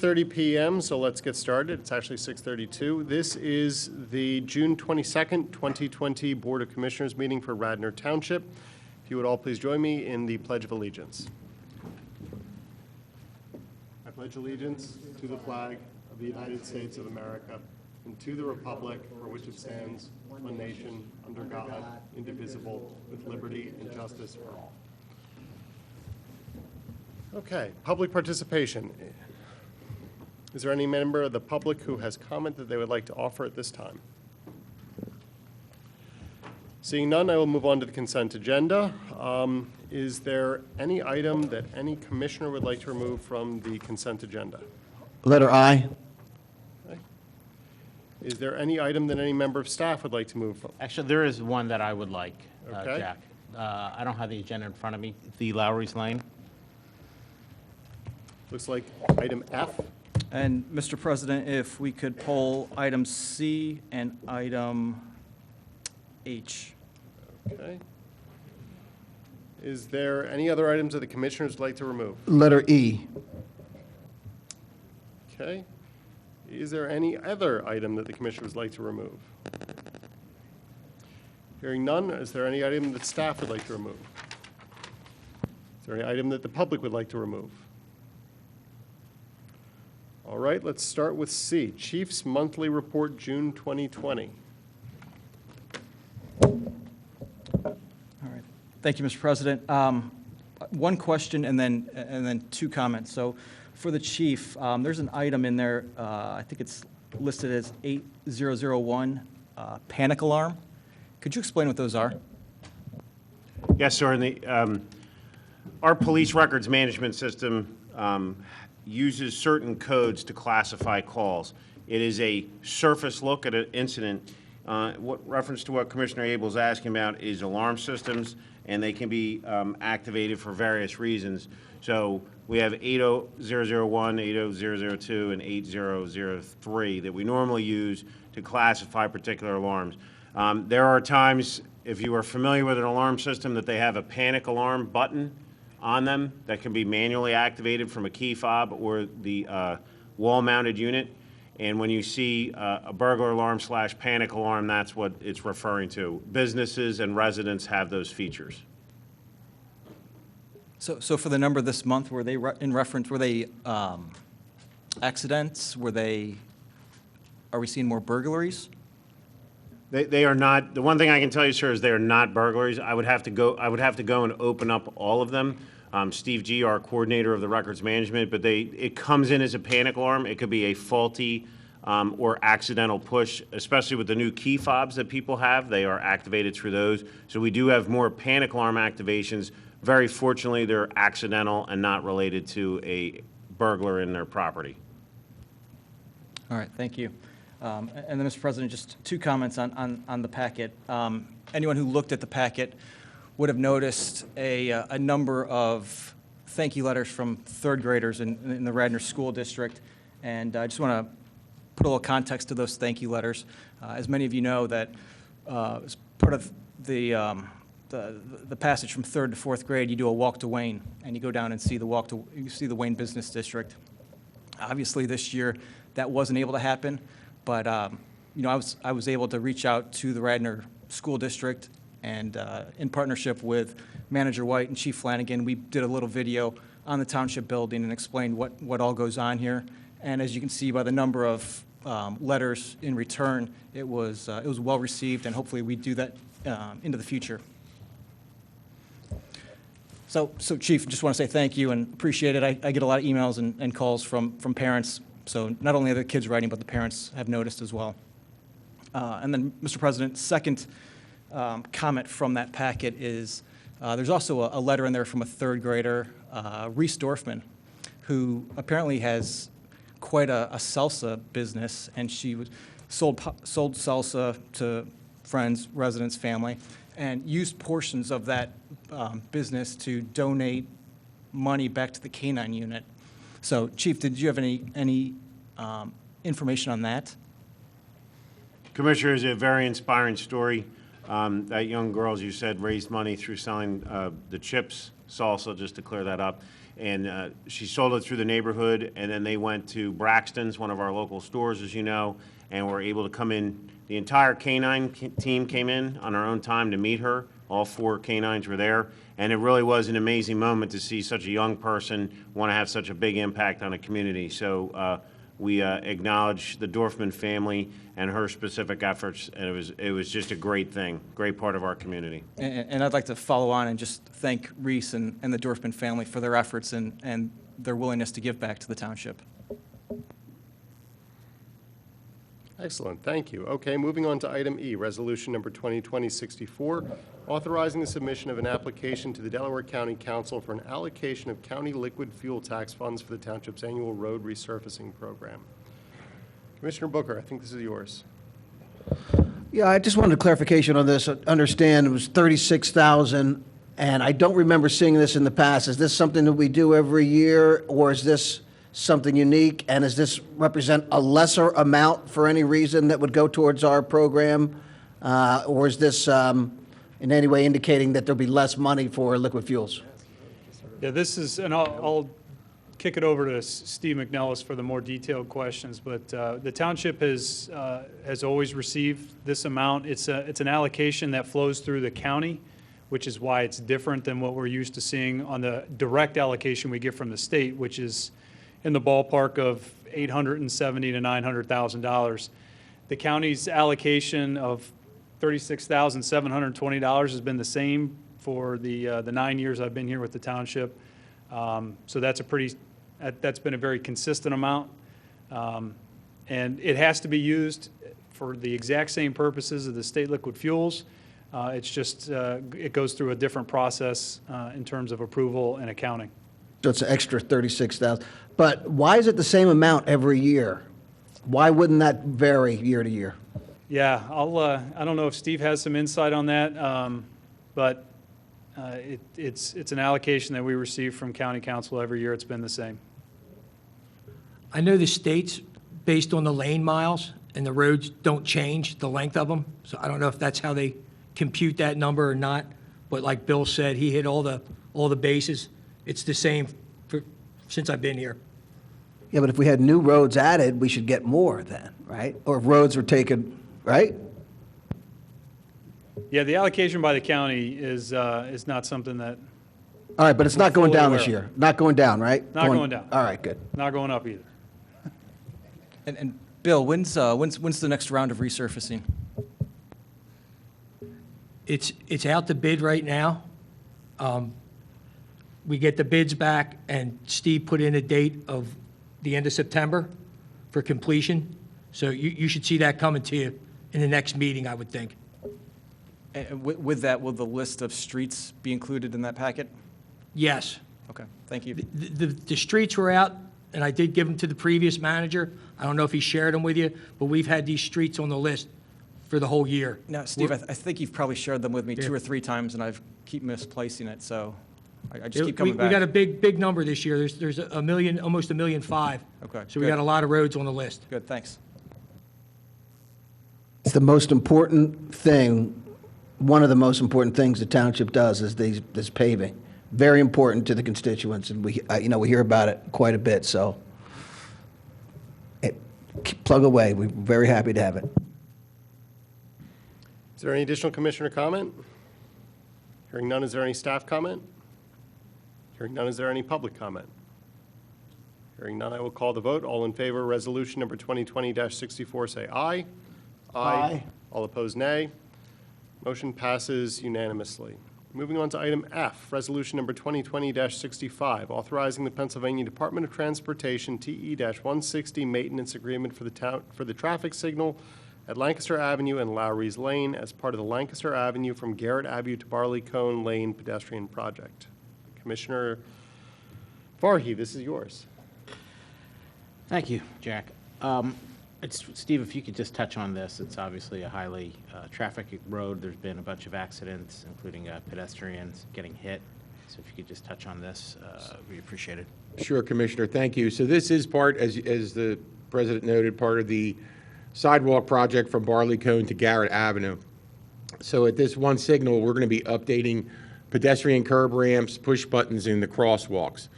6:30 p.m., so let's get started. It's actually 6:32. This is the June 22nd, 2020 Board of Commissioners meeting for Radnor Township. If you would all please join me in the Pledge of Allegiance. I pledge allegiance to the flag of the United States of America and to the republic for which it stands, one nation, under God, indivisible, with liberty and justice for all. Okay, public participation. Is there any member of the public who has comment that they would like to offer at this time? Seeing none, I will move on to the consent agenda. Is there any item that any commissioner would like to remove from the consent agenda? Letter I. Okay. Is there any item that any member of staff would like to move from? Actually, there is one that I would like, Okay. Jack. I don't have the agenda in front of me. The Lowry's Lane. Looks like item F. And, Mr. President, if we could poll item C and item H. Okay. Is there any other items that the commissioners would like to remove? Letter E. Okay. Is there any other item that the commissioners would like to remove? Hearing none, is there any item that staff would like to remove? Is there any item that the public would like to remove? All right, let's start with C, Chief's Monthly Report, June 2020. All right. Thank you, Mr. President. One question and then two comments. So for the chief, there's an item in there, I think it's listed as 8001, panic alarm. Could you explain what those are? Yes, sir. Our police records management system uses certain codes to classify calls. It is a surface look at an incident. What reference to what Commissioner Abel is asking about is alarm systems, and they can be activated for various reasons. So we have 80001, 80002, and 8003 that we normally use to classify particular alarms. There are times, if you are familiar with an alarm system, that they have a panic alarm button on them that can be manually activated from a key fob or the wall-mounted unit. And when you see a burglar alarm / panic alarm, that's what it's referring to. Businesses and residents have those features. So for the number this month, were they in reference, were they accidents? Are we seeing more burglaries? They are not. The one thing I can tell you, sir, is they are not burglaries. I would have to go and open up all of them. Steve G., our coordinator of the records management, but it comes in as a panic alarm. It could be a faulty or accidental push, especially with the new key fobs that people have. They are activated through those. So we do have more panic alarm activations. Very fortunately, they're accidental and not related to a burglar in their property. All right, thank you. And then, Mr. President, just two comments on the packet. Anyone who looked at the packet would have noticed a number of thank you letters from third graders in the Radnor School District. And I just want to put a little context to those thank you letters. As many of you know, that as part of the passage from third to fourth grade, you do a walk to Wayne, and you go down and see the Wayne Business District. Obviously, this year that wasn't able to happen. But you know, I was able to reach out to the Radnor School District, and in partnership with Manager White and Chief Flanagan, we did a little video on the Township building and explained what all goes on here. And as you can see by the number of letters in return, it was well received, and hopefully we do that into the future. So Chief, just want to say thank you and appreciate it. I get a lot of emails and calls from parents. So not only are the kids writing, but the parents have noticed as well. And then, Mr. President, second comment from that packet is there's also a letter in there from a third grader, Reese Dorfman, who apparently has quite a salsa business, and she sold salsa to friends, residents, family, and used portions of that business to donate money back to the K-9 unit. So, Chief, did you have any information on that? Commissioner, it's a very inspiring story. That young girl, as you said, raised money through selling the chips, salsa, just to clear that up. and she sold it through the neighborhood, and then they went to Braxton's, one of our local stores, as you know, and were able to come in. The entire canine team came in on our own time to meet her. All 4 canines were there, and it really was an amazing moment to see such a young person want to have such a big impact on a community. So we acknowledge the Dorfman family and her specific efforts, and it was just a great thing, great part of our community. And I'd like to follow on and just thank Reese and the Dorfman family for their efforts and their willingness to give back to the township. Excellent, thank you. Okay, moving on to item E, resolution number 2020-64, authorizing the submission of an application to the Delaware County Council for an allocation of county liquid fuel tax funds for the township's annual road resurfacing program. Commissioner Booker, I think this is yours. Yeah, I just wanted a clarification on this. I understand it was 36,000, and I don't remember seeing this in the past. Is this something that we do every year, or is this something unique? And does this represent a lesser amount for any reason that would go towards our program? Or is this in any way indicating that there'll be less money for liquid fuels? Yeah, this is, and I'll kick it over to Steve McNellis for the more detailed questions, but the township has always received this amount. It's an allocation that flows through the county, which is why it's different than what we're used to seeing on the direct allocation we get from the state, which is in the ballpark of $870,000 to $900,000. The county's allocation of $36,720 has been the same for the 9 years I've been here with the township. So that's been a very consistent amount. And it has to be used for the exact same purposes of the state liquid fuels. It's just, it goes through a different process in terms of approval and accounting. So it's an extra 36,000. But why is it the same amount every year? Why wouldn't that vary year to year? Yeah, I don't know if Steve has some insight on that, but it's an allocation that we receive from county council every year. It's been the same. I know the state's based on the lane miles, and the roads don't change the length of them. So I don't know if that's how they compute that number or not. But like Bill said, he hit all the bases. It's the same since I've been here. Yeah, but if we had new roads added, we should get more then, right? Or if roads were taken, right? Yeah, the allocation by the county is not something that, All right, but it's not We're going fully down this aware. year. Not going down, right? Not going down. All right, good. not going up either. And Bill, when's the next round of resurfacing? It's out to bid right now. We get the bids back, and Steve put in a date of the end of September for completion. So you should see that coming to you in the next meeting, I would think. And with that, will the list of streets be included in that packet? Yes. Okay, thank you. The streets were out, and I did give them to the previous manager. I don't know if he shared them with you, but we've had these streets on the list for the whole year. Now, Steve, I think you've probably shared them with me 2 or 3 times, and I've keep misplacing it, so I just keep coming back. We got a big number this year. There's a million, almost 1.5 million. Okay, So we good. got a lot of roads on the list. Good, thanks. It's the most important thing, one of the most important things the township does is this paving. Very important to the constituents, and we hear about it quite a bit, so plug away. We're very happy to have it. Is there any additional commissioner comment? Hearing none, is there any staff comment? Hearing none, is there any public comment? Hearing none, I will call the vote. All in favor of resolution number 2020-64, say aye. Aye. All opposed, nay. Motion passes unanimously. Moving on to item F, resolution number 2020-65, authorizing the Pennsylvania Department of Transportation TE-160 maintenance agreement for the traffic signal at Lancaster Avenue and Lowry's Lane as part of the Lancaster Avenue from Garrett Avenue to Barley Cone Lane pedestrian project. Commissioner Farhi, this is yours. Thank you, Jack. Steve, if you could just touch on this, it's obviously a highly trafficked road. There's been a bunch of accidents, including pedestrians getting hit. So if you could just touch on this, we appreciate it. Sure, Commissioner, thank you. So this is part, as the President noted, part of the sidewalk project from Barley Cone to Garrett Avenue. So at this one signal, we're going to be updating pedestrian curb ramps, push buttons, and the crosswalks.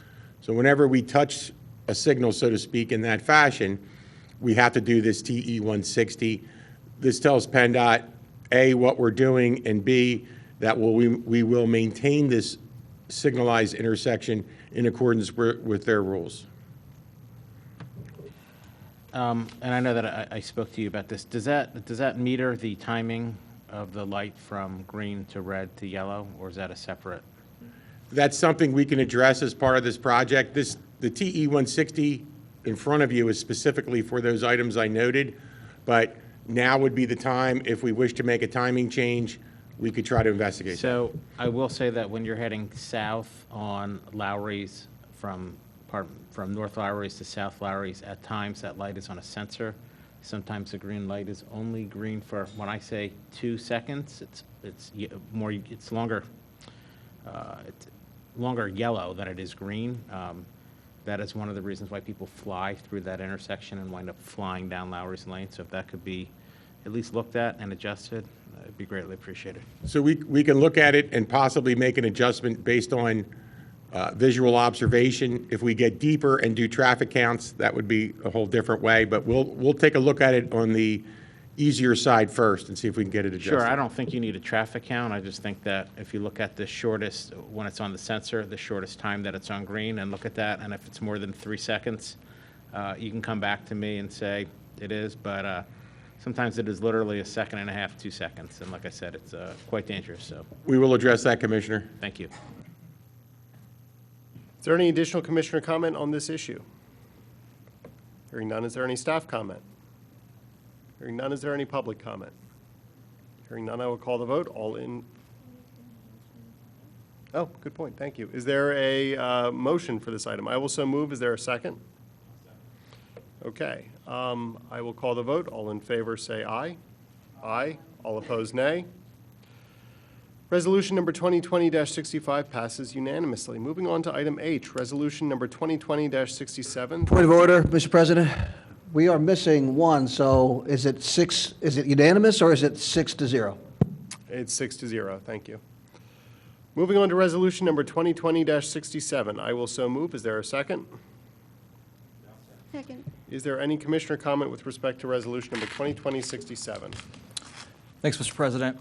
So whenever we touch a signal, so to speak, in that fashion, we have to do this TE 160. This tells PennDOT, A, what we're doing, and B, that we will maintain this signalized intersection in accordance with their rules. And I know that I spoke to you about this. Does that meter the timing of the light from green to red to yellow, or is that a separate? That's something we can address as part of this project. The TE 160 in front of you is specifically for those items I noted, but now would be the time, if we wish to make a timing change, we could try to investigate that. So I will say that when you're heading south on Lowry's, from North Lowry's to South Lowry's, at times that light is on a sensor. Sometimes the green light is only green for, when I say 2 seconds, it's longer yellow than it is green. That is one of the reasons why people fly through that intersection and wind up flying down Lowry's Lane. So if that could be at least looked at and adjusted, it'd be greatly appreciated. So we can look at it and possibly make an adjustment based on visual observation. If we get deeper and do traffic counts, that would be a whole different way, but we'll take a look at it on the easier side first and see if we can get it adjusted. Sure, I don't think you need a traffic count. I just think that if you look at the shortest, when it's on the sensor, the shortest time that it's on green, and look at that, and if it's more than 3 seconds, you can come back to me and say it is, but sometimes it is literally 1.5 seconds, 2 seconds, and like I said, it's quite dangerous, so We will address that, Commissioner. thank you. Is there any additional commissioner comment on this issue? Hearing none, is there any staff comment? Hearing none, is there any public comment? Hearing none, I will call the vote. All in. Oh, good point. Thank you. Is there a motion for this item? I will so move. Is there a second? Okay. I will call the vote. All in favor, say aye. Aye. All opposed, nay. Resolution number 2020-65 passes unanimously. Moving on to item H, resolution number 2020-67. Point of order, Mr. President. We are missing one, so is it unanimous or is it 6-0? It's 6-0. Thank you. Moving on to resolution number 2020-67. I will so move. Is there a second? Second. Is there any commissioner comment with respect to resolution number 2020-67? Thanks, Mr. President.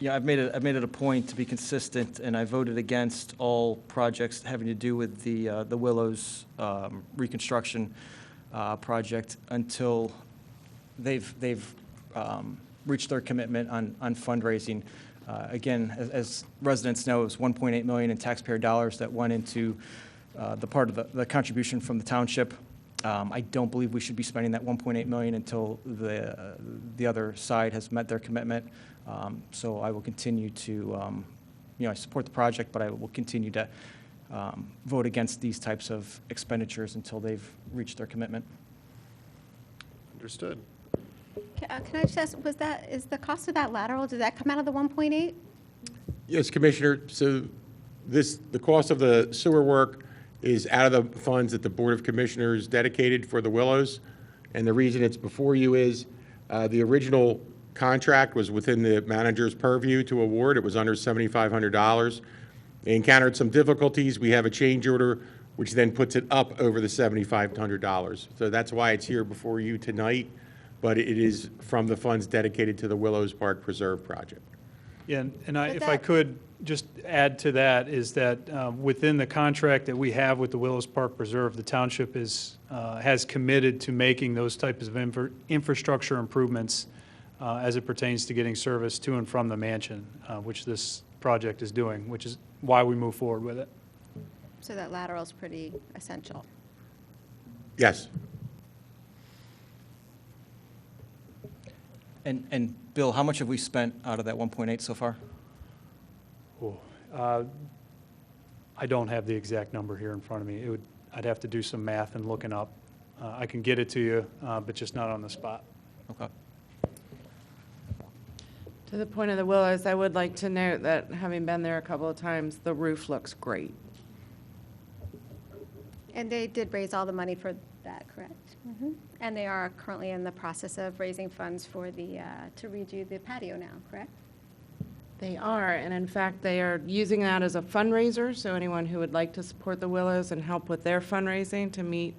Yeah, I've made it a point to be consistent, and I voted against all projects having to do with the Willows reconstruction project until they've reached their commitment on fundraising. Again, as residents know, it was $1.8 million in taxpayer dollars that went into the part of the contribution from the township. I don't believe we should be spending that $1.8 million until the other side has met their commitment. So I will continue to, I support the project, but I will continue to vote against these types of expenditures until they've reached their commitment. Understood. Can I just ask, is the cost of that lateral, does that come out of the 1.8? Yes, Commissioner. So the cost of the sewer work is out of the funds that the Board of Commissioners dedicated for the Willows. And the reason it's before you is the original contract was within the manager's purview to award. It was under $7,500. They encountered some difficulties. We have a change order, which then puts it up over the $7,500. So that's why it's here before you tonight, but it is from the funds dedicated to the Willows Park Preserve project. Yeah, and if I could just add to that, is that within the contract that we have with the Willows Park Preserve, the township has committed to making those types of infrastructure improvements as it pertains to getting service to and from the mansion, which this project is doing, which is why we move forward with it. So that lateral is pretty essential. Yes. And Bill, how much have we spent out of that 1.8 so far? I don't have the exact number here in front of me. I'd have to do some math and looking up. I can get it to you, but just not on the spot. Okay. To the point of the Willows, I would like to note that having been there a couple of times, the roof looks great. And they did raise all the money for that, correct? And they are currently in the process of raising funds for to redo the patio now, correct? They are, and in fact, they are using that as a fundraiser, so anyone who would like to support the Willows and help with their fundraising to meet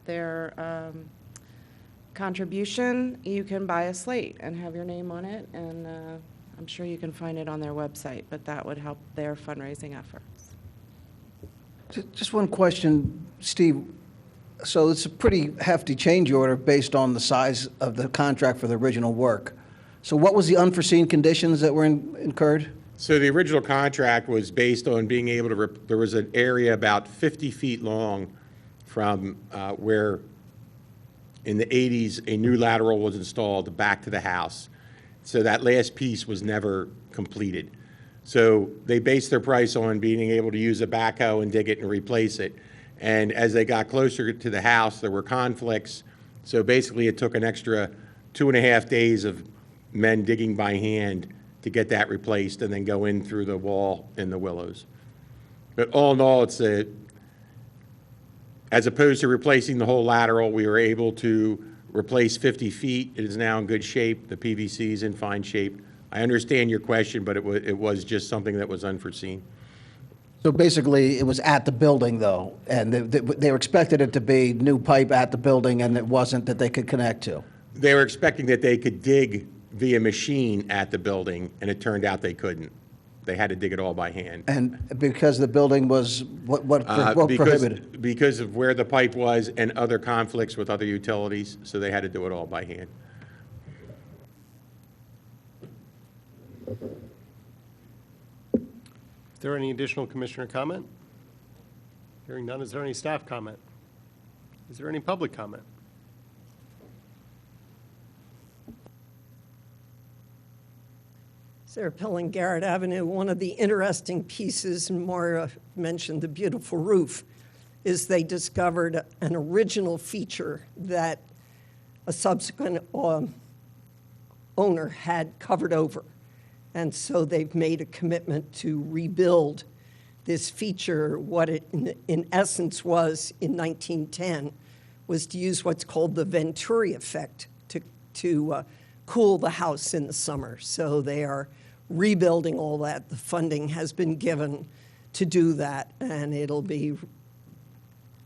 their contribution, you can buy a slate and have your name on it, and I'm sure you can find it on their website, but that would help their fundraising efforts. Just one question, Steve. So it's a pretty hefty change order based on the size of the contract for the original work. So what was the unforeseen conditions that were incurred? So the original contract was based on being able to, there was an area about 50 feet long from where in the 80s a new lateral was installed back to the house. So that last piece was never completed. So they based their price on being able to use a backhoe and dig it and replace it. And as they got closer to the house, there were conflicts. So basically it took an extra 2.5 days of men digging by hand to get that replaced and then go in through the wall in the Willows. But all in all, it's as opposed to replacing the whole lateral, we were able to replace 50 feet. It is now in good shape. The PVC is in fine shape. I understand your question, but it was just something that was unforeseen. So basically, it was at the building, though, and they were expected it to be new pipe at the building, and it wasn't that they could connect to. They were expecting that they could dig via machine at the building, and it turned out they couldn't. They had to dig it all by hand. And because the building was, what prohibited? Because of where the pipe was and other conflicts with other utilities, so they had to do it all by hand. Is there any additional commissioner comment? Hearing none, is there any staff comment? Is there any public comment? Sarah Pilling, Garrett Avenue. One of the interesting pieces, and Maura mentioned the beautiful roof, is they discovered an original feature that a subsequent owner had covered over. And so they've made a commitment to rebuild this feature. What it in essence was in 1910 was to use what's called the Venturi effect to cool the house in the summer. So they are rebuilding all that. The funding has been given to do that, and it'll be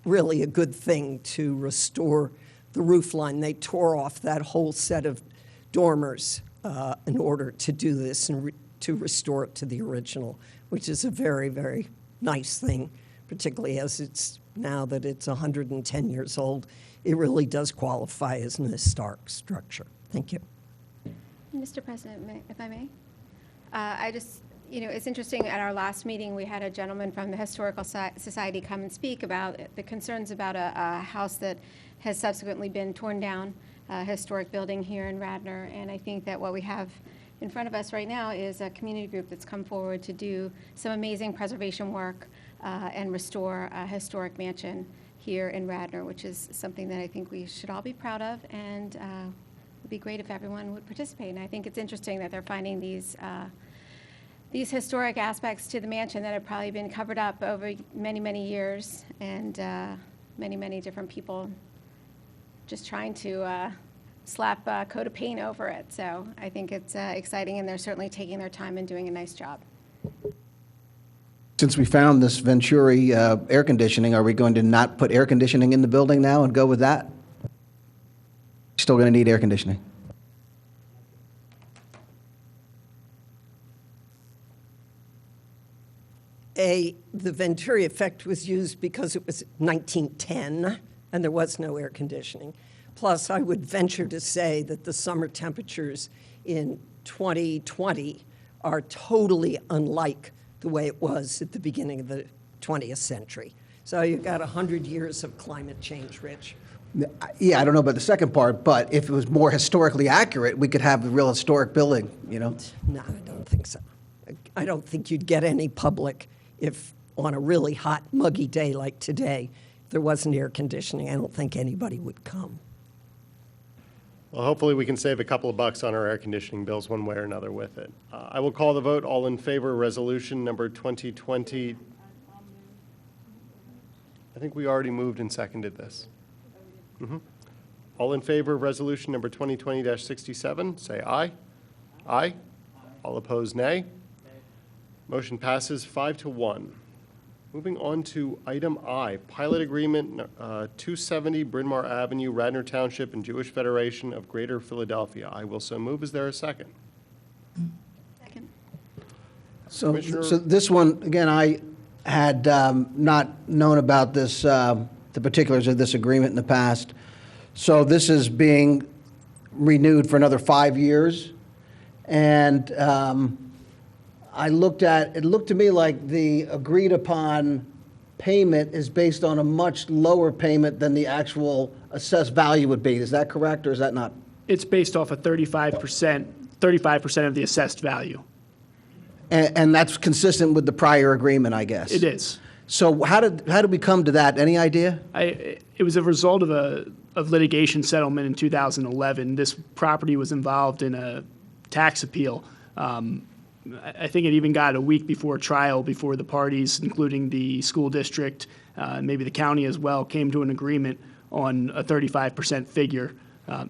really a good thing to restore the roof line. They tore off that whole set of dormers in order to do this and to restore it to the original, which is a very, very nice thing, particularly as it's now that it's 110 years old. It really does qualify as an historic structure. Thank you. Mr. President, if I may? I just, it's interesting, at our last meeting, we had a gentleman from the Historical Society come and speak about the concerns about a house that has subsequently been torn down, a historic building here in Radnor, and I think that what we have in front of us right now is a community group that's come forward to do some amazing preservation work and restore a historic mansion here in Radnor, which is something that I think we should all be proud of, and it would be great if everyone would participate. And I think it's interesting that they're finding these historic aspects to the mansion that have probably been covered up over many, many years, and many, many different people just trying to slap a coat of paint over it. So I think it's exciting, and they're certainly taking their time and doing a nice job. Since we found this Venturi air conditioning, are we going to not put air conditioning in the building now and go with that? Still going to need air conditioning. The Venturi effect was used because it was 1910 and there was no air conditioning. Plus, I would venture to say that the summer temperatures in 2020 are totally unlike the way it was at the beginning of the 20th century. So you've got 100 years of climate change, Rich. Yeah, I don't know about the second part, but if it was more historically accurate, we could have a real historic building, No, I don't think so. I don't think you'd get any public if on a really hot, muggy day like today, if there wasn't air conditioning. I don't think anybody would come. Well, hopefully we can save a couple of bucks on our air conditioning bills one way or another with it. I will call the vote. All in favor of resolution number 2020. I think we already moved and seconded this. All in favor of resolution number 2020-67, say aye. Aye. All opposed, nay. Motion passes 5-1. Moving on to item I, pilot agreement 270 Bryn Mawr Avenue, Radnor Township and Jewish Federation of Greater Philadelphia. I will so move. Is there a second? Second. So, Commissioner- so this one, again, I had not known about this, the particulars of this agreement in the past. So this is being renewed for another 5 years. And I looked at, it looked to me like the agreed upon payment is based on a much lower payment than the actual assessed value would be. Is that correct, or is that not? It's based off of 35% of the assessed value. And that's consistent with the prior agreement, I guess? It is. So how did we come to that? Any idea? It was a result of litigation settlement in 2011. This property was involved in a tax appeal. I think it even got a week before trial, before the parties, including the school district, maybe the county as well, came to an agreement on a 35% figure.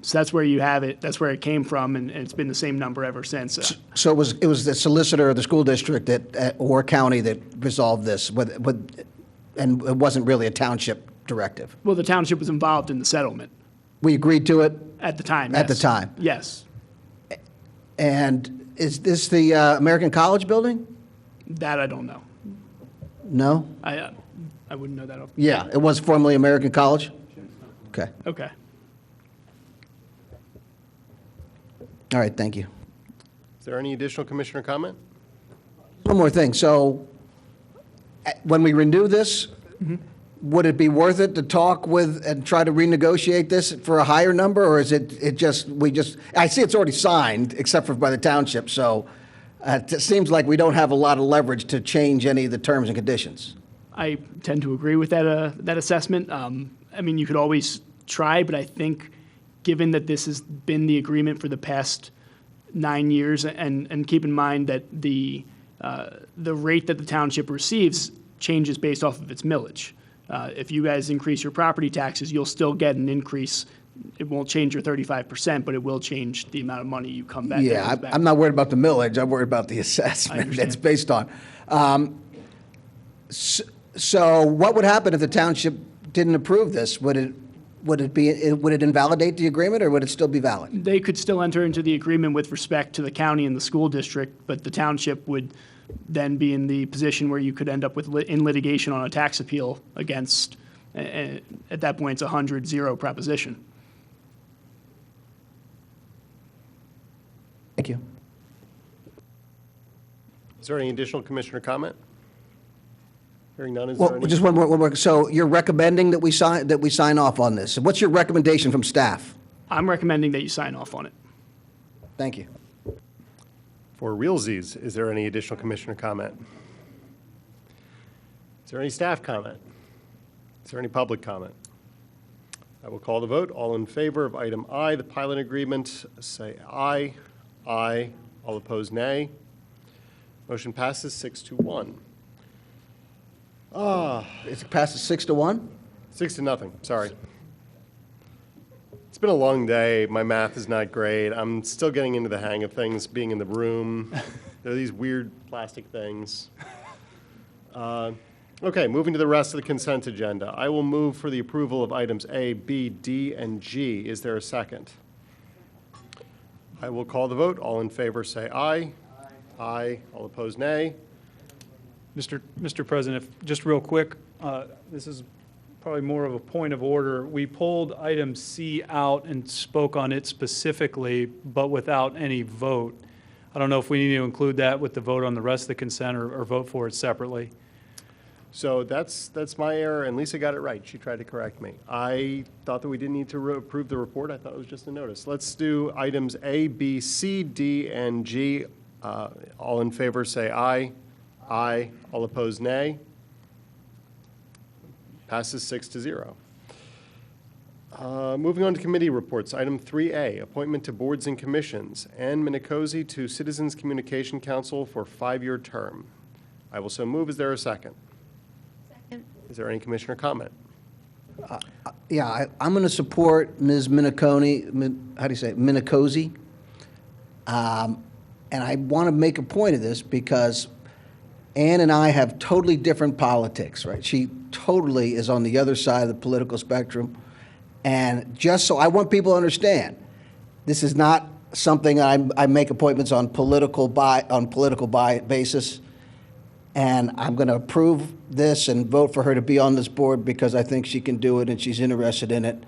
So that's where you have it. That's where it came from, and it's been the same number ever since. So it was the solicitor of the school district that, or county that resolved this, and it wasn't really a township directive? Well, the township was involved in the settlement We agreed to it? at the time. At the yes. time. Yes. And is this the American College building? That I don't know. No? I wouldn't know that. Yeah, it was formerly American College? Okay. Okay. All right, thank you. Is there any additional commissioner comment? One more thing. So when we renew this, would it be worth it to talk with and try to renegotiate this for a higher number? Or is it just, I see it's already signed, except for by the township. So it seems like we don't have a lot of leverage to change any of the terms and conditions. I tend to agree with that assessment. I mean, you could always try, but I think given that this has been the agreement for the past 9 years, and keep in mind that the rate that the township receives changes based off of its millage. If you guys increase your property taxes, you'll still get an increase. It won't change your 35%, but it will change the amount of money you come back. Yeah, I'm not worried about the millage. I'm worried about the assessment that's based on. So what would happen if the township didn't approve this? Would it invalidate the agreement, or would it still be valid? They could still enter into the agreement with respect to the county and the school district, but the township would then be in the position where you could end up with in litigation on a tax appeal against, at that point, it's a 100-0 proposition. Thank you. Is there any additional commissioner comment? Hearing none, is there Well, any? just one more. So you're recommending that we sign off on this. What's your recommendation from staff? I'm recommending that you sign off on it. Thank you. For realsies, is there any additional commissioner comment? Is there any staff comment? Is there any public comment? I will call the vote. All in favor of item I, the pilot agreement, say aye. Aye. All opposed, nay. Motion passes 6-1. It passes 6-1? 6-0, sorry. It's been a long day. My math is not great. I'm still getting into the hang of things, being in the room. There are these weird plastic things. Okay, moving to the rest of the consent agenda. I will move for the approval of items A, B, D, and G. Is there a second? I will call the vote. All in favor say aye. Aye. All opposed, nay. Mr. President, just real quick, this is probably more of a point of order. We pulled item C out and spoke on it specifically, but without any vote. I don't know if we need to include that with the vote on the rest of the consent or vote for it separately. So that's my error, and Lisa got it right. She tried to correct me. I thought that we didn't need to approve the report. I thought it was just a notice. Let's do items A, B, C, D, and G. All in favor say aye. Aye. All opposed, nay. Passes 6-0. Moving on to committee reports. Item 3A, appointment to boards and commissions. Ann Minicozy to Citizens Communication Council for 5-year term. I will so move. Is there a second? Second. Is there any commissioner comment? Yeah, I'm going to support Ms. Minicozy. How do you say it? Minicozy. and I want to make a point of this because Ann and I have totally different politics, right? She totally is on the other side of the political spectrum. And just so I want people to understand, this is not something I make appointments on political basis. And I'm going to approve this and vote for her to be on this board because I think she can do it and she's interested in it.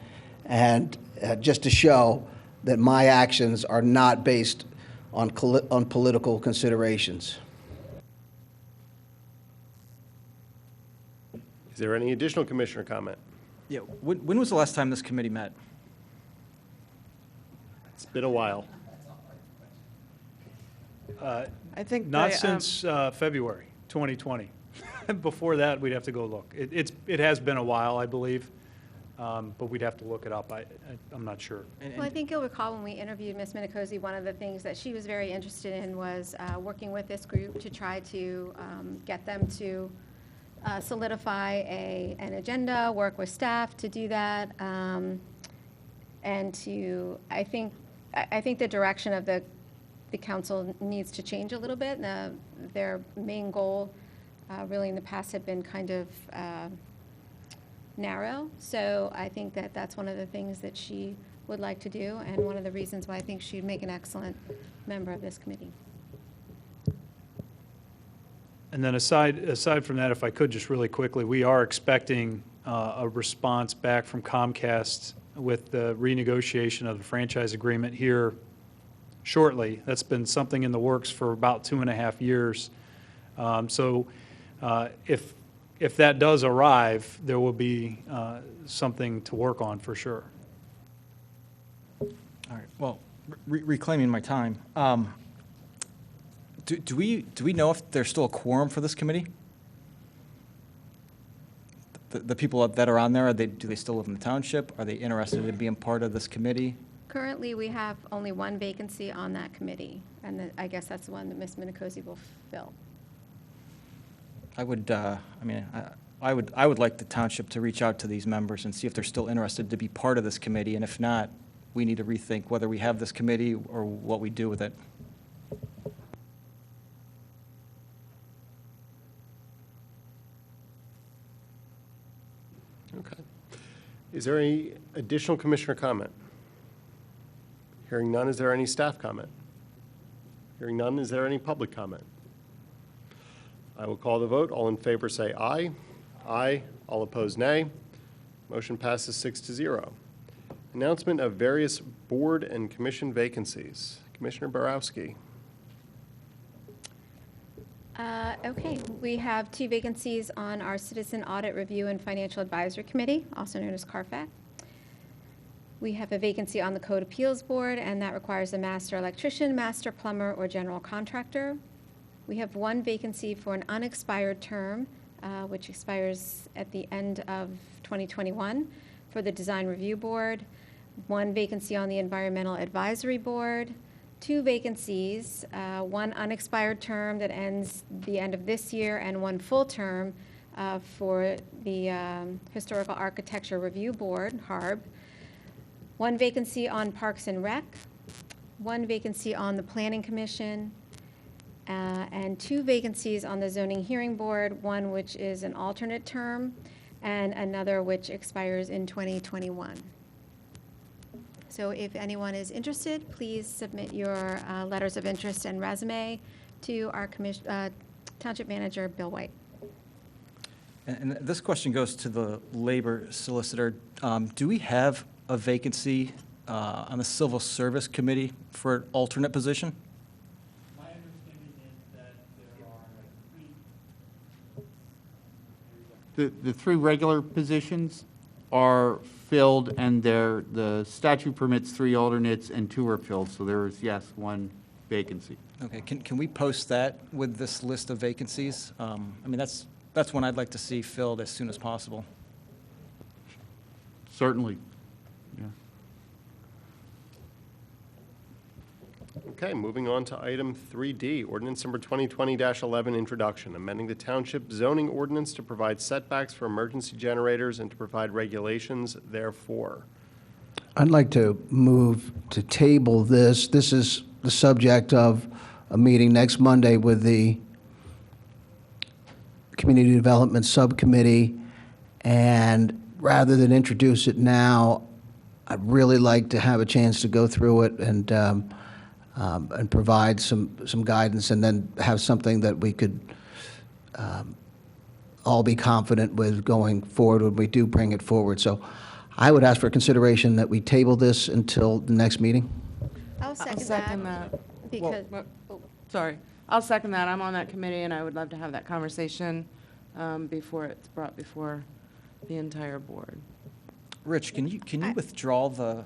And just to show that my actions are not based on political considerations. Is there any additional commissioner comment? Yeah, when was the last time this committee met? It's been a while. I think Not they, since February 2020. Before that, we'd have to go look. It has been a while, I believe, but we'd have to look it up. I'm not sure. Well, I think you'll recall when we interviewed Ms. Minicozy, one of the things that she was very interested in was working with this group to try to get them to solidify an agenda, work with staff to do that, and to, I think the direction of the council needs to change a little bit. Their main goal really in the past had been kind of narrow. So I think that that's one of the things that she would like to do, and one of the reasons why I think she'd make an excellent member of this committee. And then aside from that, if I could just really quickly, we are expecting a response back from Comcast with the renegotiation of the franchise agreement here shortly. That's been something in the works for about 2.5 years. So if that does arrive, there will be something to work on for sure. All right, well, reclaiming my time. Do we know if there's still a quorum for this committee? The people that are on there, do they still live in the township? Are they interested in being part of this committee? Currently, we have only one vacancy on that committee, and I guess that's the one that Ms. Minicozy will fill. I would, I would like the township to reach out to these members and see if they're still interested to be part of this committee, and if not, we need to rethink whether we have this committee or what we do with it. Okay. Is there any additional commissioner comment? Hearing none, is there any staff comment? Hearing none, is there any public comment? I will call the vote. All in favor say aye. Aye. All opposed, nay. Motion passes 6-0. Announcement of various board and commission vacancies. Commissioner Borowski. Okay, we have 2 vacancies on our Citizen Audit Review and Financial Advisory Committee, also known as CARFAC. We have a vacancy on the Code Appeals Board, and that requires a master electrician, master plumber, or general contractor. We have 1 vacancy for an unexpired term, which expires at the end of 2021 for the Design Review Board, 1 vacancy on the Environmental Advisory Board, 2 vacancies, 1 unexpired term that ends the end of this year, and 1 full term for the Historical Architecture Review Board, HARB, 1 vacancy on Parks and Rec, 1 vacancy on the Planning Commission, and 2 vacancies on the Zoning Hearing Board, 1 which is an alternate term, and another which expires in 2021. So if anyone is interested, please submit your letters of interest and resume to our Township Manager, Bill White. And this question goes to the labor solicitor. Do we have a vacancy on the Civil Service Committee for an alternate position? My understanding is that there are the 3 regular positions are filled, and the statute permits 3 alternates, and 2 are filled. So there is, yes, 1 vacancy. Okay, can we post that with this list of vacancies? I mean, that's one I'd like to see filled as soon as possible. Certainly. Yeah. Okay, moving on to item 3D, ordinance number 2020-11, introduction, amending the township zoning ordinance to provide setbacks for emergency generators and to provide regulations therefore. I'd like to move to table this. This is the subject of a meeting next Monday with the Community Development Subcommittee, and rather than introduce it now, I'd really like to have a chance to go through it and provide some guidance, and then have something that we could all be confident with going forward when we do bring it forward. So I would ask for consideration that we table this until the next meeting. I'll I'll second second that. that. Because, Sorry. I'll second that. I'm on that committee, and I would love to have that conversation before it's brought before the entire board. Rich, can you withdraw the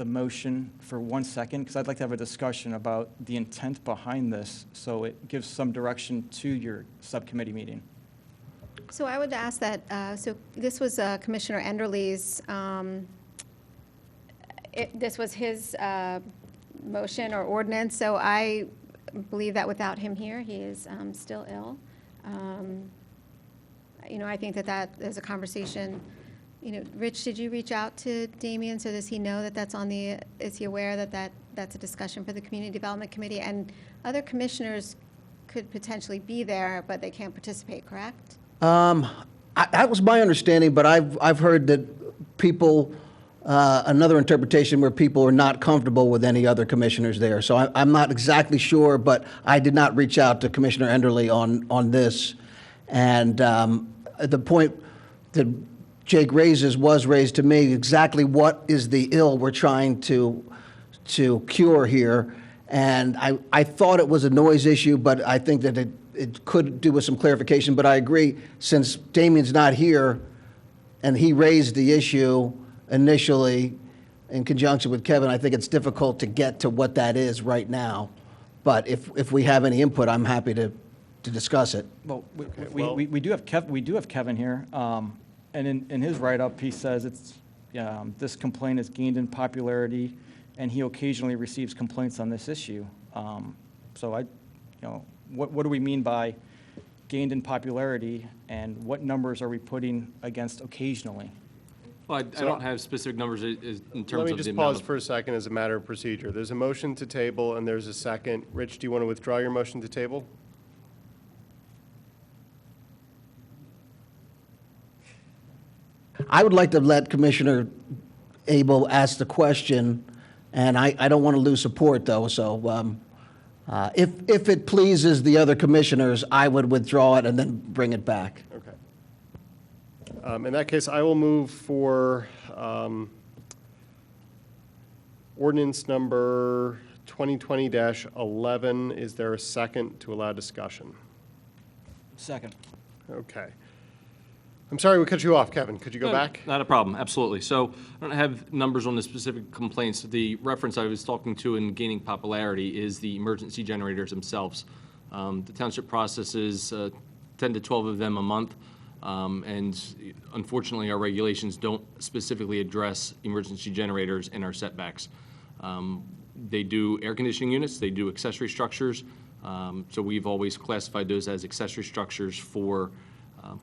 motion for 1 second? Because I'd like to have a discussion about the intent behind this, so it gives some direction to your subcommittee meeting. so I would ask that, so this was Commissioner Enderle's, this was his motion or ordinance, so I believe that without him here, he is still ill. I think that is a conversation. Rich, did you reach out to Damien, so does he know that that's on the, is he aware that that's a discussion for the Community Development Committee? And other commissioners could potentially be there, but they can't participate, correct? That was my understanding, but I've heard that people, another interpretation where people are not comfortable with any other commissioners there. So I'm not exactly sure, but I did not reach out to Commissioner Enderle on this. And the point that Jake raises was raised to me, exactly what is the ill we're trying to cure here. And I thought it was a noise issue, but I think that it could do with some clarification. But I agree, since Damien's not here and he raised the issue initially in conjunction with Kevin, I think it's difficult to get to what that is right now. But if we have any input, I'm happy to discuss it. Well, we do have Kevin here, and in his write-up, he says this complaint has gained in popularity, and he occasionally receives complaints on this issue. So what do we mean by gained in popularity, and what numbers are we putting against occasionally? Well, I don't have specific numbers in terms of the amount of... Let me just pause for a second as a matter of procedure. There's a motion to table and there's a second. Rich, do you want to withdraw your motion to table? I would like to let Commissioner Abel ask the question, and I don't want to lose support, though, so if it pleases the other commissioners, I would withdraw it and then bring it back. Okay. In that case, I will move for ordinance number 2020-11. Is there a second to allow discussion? Second. Okay. I'm sorry we cut you off, Kevin. Could you go back? Not a problem, absolutely. So I don't have numbers on the specific complaints. The reference I was talking to in gaining popularity is the emergency generators themselves. The township processes 10 to 12 of them a month, and unfortunately our regulations don't specifically address emergency generators in our setbacks. They do air conditioning units, they do accessory structures, so we've always classified those as accessory structures for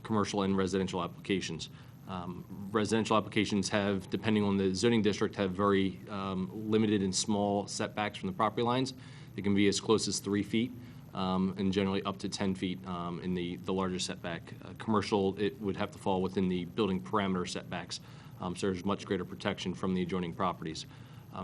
commercial and residential applications. Residential applications have, depending on the zoning district, have very limited and small setbacks from the property lines. They can be as close as 3 feet and generally up to 10 feet in the larger setback. Commercial, it would have to fall within the building parameter setbacks, so there's much greater protection from the adjoining properties.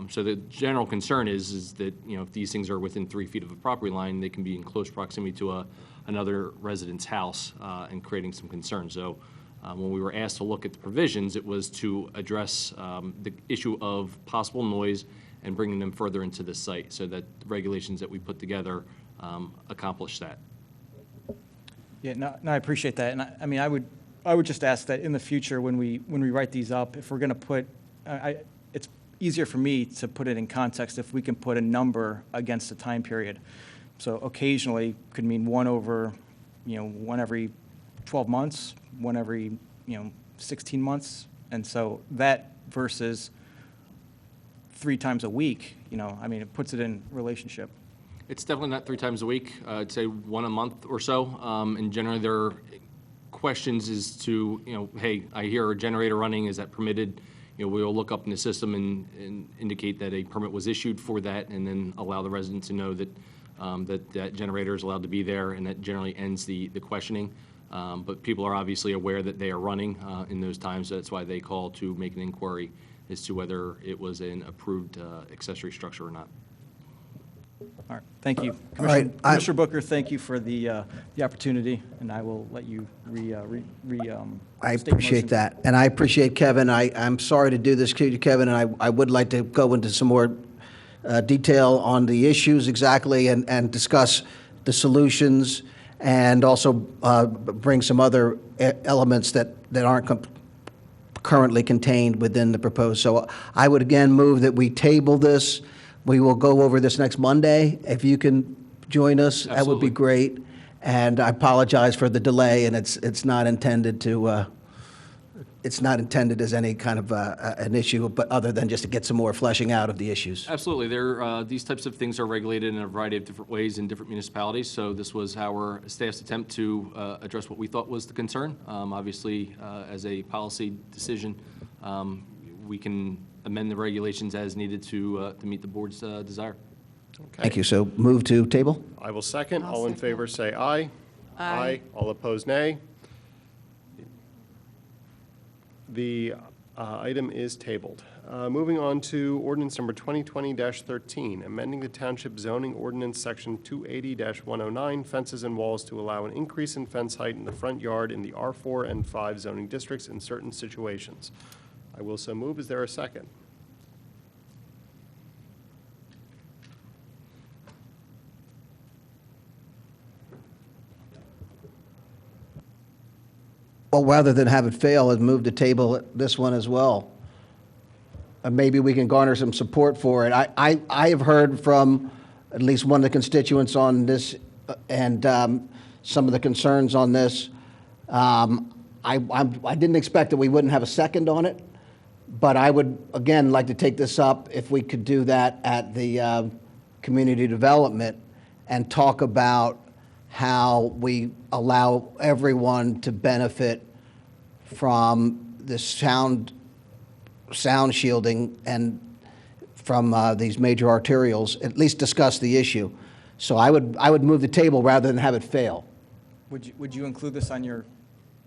So the general concern is that, if these things are within 3 feet of a property line, they can be in close proximity to another resident's house and creating some concern. So when we were asked to look at the provisions, it was to address the issue of possible noise and bringing them further into the site, so that the regulations that we put together accomplish that. Yeah, no, I appreciate that, and I mean, I would just ask that in the future, when we write these up, if we're going to put, it's easier for me to put it in context if we can put a number against a time period. So occasionally could mean one every 12 months, one every 16 months, and so that versus 3 times a week, I mean, it puts it in relationship. It's definitely not 3 times a week. I'd say 1 a month or so. And generally, there are questions as to, hey, I hear a generator running. Is that permitted? We'll look up in the system and indicate that a permit was issued for that, and then allow the resident to know that that generator is allowed to be there, and that generally ends the questioning. But people are obviously aware that they are running in those times. That's why they call to make an inquiry as to whether it was an approved accessory structure or not. All right, thank you. All right, Commissioner Booker, thank you for the opportunity, and I will let you I state your appreciate motion. that. And I appreciate Kevin. I'm sorry to do this to you, Kevin, and I would like to go into some more detail on the issues exactly and discuss the solutions and also bring some other elements that aren't currently contained within the proposed. So I would again move that we table this. We will go over this next Monday. If you can join us, that would be Absolutely. great. And I apologize for the delay, and it's not intended to, it's not intended as any kind of an issue, but other than just to get some more fleshing out of the issues. Absolutely. These types of things are regulated in a variety of different ways in different municipalities, so this was our staff's attempt to address what we thought was the concern. Obviously, as a policy decision, we can amend the regulations as needed to meet the board's desire. Thank you. So move to table? I will second. I'll All in second. favor, say aye. Aye. All opposed, nay. The item is tabled. Moving on to ordinance number 2020-13, amending the Township zoning ordinance, section 280-109, fences and walls to allow an increase in fence height in the front yard in the R4 and 5 zoning districts in certain situations. I will so move. Is there a second? Well, rather than have it fail, I'd move to table this one as well. And maybe we can garner some support for it. I have heard from at least one of the constituents on this and some of the concerns on this. I didn't expect that we wouldn't have a second on it, but I would, again, like to take this up, if we could do that at the community development and talk about how we allow everyone to benefit from the sound shielding and from these major arterials, at least discuss the issue. So I would move the table rather than have it fail. Would you include this on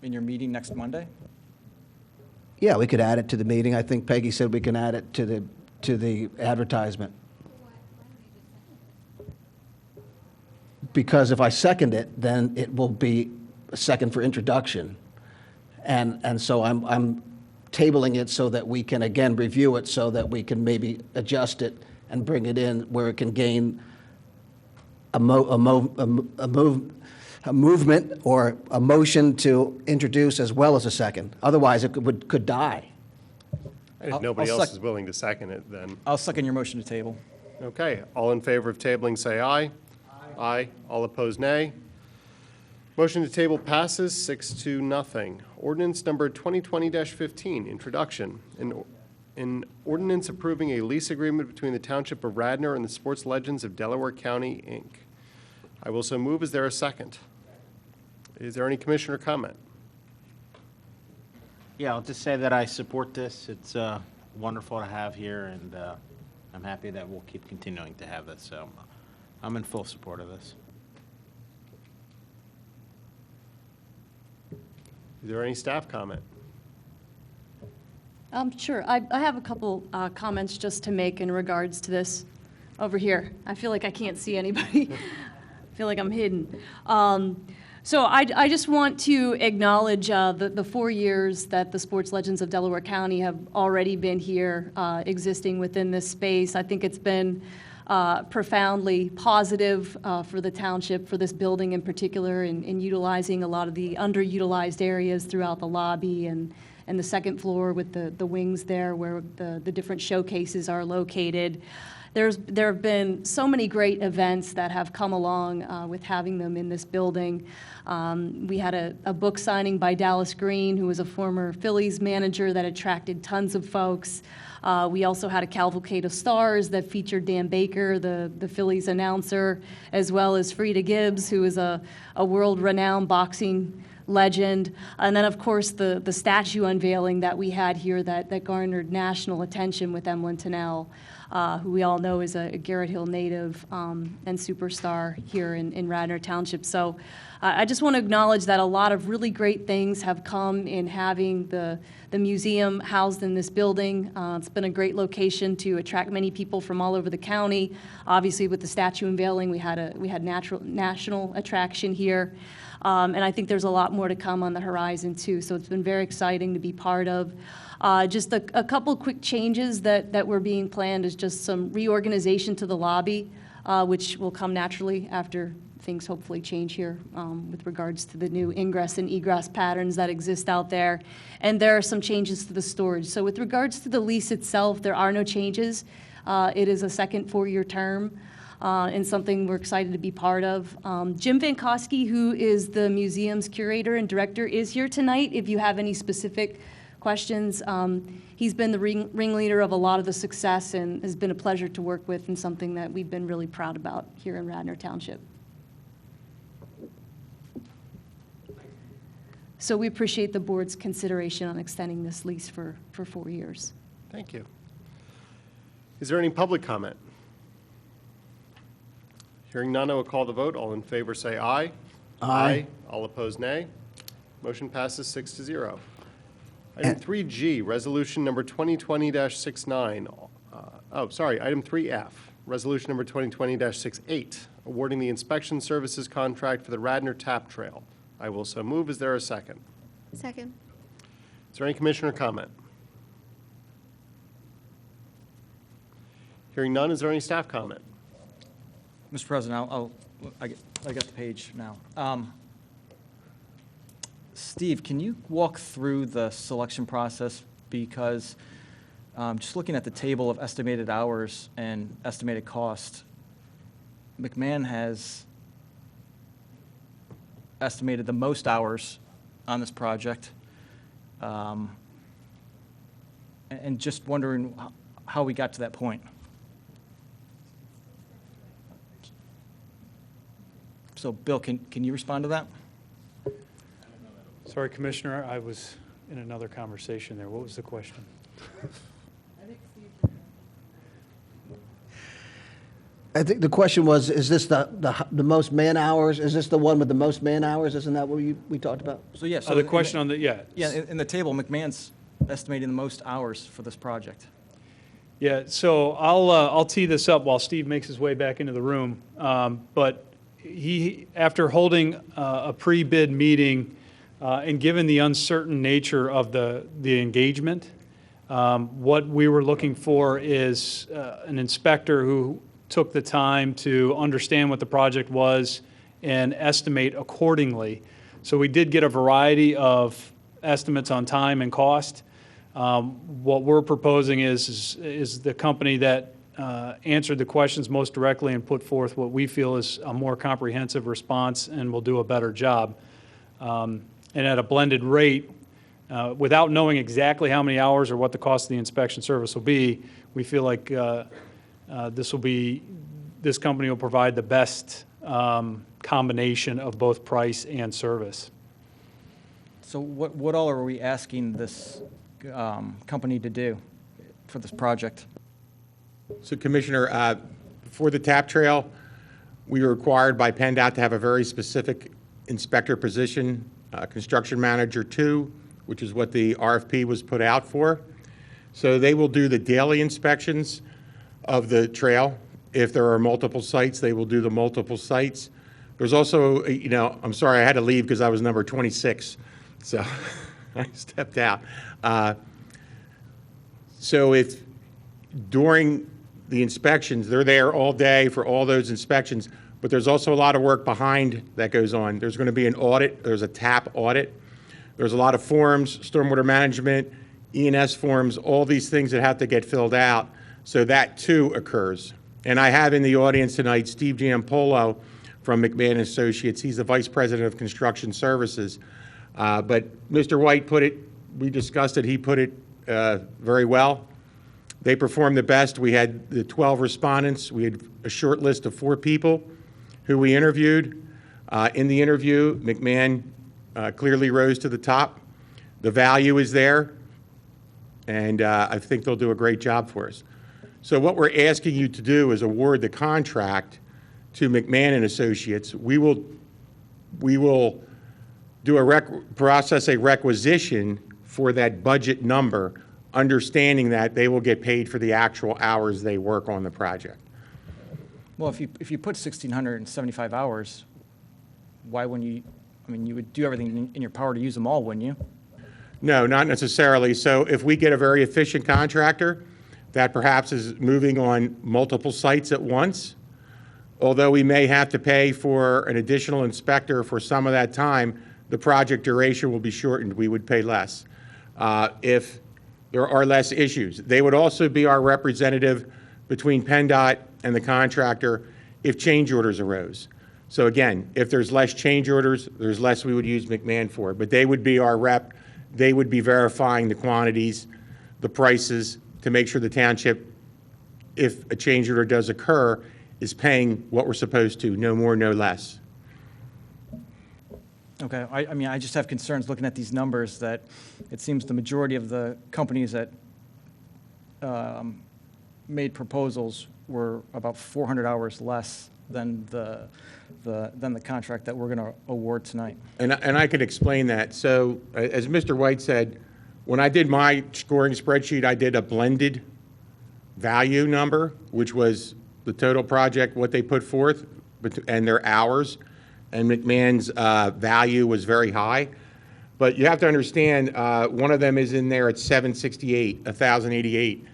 in your meeting next Monday? Yeah, we could add it to the meeting. I think Peggy said we can add it to the advertisement. Because if I second it, then it will be a second for introduction. And so I'm tabling it so that we can, again, review it so that we can maybe adjust it and bring it in where it can gain a movement or a motion to introduce as well as a second. Otherwise, it could die. If nobody I'll else sec- is willing to second it, then, I'll second your motion to table. okay. All in favor of tabling, say aye. Aye. All opposed, nay. Motion to table passes 6-0. Ordinance number 2020-15, introduction. An ordinance approving a lease agreement between the Township of Radnor and the Sports Legends of Delaware County, Inc. I will so move. Is there a second? Is there any commissioner comment? Yeah, I'll just say that I support this. It's wonderful to have here, and I'm happy that we'll keep continuing to have this. So I'm in full support of this. Is there any staff comment? Sure. I have a couple comments just to make in regards to this over here. I feel like I can't see anybody. I feel like I'm hidden. So I just want to acknowledge the 4 years that the Sports Legends of Delaware County have already been here, existing within this space. I think it's been profoundly positive for the township, for this building in particular, in utilizing a lot of the underutilized areas throughout the lobby and the second floor with the wings there where the different showcases are located. There have been so many great events that have come along with having them in this building. We had a book signing by Dallas Green, who was a former Phillies manager that attracted tons of folks. We also had a cavalcade of stars that featured Dan Baker, the Phillies announcer, as well as Frida Gibbs, who is a world-renowned boxing legend. And then, of course, the statue unveiling that we had here that garnered national attention with Emlyn Tennell, who we all know is a Garrett Hill native and superstar here in Radnor Township. So I just want to acknowledge that a lot of really great things have come in having the museum housed in this building. It's been a great location to attract many people from all over the county. Obviously, with the statue unveiling, we had national attraction here. And I think there's a lot more to come on the horizon, too. So it's been very exciting to be part of. Just a couple quick changes that were being planned is just some reorganization to the lobby, which will come naturally after things hopefully change here with regards to the new ingress and egress patterns that exist out there. And there are some changes to the storage. So with regards to the lease itself, there are no changes. It is a second 4-year term. And something we're excited to be part of. Jim Vankowski, who is the museum's curator and director, is here tonight if you have any specific questions. He's been the ringleader of a lot of the success and has been a pleasure to work with and something that we've been really proud about here in Radnor Township. So we appreciate the board's consideration on extending this lease for 4 years. Thank you. Is there any public comment? Hearing none, I will call the vote. All in favor say aye. Aye. All opposed, nay. Motion passes 6-0. Item 3G, resolution number 2020-69. Item 3F, resolution number 2020-68, awarding the inspection services contract for the Radnor Tap Trail. I will so move. Is there a second? Second. Is there any commissioner comment? Hearing none, is there any staff comment? Mr. President, I got the page now. Steve, can you walk through the selection process? Because just looking at the table of estimated hours and estimated cost, McMahon has estimated the most hours on this project. And just wondering how we got to that point. So, Bill, can you respond to that? Sorry, Commissioner, I was in another conversation there. What was the question? I think the question was, is this the most man-hours? Is this the one with the most man-hours? Isn't that what we talked about? So, yeah. The question on the, yeah. Yeah, in the table, McMahon's estimating the most hours for this project. Yeah, so I'll tee this up while Steve makes his way back into the room. But he, after holding a pre-bid meeting and given the uncertain nature of the engagement, what we were looking for is an inspector who took the time to understand what the project was and estimate accordingly. So we did get a variety of estimates on time and cost. What we're proposing is the company that answered the questions most directly and put forth what we feel is a more comprehensive response and will do a better job. And at a blended rate, without knowing exactly how many hours or what the cost of the inspection service will be, we feel like this company will provide the best combination of both price and service. So what all are we asking this company to do for this project? So, Commissioner, for the TAP Trail, we were required by PennDOT to have a very specific inspector position, construction manager 2, which is what the RFP was put out for. So they will do the daily inspections of the trail. If there are multiple sites, they will do the multiple sites. There's also, I'm sorry, I had to leave because I was number 26, so I stepped out. So if during the inspections, they're there all day for all those inspections, but there's also a lot of work behind that goes on. There's going to be an audit. There's a TAP audit. There's a lot of forms, stormwater management, E&S forms, all these things that have to get filled out. So that too occurs. And I have in the audience tonight Steve Giampolo from McMahon Associates. He's the Vice President of Construction Services. But Mr. White put it, we discussed it, he put it very well. They performed the best. We had the 12 respondents. We had a short list of 4 people who we interviewed. In the interview, McMahon clearly rose to the top. The value is there, and I think they'll do a great job for us. So what we're asking you to do is award the contract to McMahon and Associates. We will do process a requisition for that budget number, understanding that they will get paid for the actual hours they work on the project. Well, if you put 1,675 hours, why wouldn't you, I mean, you would do everything in your power to use them all, wouldn't you? No, not necessarily. So if we get a very efficient contractor that perhaps is moving on multiple sites at once, although we may have to pay for an additional inspector for some of that time, the project duration will be shortened. We would pay less. If there are less issues. They would also be our representative between PennDOT and the contractor if change orders arose. So again, if there's less change orders, there's less we would use McMahon for. But they would be our rep. They would be verifying the quantities, the prices, to make sure the township, if a change order does occur, is paying what we're supposed to, no more, no less. Okay, I mean, I just have concerns looking at these numbers that it seems the majority of the companies that made proposals were about 400 hours less than the contract that we're going to award tonight. And I could explain that. So as Mr. White said, when I did my scoring spreadsheet, I did a blended value number, which was the total project, what they put forth, and their hours. And McMahon's value was very high. But you have to understand, one of them is in there at 768, 1,088.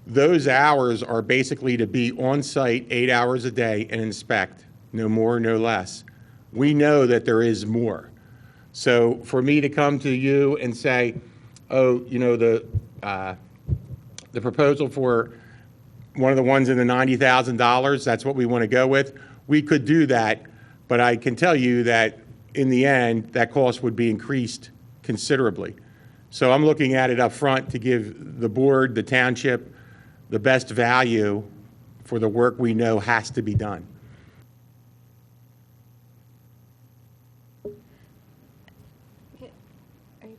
Those hours are basically to be on site 8 hours a day and inspect, no more, no less. We know that there is more. So for me to come to you and say, oh, you know, the proposal for one of the ones in the $90,000, that's what we want to go with, we could do that. But I can tell you that in the end, that cost would be increased considerably. So I'm looking at it up front to give the board, the township, the best value for the work we know has to be done. Okay. Are you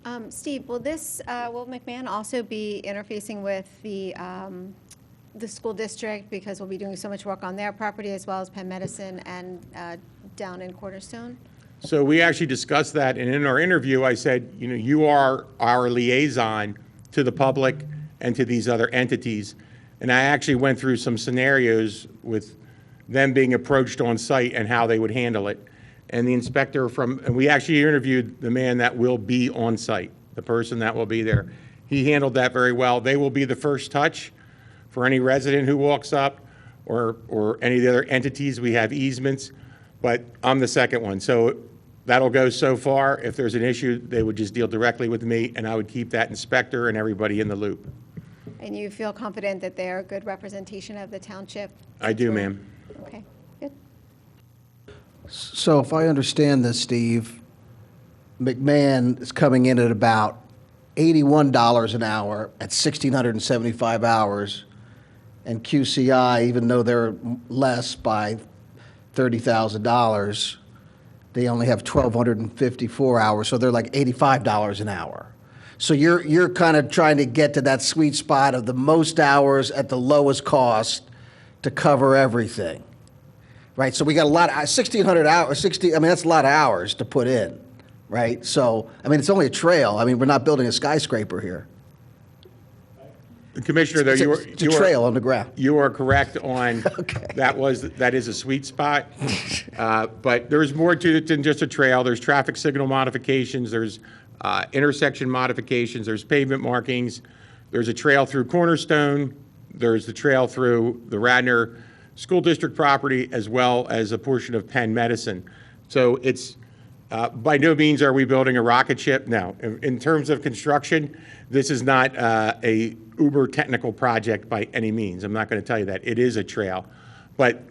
done? Steve, will McMahon also be interfacing with the school district, because we'll be doing so much work on their property as well as Penn Medicine and down in Cornerstone? So we actually discussed that, and in our interview, I said, you know, you are our liaison to the public and to these other entities. And I actually went through some scenarios with them being approached on site and how they would handle it. And the inspector and we actually interviewed the man that will be on site, the person that will be there. He handled that very well. They will be the first touch for any resident who walks up, or any of the other entities. We have easements, but I'm the second one. So that'll go so far. If there's an issue, they would just deal directly with me, and I would keep that inspector and everybody in the loop. And you feel confident that they're a good representation of the township? I do, ma'am. Okay, good. So if I understand this, Steve, McMahon is coming in at about $81 an hour at 1,675 hours, and QCI, even though they're less by $30,000, they only have 1,254 hours, so they're like $85 an hour. So you're kind of trying to get to that sweet spot of the most hours at the lowest cost to cover everything, right? So we got a lot, 1,600 hours, I mean, that's a lot of hours to put in, right? So, I mean, it's only a trail. I mean, we're not building a skyscraper here. Commissioner, though, It's a trail on the ground. You are correct on, Okay. that is a sweet spot. But there's more to it than just a trail. There's traffic signal modifications, there's intersection modifications, there's pavement markings, there's a trail through Cornerstone, there's the trail through the Radnor School District property, as well as a portion of Penn Medicine. So it's, by no means are we building a rocket ship. No, in terms of construction, this is not a uber technical project by any means. I'm not going to tell you that. It is a trail. But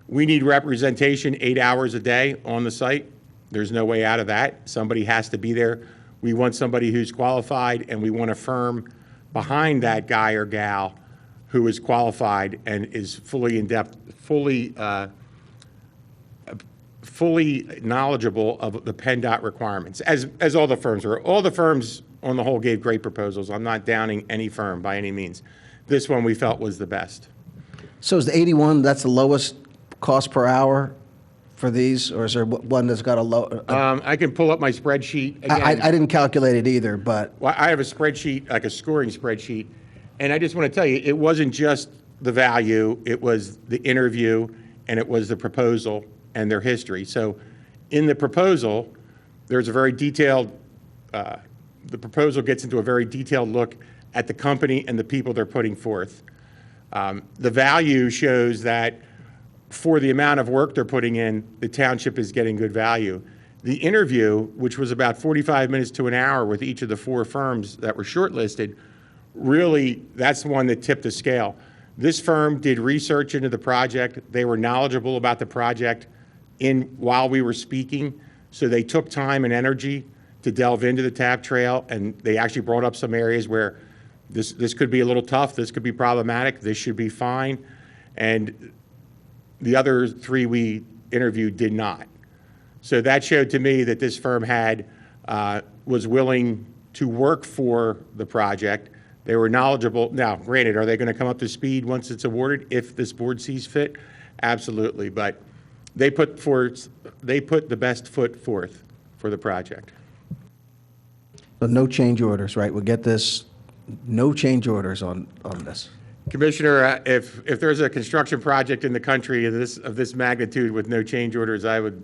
we need representation 8 hours a day on the site. There's no way out of that. Somebody has to be there. We want somebody who's qualified, and we want a firm behind that guy or gal who is qualified and is fully in-depth, fully fully knowledgeable of the PennDOT requirements, as all the firms were. All the firms on the whole gave great proposals. I'm not downing any firm by any means. This one we felt was the best. So is the 81, that's the lowest cost per hour for these, or is there one that's got a low? I can pull up my spreadsheet again. I didn't calculate it either, but Well, I have a spreadsheet, like a scoring spreadsheet, and I just want to tell you, it wasn't just the value, it was the interview, and it was the proposal and their history. So in the proposal, there's a very detailed, the proposal gets into a very detailed look at the company and the people they're putting forth. The value shows that for the amount of work they're putting in, the township is getting good value. The interview, which was about 45 minutes to an hour with each of the 4 firms that were shortlisted, really, that's the one that tipped the scale. This firm did research into the project. They were knowledgeable about the project while we were speaking, so they took time and energy to delve into the TAP trail, and they actually brought up some areas where this could be a little tough, this could be problematic, this should be fine, and the other 3 we interviewed did not. So that showed to me that this firm was willing to work for the project. They were knowledgeable. Now, granted, are they going to come up to speed once it's awarded if this board sees fit? Absolutely, but they put the best foot forth for the project. so no change orders, right? We'll get this, no change orders on this. Commissioner, if there's a construction project in the country of this magnitude with no change orders, I would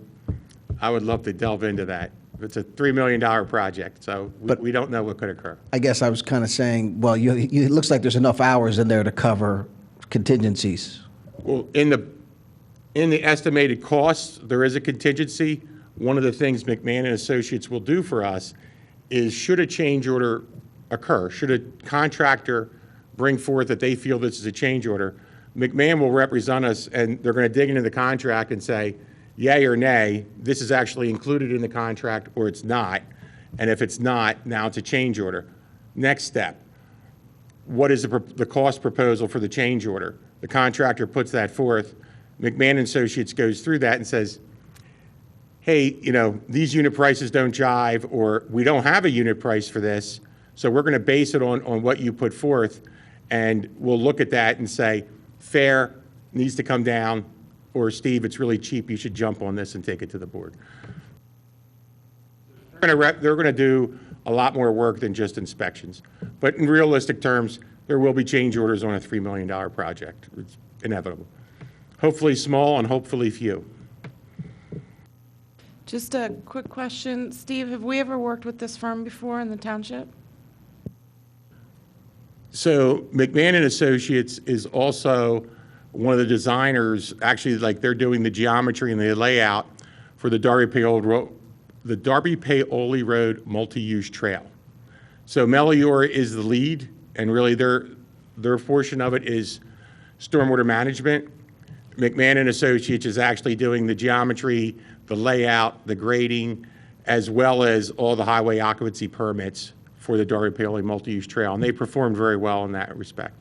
love to delve into that. It's a $3 million project, so we don't know what could occur. I guess I was kind of saying, well, it looks like there's enough hours in there to cover contingencies. Well, in the estimated costs, there is a contingency. One of the things McMahon and Associates will do for us is, should a change order occur, should a contractor bring forth that they feel this is a change order, McMahon will represent us, and they're going to dig into the contract and say, yay or nay, this is actually included in the contract, or it's not. And if it's not, now it's a change order. Next step, what is the cost proposal for the change order? The contractor puts that forth. McMahon and Associates goes through that and says, hey, these unit prices don't jive, or we don't have a unit price for this, so we're going to base it on what you put forth, and we'll look at that and say, fair, needs to come down, or Steve, it's really cheap, you should jump on this and take it to the board. They're going to do a lot more work than just inspections. But in realistic terms, there will be change orders on a $3 million project. It's inevitable. Hopefully small and hopefully few. Just a quick question. Steve, have we ever worked with this firm before in the township? So McMahon and Associates is also one of the designers, actually, like, they're doing the geometry and the layout for the Darby Paoli Road multi-use trail. So Melior is the lead, and really their portion of it is stormwater management. McMahon and Associates is actually doing the geometry, the layout, the grading, as well as all the highway occupancy permits for the Darby Paoli multi-use trail, and they performed very well in that respect.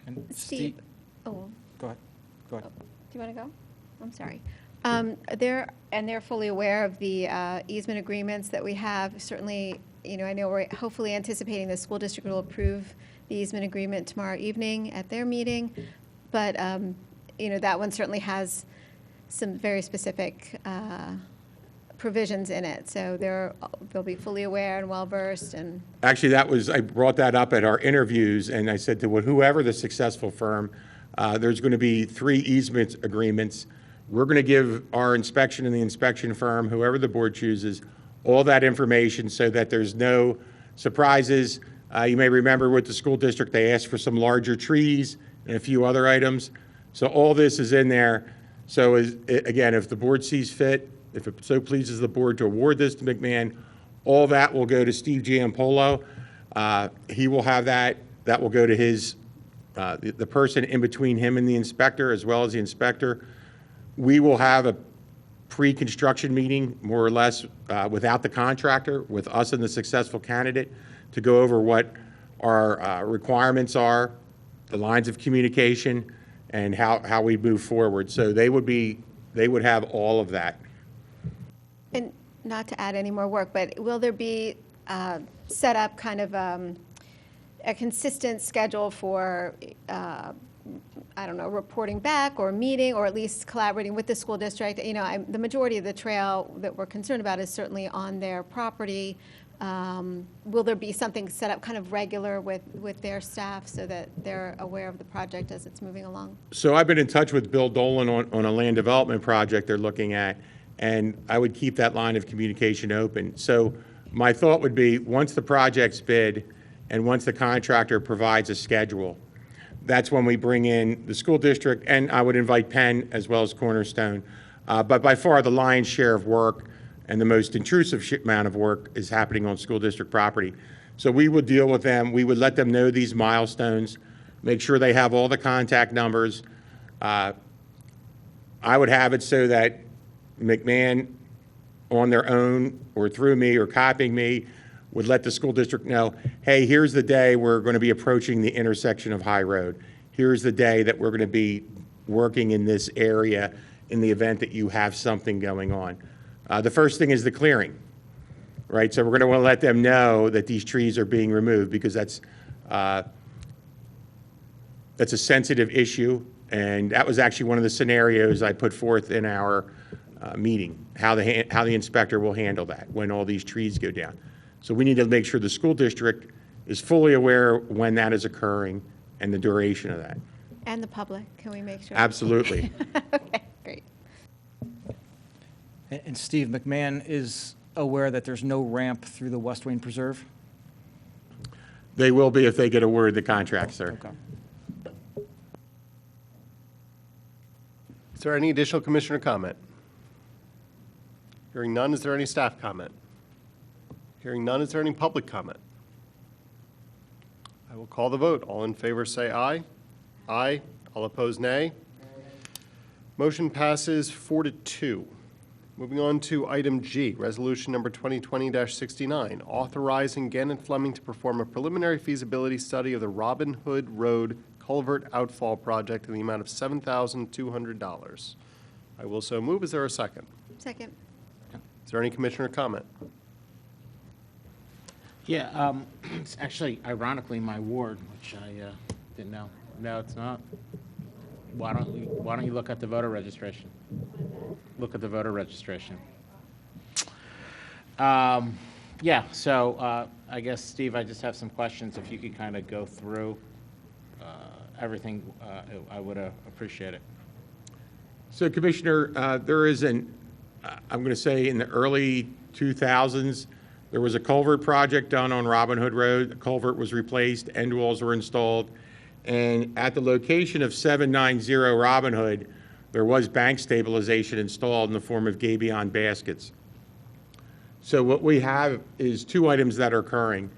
And Steve, oh, Go ahead. do you want to go? I'm sorry. They're fully aware of the easement agreements that we have. Certainly, I know we're hopefully anticipating the school district will approve the easement agreement tomorrow evening at their meeting. But, that one certainly has some very specific provisions in it. So they'll be fully aware and well-versed. And Actually, I brought that up at our interviews, and I said to whoever the successful firm, there's going to be 3 easement agreements. We're going to give our inspection and the inspection firm, whoever the board chooses, all that information so that there's no surprises. You may remember with the school district, they asked for some larger trees and a few other items. So all this is in there. So again, if the board sees fit, if it so pleases the board to award this to McMahon, all that will go to Steve Giampolo. He will have that. That will go to his, the person in between him and the inspector, as well as the inspector. We will have a pre-construction meeting, more or less, without the contractor, with us and the successful candidate, to go over what our requirements are, the lines of communication, and how we move forward. So they would be they would have all of that. And not to add any more work, but will there be set up kind of a consistent schedule for, I don't know, reporting back or meeting, or at least collaborating with the school district? You know, the majority of the trail that we're concerned about is certainly on their property. Will there be something set up kind of regular with their staff so that they're aware of the project as it's moving along? So I've been in touch with Bill Dolan on a land development project they're looking at, and I would keep that line of communication open. So my thought would be, once the project's bid and once the contractor provides a schedule, that's when we bring in the school district, and I would invite Penn as well as Cornerstone. But by far, the lion's share of work and the most intrusive amount of work is happening on school district property. So we would deal with them. We would let them know these milestones, make sure they have all the contact numbers. I would have it so that McMahon, on their own or through me or copying me, would let the school district know, hey, here's the day we're going to be approaching the intersection of High Road. Here's the day that we're going to be working in this area in the event that you have something going on. The first thing is the clearing, right? So we're going to want to let them know that these trees are being removed, because that's a sensitive issue, and that was actually one of the scenarios I put forth in our meeting, how the inspector will handle that when all these trees go down. So we need to make sure the school district is fully aware when that is occurring and the duration of that. And the public, can we make sure? Absolutely. Okay, great. And Steve, McMahon is aware that there's no ramp through the West Wayne Preserve? They will be if they get awarded the contract, sir. Okay. Is there any additional commissioner comment? Hearing none, is there any staff comment? Hearing none, is there any public comment? I will call the vote. All in favor say aye. Aye. All opposed, nay. Motion passes 4-2. Moving on to item G, resolution number 2020-69, authorizing Gannett Fleming to perform a preliminary feasibility study of the Robin Hood Road Culvert Outfall Project in the amount of $7,200. I will so move. Is there a second? Second. Is there any commissioner comment? Yeah, it's actually ironically my ward, which I didn't know. No, it's not. Why don't you look at the voter registration? Look at the voter registration. Yeah, so I guess, Steve, I just have some questions. If you could kind of go through everything, I would appreciate it. So, Commissioner, there is I'm going to say in the early 2000s, there was a culvert project done on Robin Hood Road. The culvert was replaced, end walls were installed, and at the location of 790 Robin Hood, there was bank stabilization installed in the form of gabion baskets. So what we have is two items that are occurring.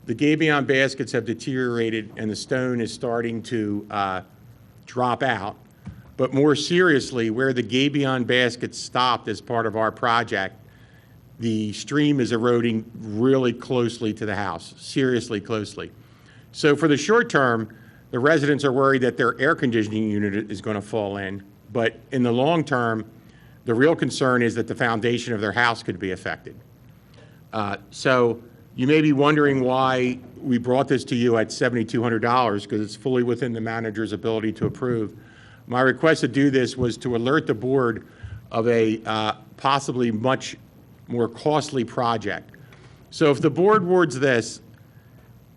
The gabion baskets have deteriorated and the stone is starting to drop out. But more seriously, where the gabion baskets stopped as part of our project, the stream is eroding really closely to the house, seriously closely. So for the short term, the residents are worried that their air conditioning unit is going to fall in. But in the long term, the real concern is that the foundation of their house could be affected. So you may be wondering why we brought this to you at $7,200, because it's fully within the manager's ability to approve. My request to do this was to alert the board of a possibly much more costly project. So if the board awards this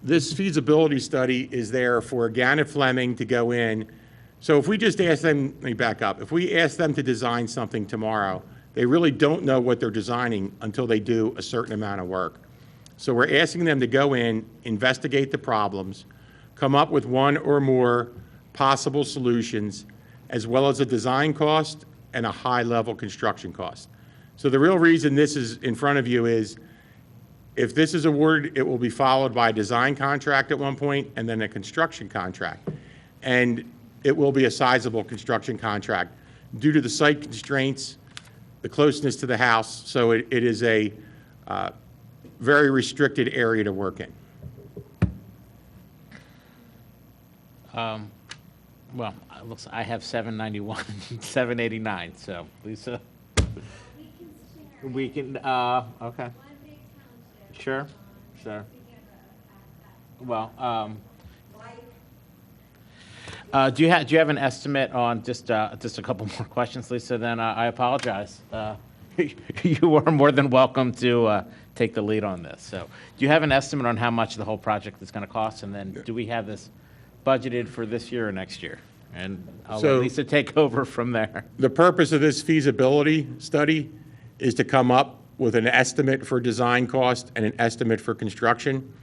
feasibility study is there for Gannett Fleming to go in. So if we just ask them, let me back up, if we ask them to design something tomorrow, they really don't know what they're designing until they do a certain amount of work. So we're asking them to go in, investigate the problems, come up with one or more possible solutions, as well as a design cost and a high-level construction cost. So the real reason this is in front of you is, if this is awarded, it will be followed by a design contract at one point and then a construction contract. And it will be a sizable construction contract due to the site constraints, the closeness to the house, so it is a very restricted area to work in. Well, I have 791, 789, so Lisa. We can, okay. Sure, sure. Well, do you have an estimate on, just a couple more questions, Lisa, then I apologize. You are more than welcome to take the lead on this. So do you have an estimate on how much the whole project is going to cost? And then do we have this budgeted for this year or next year? And I'll let Lisa take over from there. The purpose of this feasibility study is to come up with an estimate for design cost and an estimate for construction.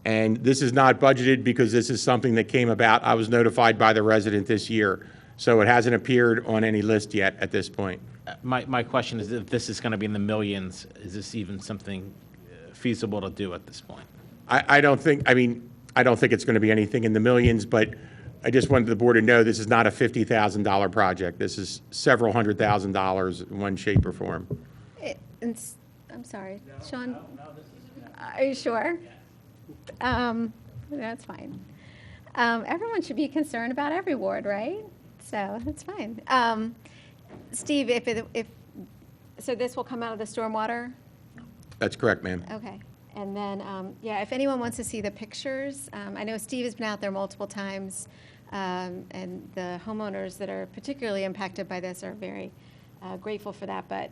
And this is not budgeted because this is something that came about. I was notified by the resident this year, so it hasn't appeared on any list yet at this point. My question is, if this is going to be in the millions, is this even something feasible to do at this point? I don't think it's going to be anything in the millions, but I just wanted the board to know this is not a $50,000 project. This is several $100,000 in one shape or form. I'm sorry, Sean, are you sure? That's fine. Everyone should be concerned about every ward, right? So that's fine. Steve, so this will come out of the stormwater? That's correct, ma'am. Okay. And then, yeah, if anyone wants to see the pictures, I know Steve has been out there multiple times, and the homeowners that are particularly impacted by this are very grateful for that. But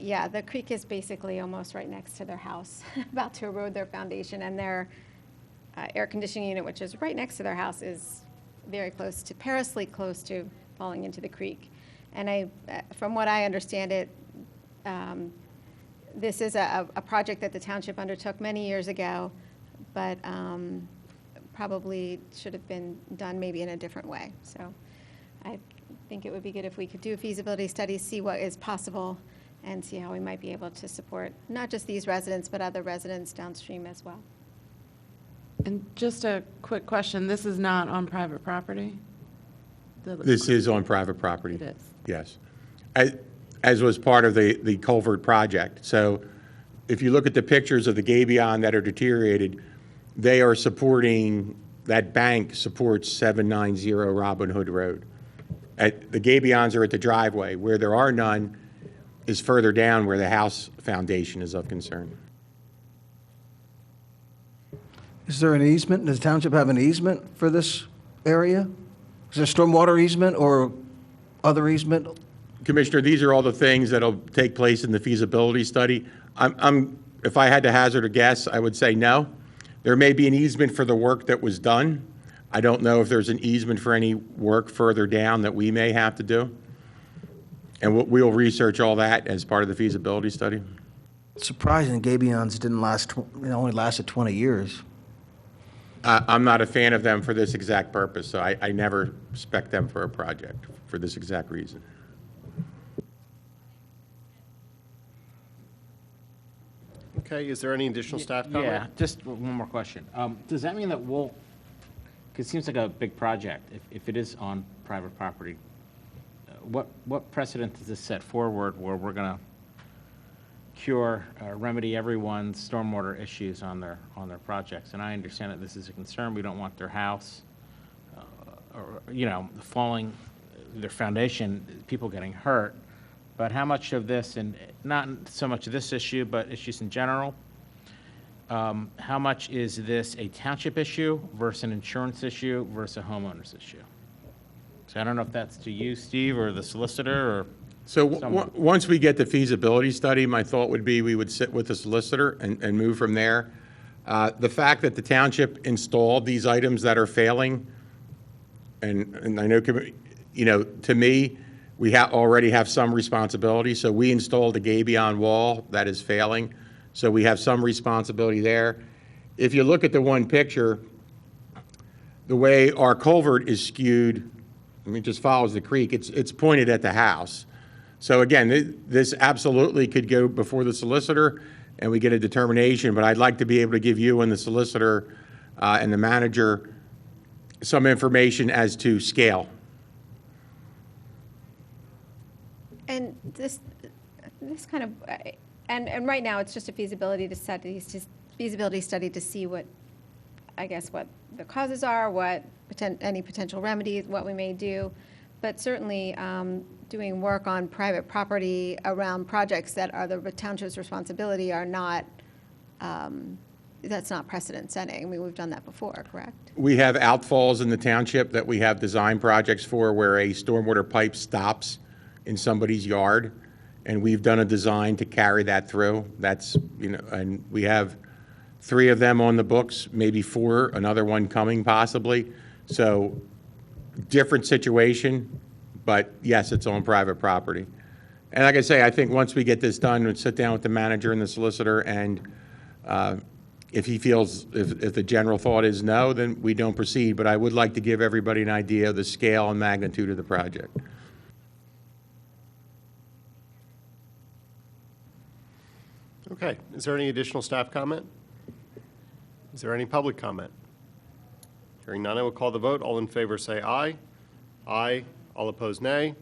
yeah, the creek is basically almost right next to their house, about to erode their foundation, and their air conditioning unit, which is right next to their house, is very close to, perilously close to falling into the creek. And from what I understand it, this is a project that the township undertook many years ago, but probably should have been done maybe in a different way. So I think it would be good if we could do a feasibility study, see what is possible, and see how we might be able to support not just these residents, but other residents downstream as well. And just a quick question, this is not on private property? This is on private property. It is? Yes. As was part of the culvert project. So if you look at the pictures of the gabion that are deteriorated, they are supporting, that bank supports 790 Robin Hood Road. The gabions are at the driveway. Where there are none is further down where the house foundation is of concern. Is there an easement? Does the township have an easement for this area? Is there stormwater easement or other easement? Commissioner, these are all the things that'll take place in the feasibility study. If I had to hazard a guess, I would say no. There may be an easement for the work that was done. I don't know if there's an easement for any work further down that we may have to do. And we'll research all that as part of the feasibility study. It's surprising gabions didn't last, only lasted 20 years. I'm not a fan of them for this exact purpose, so I never spec them for a project for this exact reason. Okay, is there any additional staff comment? Yeah, just one more question. Does that mean that because it seems like a big project, if it is on private property, what precedent does this set forward where we're going to cure, remedy everyone's stormwater issues on their projects? And I understand that this is a concern. We don't want their house, falling, their foundation, people getting hurt. But how much of this, and not so much of this issue, but issues in general, how much is this a township issue versus an insurance issue versus a homeowner's issue? So I don't know if that's to you, Steve, or the solicitor, or so once we get the feasibility study, my thought would be we would sit with the solicitor and move from there. The fact that the township installed these items that are failing, and I know, to me, we already have some responsibility. So we installed a gabion wall that is failing. So we have some responsibility there. If you look at the one picture, the way our culvert is skewed, it just follows the creek. It's pointed at the house. So again, this absolutely could go before the solicitor and we get a determination, but I'd like to be able to give you and the solicitor and the manager some information as to scale. And this kind of, and right now it's just a feasibility study to see what the causes are, what any potential remedies, what we may do. But certainly, doing work on private property around projects that are the township's responsibility are not, that's not precedent setting. I mean, we've done that before, correct? We have outfalls in the township that we have design projects for where a stormwater pipe stops in somebody's yard, and we've done a design to carry that through. That's, and we have 3 of them on the books, maybe 4, another one coming possibly. So different situation, but yes, it's on private property. And like I say, I think once we get this done, we'll sit down with the manager and the solicitor, and if he feels, if the general thought is no, then we don't proceed. But I would like to give everybody an idea of the scale and magnitude of the project. Okay, is there any additional staff comment? Is there any public comment? Hearing none, I will call the vote. All in favor say aye. Aye. All opposed, nay.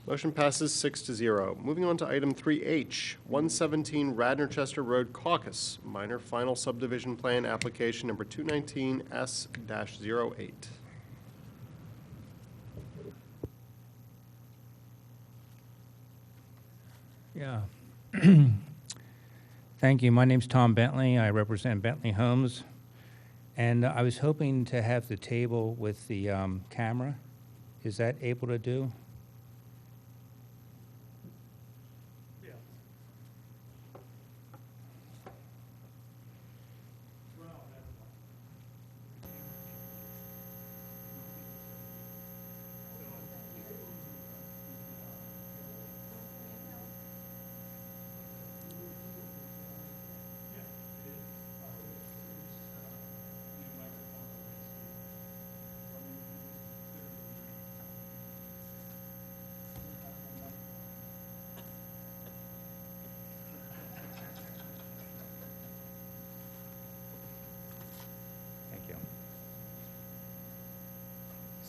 Motion passes 6-0. Moving on to item 3H, 117 Radnor Chester Road Caucus, minor final subdivision plan application number 219S-08. Yeah. Thank you. My name's Tom Bentley. I represent Bentley Homes. And I was hoping to have the table with the camera. Is that able to do?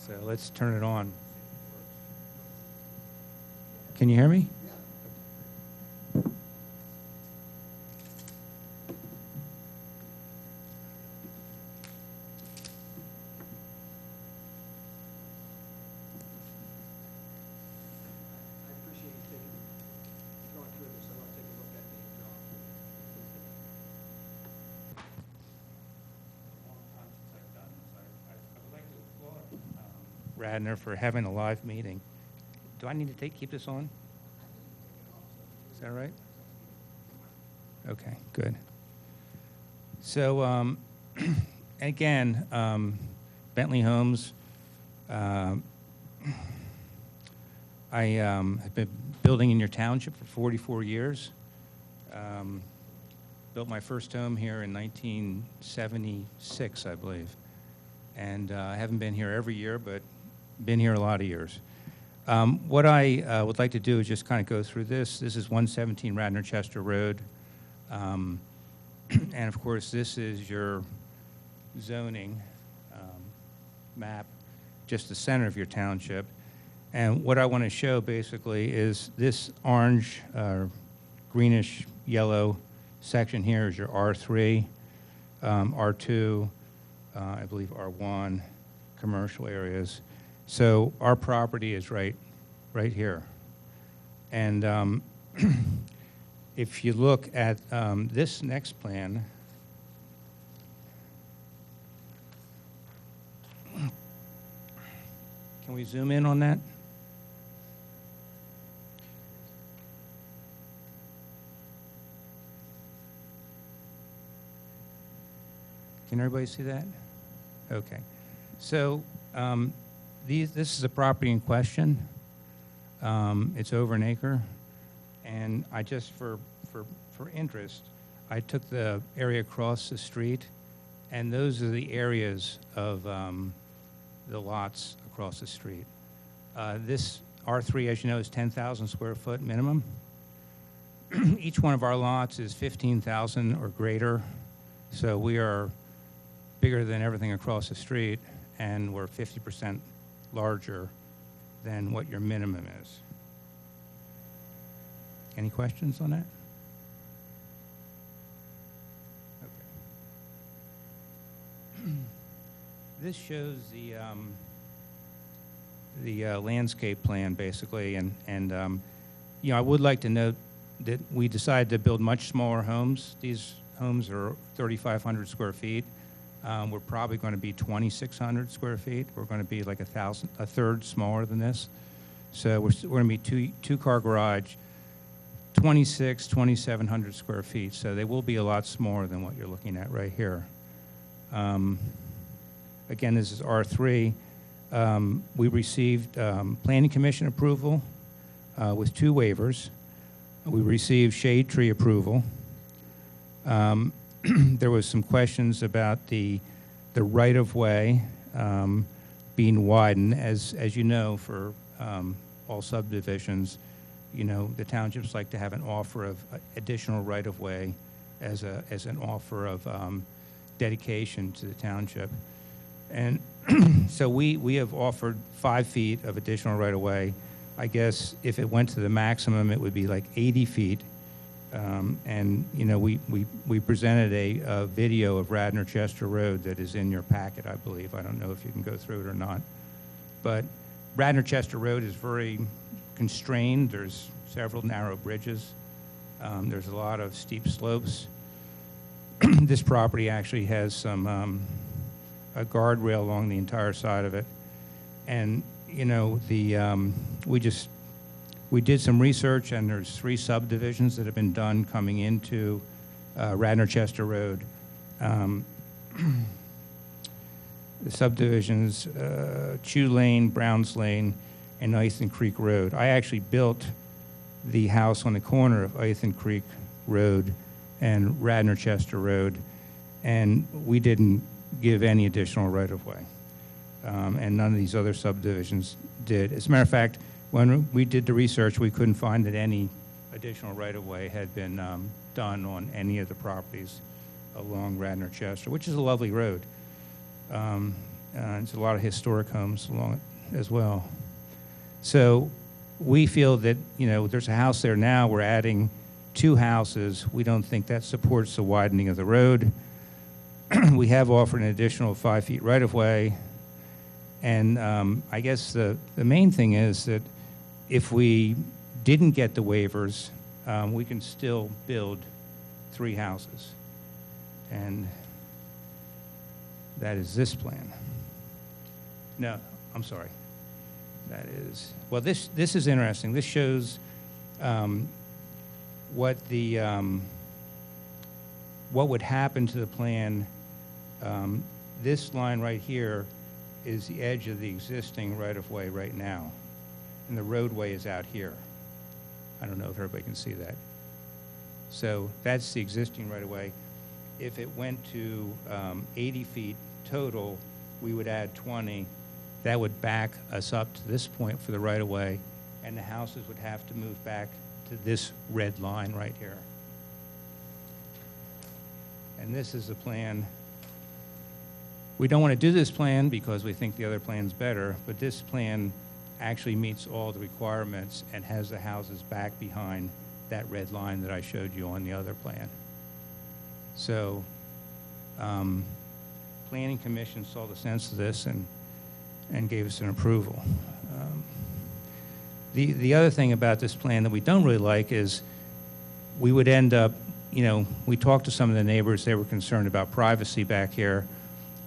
So let's turn it on. Can you hear me? Radner for having a live meeting. Do I need to keep this on? Is that right? Okay, good. So, again, Bentley Homes, I have been building in your township for 44 years. Built my first home here in 1976, I believe. And I haven't been here every year, but been here a lot of years. What I would like to do is just kind of go through this. This is 117 Radnor Chester Road. And of course, this is your zoning map, just the center of your township. And what I want to show basically is this orange, greenish yellow section here is your R3, R2, I believe R1, commercial areas. So our property is right here. And if you look at this next plan, can we zoom in on that? Can everybody see that? Okay. So this is a property in question. It's over an acre. And I just, for interest, I took the area across the street, and those are the areas of the lots across the street. This R3, as you know, is 10,000 square foot minimum. Each one of our lots is 15,000 or greater. So we are bigger than everything across the street, and we're 50% larger than what your minimum is. Any questions on that? Okay. This shows the landscape plan, basically, and you know, I would like to note that we decided to build much smaller homes. These homes are 3,500 square feet. We're probably going to be 2,600 square feet. We're going to be like a third smaller than this. So we're going to be two-car garage, 2,700 square feet. So they will be a lot smaller than what you're looking at right here. Again, this is R3. We received Planning Commission approval with 2 waivers. We received shade tree approval. There was some questions about the right-of-way being widened. As you know, for all subdivisions, you know, the townships like to have an offer of additional right-of-way as an offer of dedication to the township. And so we have offered 5 feet of additional right-of-way. I guess if it went to the maximum, it would be like 80 feet. And, you know, we presented a video of Radnor Chester Road that is in your packet, I believe. I don't know if you can go through it or not. But Radnor Chester Road is very constrained. There's several narrow bridges. There's a lot of steep slopes. This property actually has some a guardrail along the entire side of it. And, you know, we did some research, and there's 3 subdivisions that have been done coming into Radnor Chester Road. The subdivisions, Chew Lane, Browns Lane, and Ithan Creek Road. I actually built the house on the corner of Ithan Creek Road and Radnor Chester Road, and we didn't give any additional right-of-way. And none of these other subdivisions did. As a matter of fact, when we did the research, we couldn't find that any additional right-of-way had been done on any of the properties along Radnor Chester, which is a lovely road. There's a lot of historic homes along it as well. So we feel that, you know, there's a house there now. We're adding 2 houses. We don't think that supports the widening of the road. We have offered an additional 5 feet right-of-way. And I guess the main thing is that if we didn't get the waivers, we can still build 3 houses. And that is this plan. No, I'm sorry. That is, well, this is interesting. This shows what would happen to the plan. This line right here is the edge of the existing right-of-way right now, and the roadway is out here. I don't know if everybody can see that. So that's the existing right-of-way. If it went to 80 feet total, we would add 20. That would back us up to this point for the right-of-way, and the houses would have to move back to this red line right here. And this is the plan. We don't want to do this plan because we think the other plan's better, but this plan actually meets all the requirements and has the houses back behind that red line that I showed you on the other plan. So, Planning Commission saw the sense of this and gave us an approval. The other thing about this plan that we don't really like is we would end up, you know, we talked to some of the neighbors. They were concerned about privacy back here.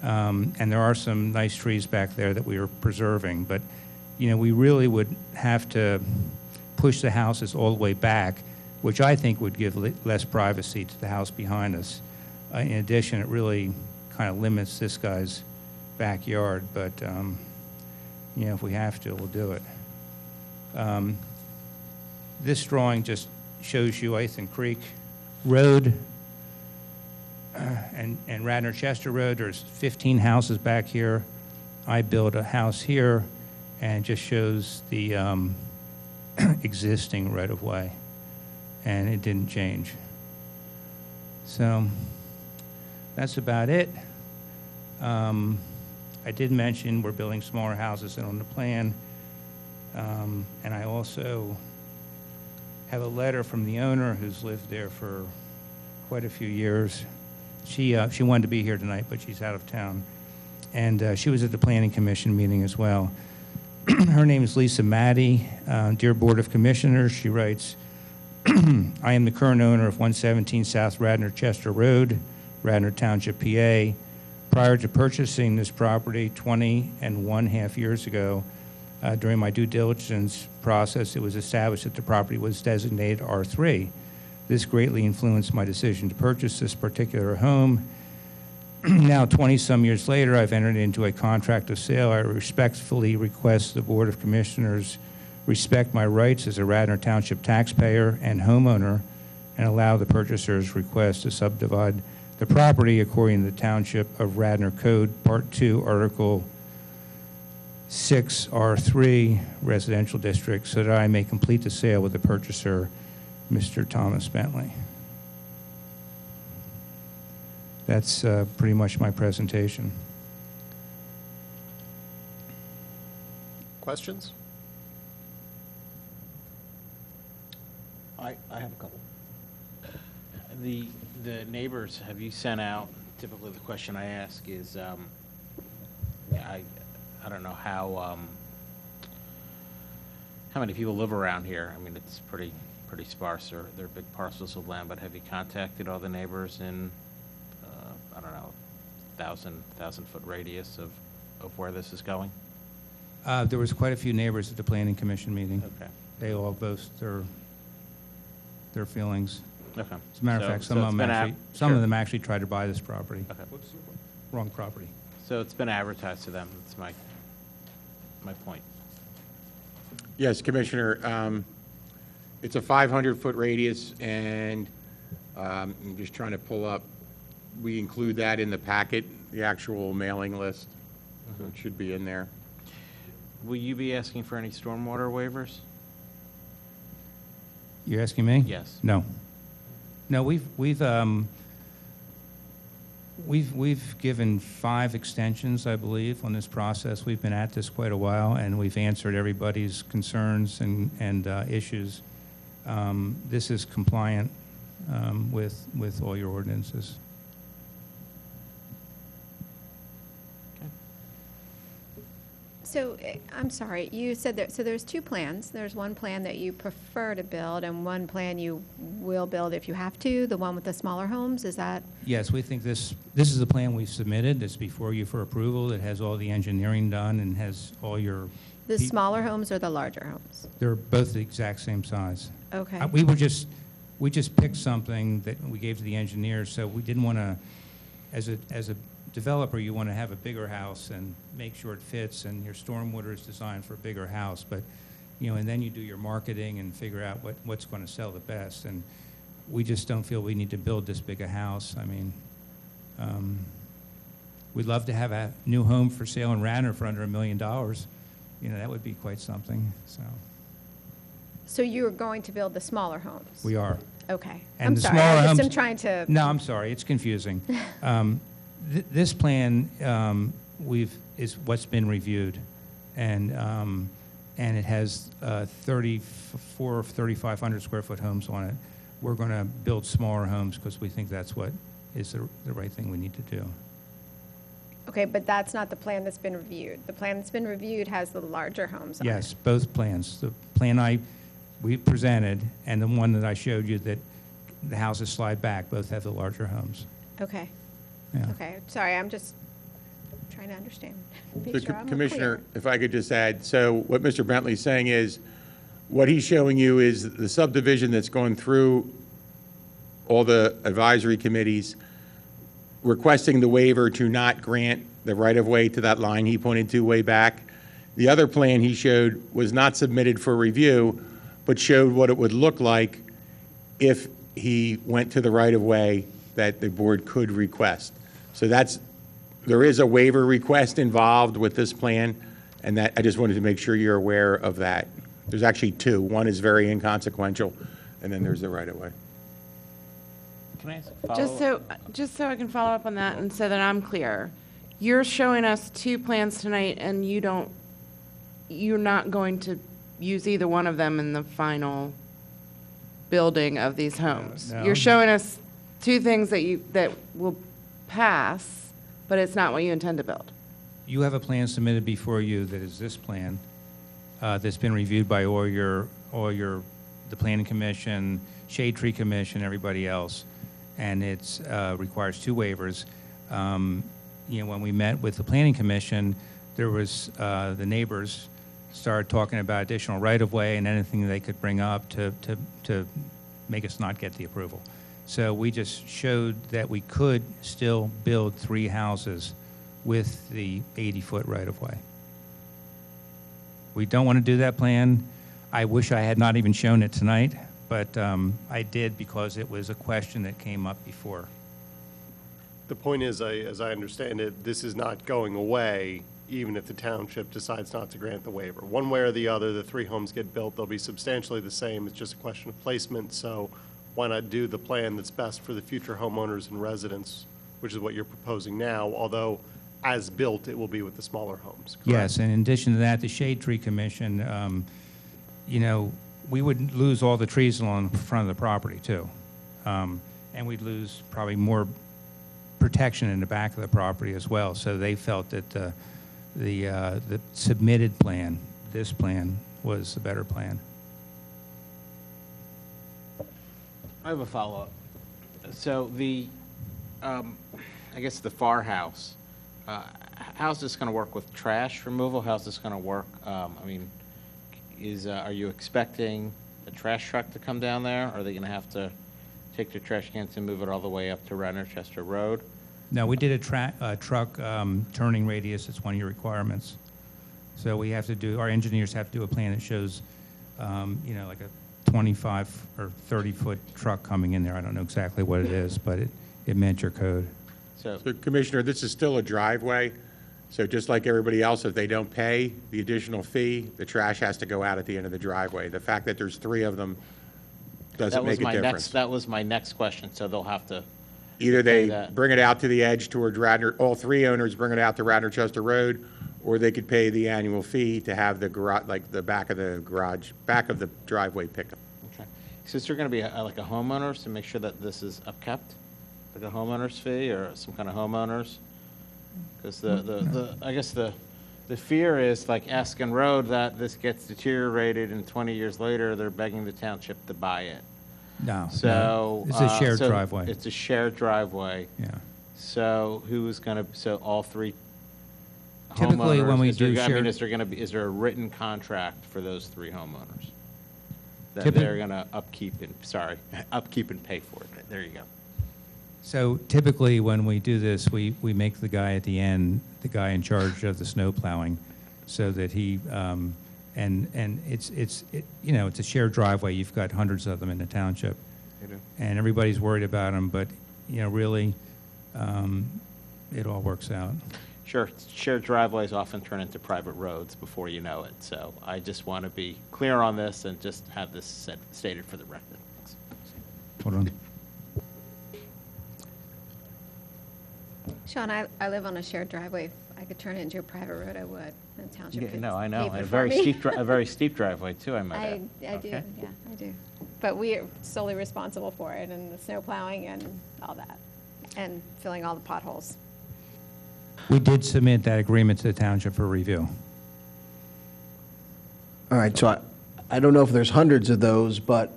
And there are some nice trees back there that we are preserving, but, you know, we really would have to push the houses all the way back, which I think would give less privacy to the house behind us. In addition, it really kind of limits this guy's backyard, but, you know, if we have to, we'll do it. This drawing just shows you Ithan Creek Road and Radnor Chester Road. There's 15 houses back here. I built a house here, and it just shows the existing right-of-way, and it didn't change. So that's about it. I did mention we're building smaller houses than on the plan, and I also have a letter from the owner who's lived there for quite a few years. She wanted to be here tonight, but she's out of town. and she was at the Planning Commission meeting as well. Her name is Lisa Matty. Dear Board of Commissioners, she writes, I am the current owner of 117 South Radnor Chester Road, Radnor Township, PA. Prior to purchasing this property 20.5 years ago, during my due diligence process, it was established that the property was designated R3. This greatly influenced my decision to purchase this particular home. Now, 20-some years later, I've entered into a contract of sale. I respectfully request the Board of Commissioners respect my rights as a Radnor Township taxpayer and homeowner and allow the purchaser's request to subdivide the property according to the Township of Radnor Code, Part 2, Article 6, R3, Residential District, so that I may complete the sale with the purchaser, Mr. Thomas Bentley. That's pretty much my presentation. Questions? I have a couple. The neighbors, have you sent out, typically the question I ask is, I don't know how many people live around here. I mean, it's pretty sparse. They're big parcels of land, but have you contacted all the neighbors in, I don't know, 1,000-foot radius of where this is going? There was quite a few neighbors at the Planning Commission meeting. Okay. They all voiced their feelings. Okay. As a matter of fact, some of them actually tried to buy this property. Okay. Wrong property. So it's been advertised to them. That's my point. Yes, Commissioner, it's a 500-foot radius, and I'm just trying to pull up, we include that in the packet, the actual mailing list, so it should be in there. Will you be asking for any stormwater waivers? You're asking me? Yes. No. No, we've given 5 extensions, I believe, on this process. We've been at this quite a while, and we've answered everybody's concerns and issues. This is compliant with all your ordinances. So, I'm sorry, you said that, so there's 2 plans. There's one plan that you prefer to build and one plan you will build if you have to, the one with the smaller homes, is that? Yes, we think this is the plan we've submitted. It's before you for approval. It has all the engineering done and has all your... The smaller homes or the larger homes? They're both the exact same size. Okay. We just picked something that we gave to the engineers, so we didn't want to, as a developer, you want to have a bigger house and make sure it fits, and your stormwater is designed for a bigger house, but, and then you do your marketing and figure out what's going to sell the best, and we just don't feel we need to build this big a house. I mean, we'd love to have a new home for sale in Radnor for under $1 million. That would be quite something, so. So you're going to build the smaller homes? We are. Okay. And I'm the sorry, smaller I just homes- am trying to... No, I'm sorry, it's confusing. This plan is what's been reviewed, and it has 3,400 or 3,500 square foot homes on it. We're going to build smaller homes because we think that's what is the right thing we need to do. Okay, but that's not the plan that's been reviewed. The plan that's been reviewed has the larger homes on it. Yes, both plans. The plan we presented and the one that I showed you that the houses slide back both have the larger homes. Okay. Yeah. Okay, sorry, I'm just trying to understand. So, Make sure I'm Commissioner, clear. if I could just add, so what Mr. Bentley's saying is, what he's showing you is the subdivision that's going through all the advisory committees, requesting the waiver to not grant the right-of-way to that line he pointed to way back. The other plan he showed was not submitted for review, but showed what it would look like if he went to the right-of-way that the board could request. So there is a waiver request involved with this plan, and that I just wanted to make sure you're aware of that. There's actually 2. One is very inconsequential, and then there's the right-of-way. Can I ask a follow-up? Just so I can follow up on that and so that I'm clear, you're showing us 2 plans tonight and you're not going to use either one of them in the final building of these homes. No. You're showing us 2 things that will pass, but it's not what you intend to build. you have a plan submitted before you that is this plan, that's been reviewed by the Planning Commission, Shade Tree Commission, everybody else, and it's requires 2 waivers. When we met with the Planning Commission, there was, the neighbors started talking about additional right-of-way and anything they could bring up to make us not get the approval. So we just showed that we could still build 3 houses with the 80-foot right-of-way. We don't want to do that plan. I wish I had not even shown it tonight, but I did because it was a question that came up before. The point is, as I understand it, this is not going away, even if the township decides not to grant the waiver. One way or the other, the 3 homes get built, they'll be substantially the same. It's just a question of placement, so why not do the plan that's best for the future homeowners and residents, which is what you're proposing now, although as built, it will be with the smaller homes, correct? Yes, and in addition to that, the Shade Tree Commission, we would lose all the trees along the front of the property too. And we'd lose probably more protection in the back of the property as well. So they felt that the submitted plan, this plan, was the better plan. I have a follow-up. So I guess the Far House, how's this going to work with trash removal? How's this going to work? Are you expecting a trash truck to come down there? Are they going to have to take their trash cans and move it all the way up to Radnor Road? No, we did a truck turning radius. It's one of your requirements. So we have to do, our engineers have to do a plan that shows, like a 25 or 30-foot truck coming in there. I don't know exactly what it is, but it meant your code. So Commissioner, this is still a driveway. So just like everybody else, if they don't pay the additional fee, the trash has to go out at the end of the driveway. The fact that there's 3 of them doesn't make a difference. That was my next question, so they'll have to Either they bring it out to the edge towards Radnor, all 3 owners bring it out to Radnor Road, or they could pay the annual fee to have the garage, like the back of the driveway pickup. Okay. So is there going to be like a homeowners to make sure that this is upkept? Like a homeowner's fee or some kind of homeowners? Because I guess the fear is like Askin Road, that this gets deteriorated and 20 years later they're begging the township to buy it. No. So It's a shared driveway. It's a shared driveway. Yeah. So who's going to, so all 3 Typically, homeowners, when we is there, do I mean, shared- is there a written contract for those 3 homeowners? That Typically- they're going to upkeep and pay for it. There you go. So typically, when we do this, we make the guy at the end, the guy in charge of the snow plowing, so that he, and it's a shared driveway. You've got hundreds of them in the township. You do. And everybody's worried about them, but, really, it all works out. Sure, shared driveways often turn into private roads before you know it. So I just want to be clear on this and just have this stated for the record. Thanks. Hold on. Sean, I live on a shared driveway. If I could turn it into a private road, I would. The township Yeah, could no, I know. pave it A for very me. steep, a very steep driveway too, I might I add. do, Okay. yeah, I do. But we are solely responsible for it, and the snow plowing and all that, and filling all the potholes. We did submit that agreement to the township for review. All right, so I don't know if there's hundreds of those, but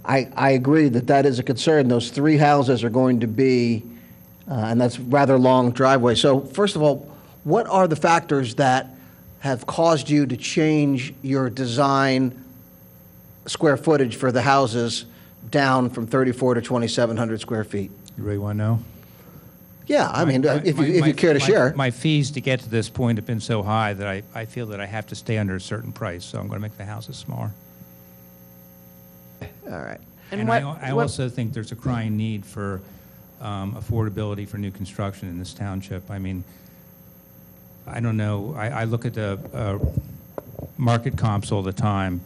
I agree that is a concern. Those 3 houses are going to be, and that's rather long driveway. So first of all, what are the factors that have caused you to change your design square footage for the houses down from 34 to 2,700 square feet? You really want to know? Yeah, I mean, if you care to share. My fees to get to this point have been so high that I feel that I have to stay under a certain price, so I'm going to make the houses smaller. All right. And I also think there's a crying need for affordability for new construction in this township. I mean, I don't know, I look at the market comps all the time,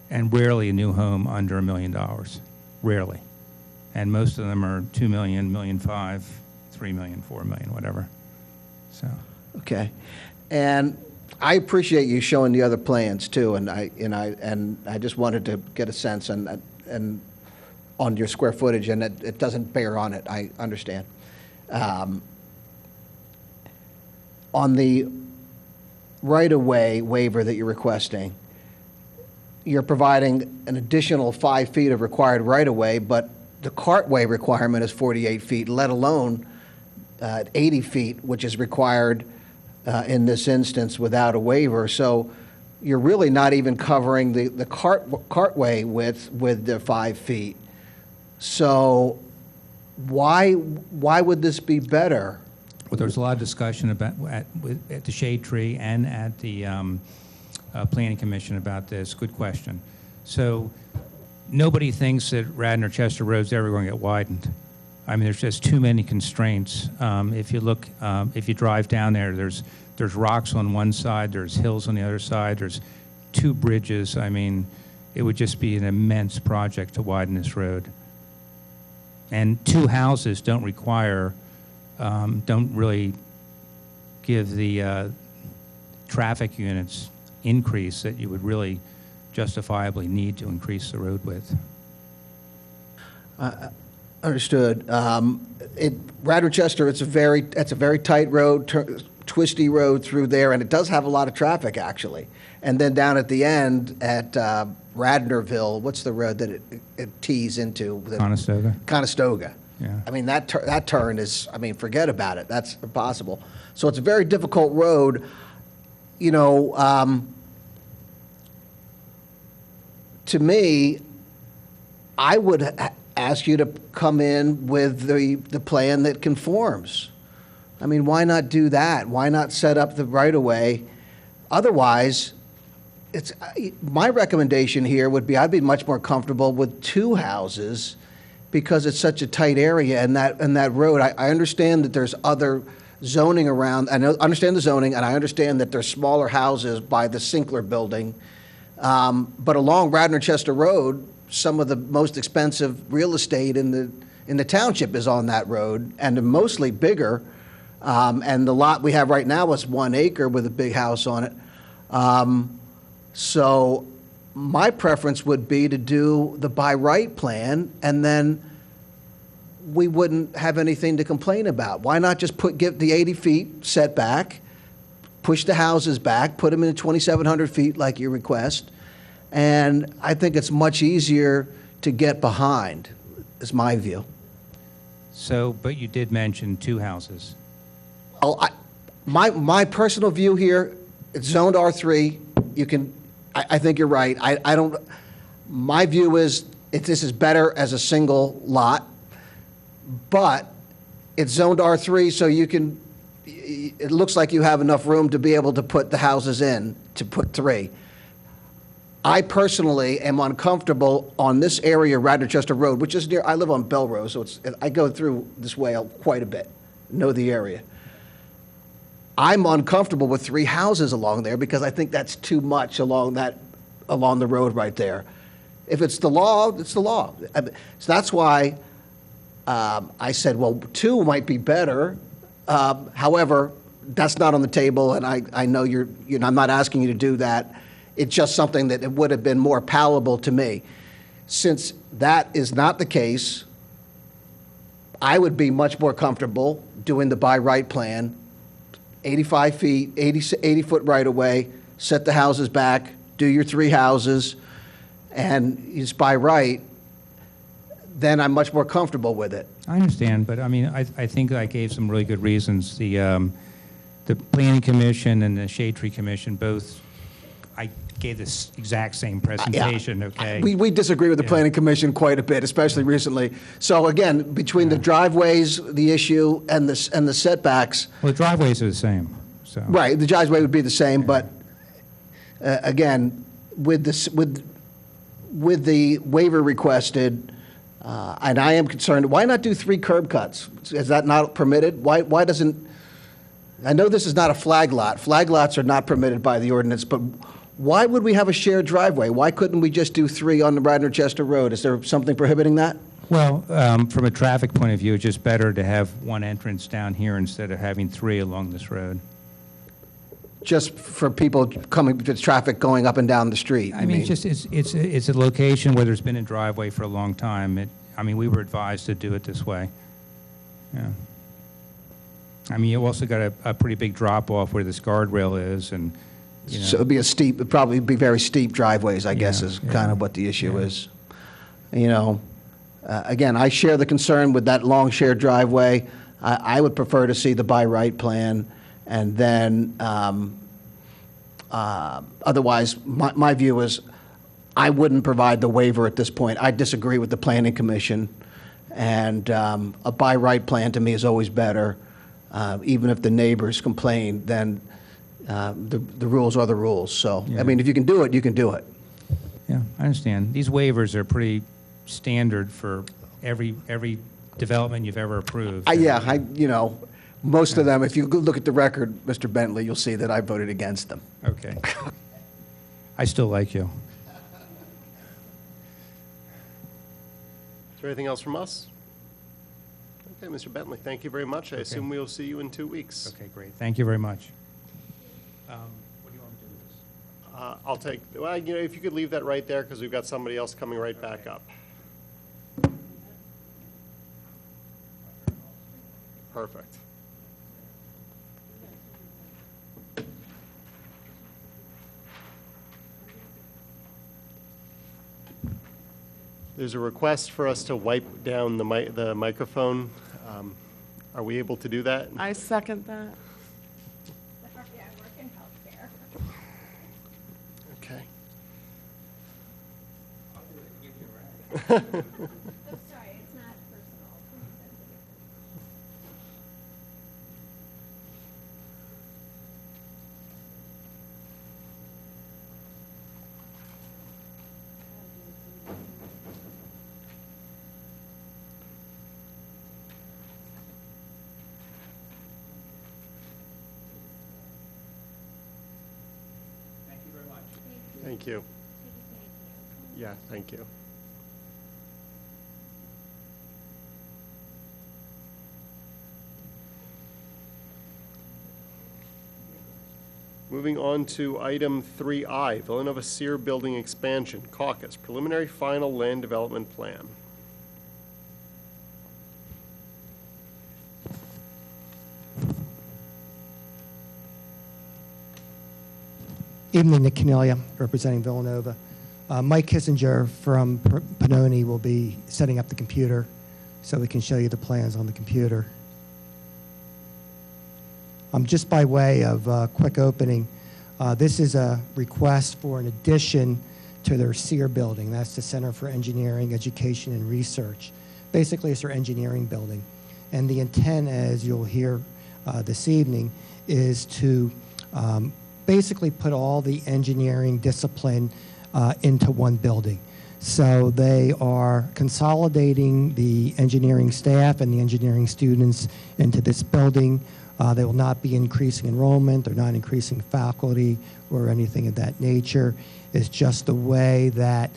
and rarely a new home under $1 million, rarely. And most of them are $2 million, $1.5 million, $3 million, $4 million, whatever. So. Okay. And I appreciate you showing the other plans too, and I just wanted to get a sense and on your square footage, and it doesn't bear on it. I understand. on the right-of-way waiver that you're requesting, you're providing an additional 5 feet of required right-of-way, but the cartway requirement is 48 feet, let alone 80 feet, which is required in this instance without a waiver. So you're really not even covering the cartway width with the 5 feet. So why would this be better? Well, there was a lot of discussion about at the Shade Tree and at the Planning Commission about this. Good question. So nobody thinks that Radnor Chester Road's ever going to get widened. I mean, there's just too many constraints. If you look, if you drive down there, there's rocks on one side, there's hills on the other side, there's 2 bridges. I mean, it would just be an immense project to widen this road. And 2 houses don't require, don't really give the traffic units increase that you would really justifiably need to increase the road width. Understood. Radnor Chester, it's a very tight road, twisty road through there, and it does have a lot of traffic, actually. And then down at the end at Radnorville, what's the road that it tees into? Conestoga. Conestoga. Yeah. I mean, that turn is, I mean, forget about it. That's impossible. So it's a very difficult road. You know, to me, I would ask you to come in with the plan that conforms. I mean, why not do that? Why not set up the right-of-way? Otherwise, my recommendation here would be I'd be much more comfortable with 2 houses because it's such a tight area and that road. I understand that there's other zoning around. I understand the zoning, and I understand that there's smaller houses by the Sinkler building. But along Radnor Chester Road, some of the most expensive real estate in the township is on that road, and they're mostly bigger. And the lot we have right now is 1 acre with a big house on it. So my preference would be to do the by right plan, and then we wouldn't have anything to complain about. Why not just give the 80 feet setback, push the houses back, put them in 2,700 feet like you request, and I think it's much easier to get behind, is my view. So, but you did mention 2 houses. Oh, my personal view here, it's zoned R3. You can, I think you're right. I don't, my view is this is better as a single lot, but it's zoned R3, so you can, it looks like you have enough room to be able to put the houses in, to put 3. I personally am uncomfortable on this area, Radnor Chester Road, which is near, I live on Bell Road, so I go through this way quite a bit, know the area. I'm uncomfortable with 3 houses along there because I think that's too much along the road right there. If it's the law, it's the law. So that's why I said, well, 2 might be better. However, that's not on the table, and I know I'm not asking you to do that. It's just something that it would have been more palatable to me. Since that is not the case, I would be much more comfortable doing the by right plan, 85 feet, 80-foot right-of-way, set the houses back, do your 3 houses, and it's by right, then I'm much more comfortable with it. I understand, but I mean, I think I gave some really good reasons. The Planning Commission and the Shade Tree Commission both, I gave this exact same presentation, okay? We disagree with the Planning Commission quite a bit, especially recently. So again, between the driveways, the issue, and the setbacks. Well, the driveways are the same, so. Right, the driveway would be the same, but again, with the waiver requested, and I am concerned, why not do 3 curb cuts? Is that not permitted? Why doesn't, I know this is not a flag lot. Flag lots are not permitted by the ordinance, but why would we have a shared driveway? Why couldn't we just do 3 on the Radnor Chester Road? Is there something prohibiting that? Well, from a traffic point of view, it's just better to have 1 entrance down here instead of having 3 along this road. Just for people coming, the traffic going up and down the street? I mean, it's a location where there's been a driveway for a long time. I mean, we were advised to do it this way. Yeah. I mean, you also got a pretty big drop-off where this guardrail is, and, you know. So it'd be a steep, it'd probably be very steep driveways, I guess, Yeah, is yeah, kind of what the issue yeah. is. You know, again, I share the concern with that long shared driveway. I would prefer to see the by right plan, and then, otherwise, my view is, I wouldn't provide the waiver at this point. I disagree with the planning commission, and a by right plan to me is always better. Even if the neighbors complain, then the rules are the rules. So, Yeah. I mean, if you can do it, you can do it. Yeah, I understand. These waivers are pretty standard for every development you've ever approved. You know, most of them, if you go look at the record, Mr. Bentley, you'll see that I voted against them. Okay. I still like you. Is there anything else from us? Okay, Mr. Bentley, thank you very much. I assume we'll see you in 2 weeks. Okay, great. Thank you very much. What do you want me to do with this? I'll take, well, you know, if you could leave that right there, because we've got somebody else coming right back up. Perfect. There's a request for us to wipe down the microphone. Are we able to do that? I second that. Okay. Thank you. Yeah, thank you. Moving on to item 3I, Villanova Sear Building Expansion, Caucus, Preliminary Final Land Development Plan. Evening, Nick Canelia, representing Villanova. Mike Kissinger from Pannoni will be setting up the computer so we can show you the plans on the computer. Just by way of quick opening, this is a request for an addition to their SEER building. That's the Center for Engineering, Education, and Research. Basically, it's their engineering building. And the intent, as you'll hear this evening, is to basically put all the engineering discipline into one building. So they are consolidating the engineering staff and the engineering students into this building. They will not be increasing enrollment. They're not increasing faculty or anything of that nature. It's just the way that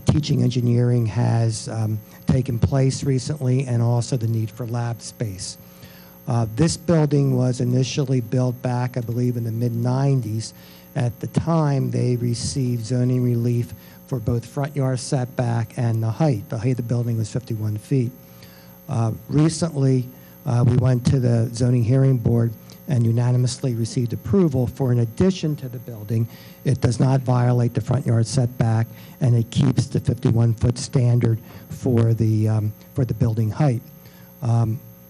teaching engineering has taken place recently, and also the need for lab space. This building was initially built back, I believe, in the mid-90s. At the time, they received zoning relief for both front yard setback and the height. The height of the building was 51 feet. Recently, we went to the zoning hearing board and unanimously received approval for an addition to the building. It does not violate the front yard setback, and it keeps the 51-foot standard for the building height.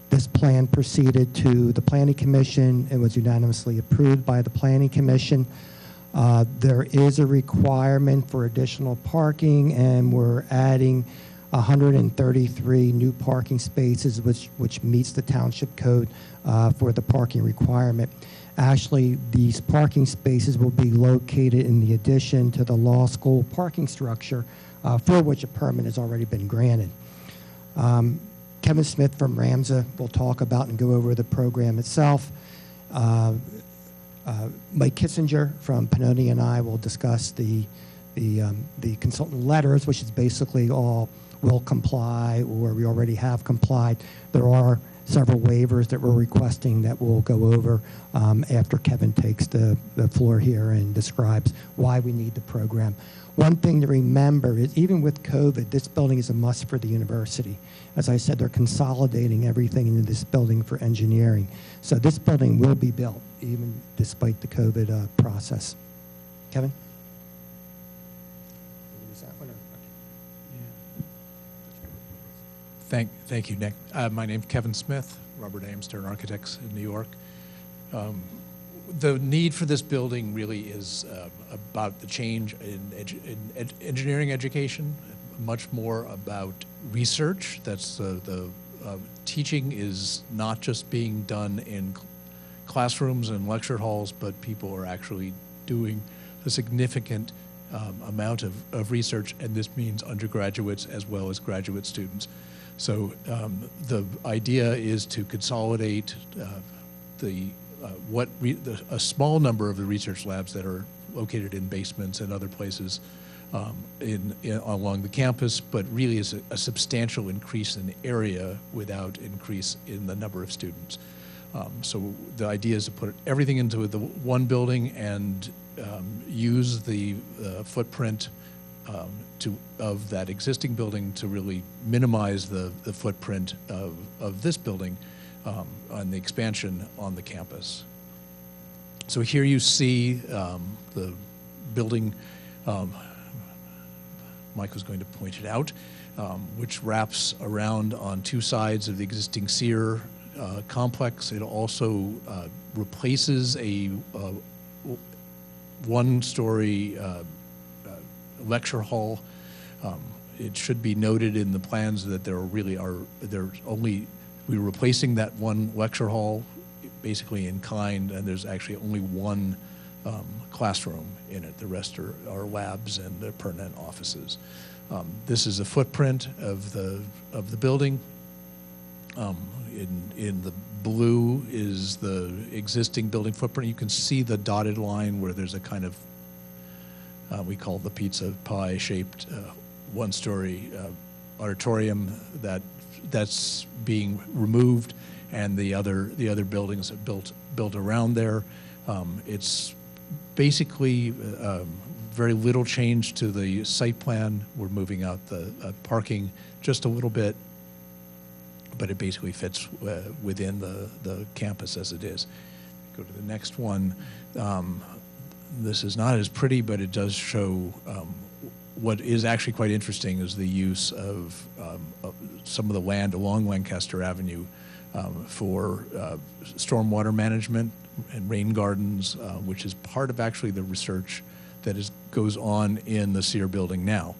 This plan proceeded to the Planning Commission. It was unanimously approved by the Planning Commission. There is a requirement for additional parking, and we're adding 133 new parking spaces, which meets the township code for the parking requirement. Actually, these parking spaces will be located in the addition to the law school parking structure, for which a permit has already been granted. Kevin Smith from Ramsey will talk about and go over the program itself. Mike Kissinger from Pannoni and I will discuss the consultant letters, which is basically all will comply or we already have complied. There are several waivers that we're requesting that we'll go over after Kevin takes the floor here and describes why we need the program. One thing to remember is even with COVID, this building is a must for the university. As I said, they're consolidating everything into this building for engineering. So this building will be built even despite the COVID process. Kevin? Thank you, Nick. My name's Kevin Smith, Robert A. Stern Architects in New York. The need for this building really is about the change in engineering education, much more about research. That's the teaching is not just being done in classrooms and lecture halls, but people are actually doing a significant amount of research, and this means undergraduates as well as graduate students. So the idea is to consolidate a small number of the research labs that are located in basements and other places along the campus, but really is a substantial increase in area without increase in the number of students. So the idea is to put everything into the one building and use the footprint of that existing building to really minimize the footprint of this building on the expansion on the campus. So here you see the building, Mike was going to point it out, which wraps around on two sides of the existing SEER complex. It also replaces a one-story lecture hall. It should be noted in the plans that we're replacing that one lecture hall basically in kind, and there's actually only one classroom in it. The rest are labs and the permanent offices. This is a footprint of the building. In the blue is the existing building footprint. You can see the dotted line where there's a kind of we call the pizza pie shaped one-story auditorium that's being removed, and the other buildings are built around there. It's basically very little change to the site plan. We're moving out the parking just a little bit, but it basically fits within the campus as it is. Go to the next one. This is not as pretty, but it does show what is actually quite interesting is the use of some of the land along Lancaster Avenue for stormwater management and rain gardens, which is part of actually the research that goes on in the SEER building now.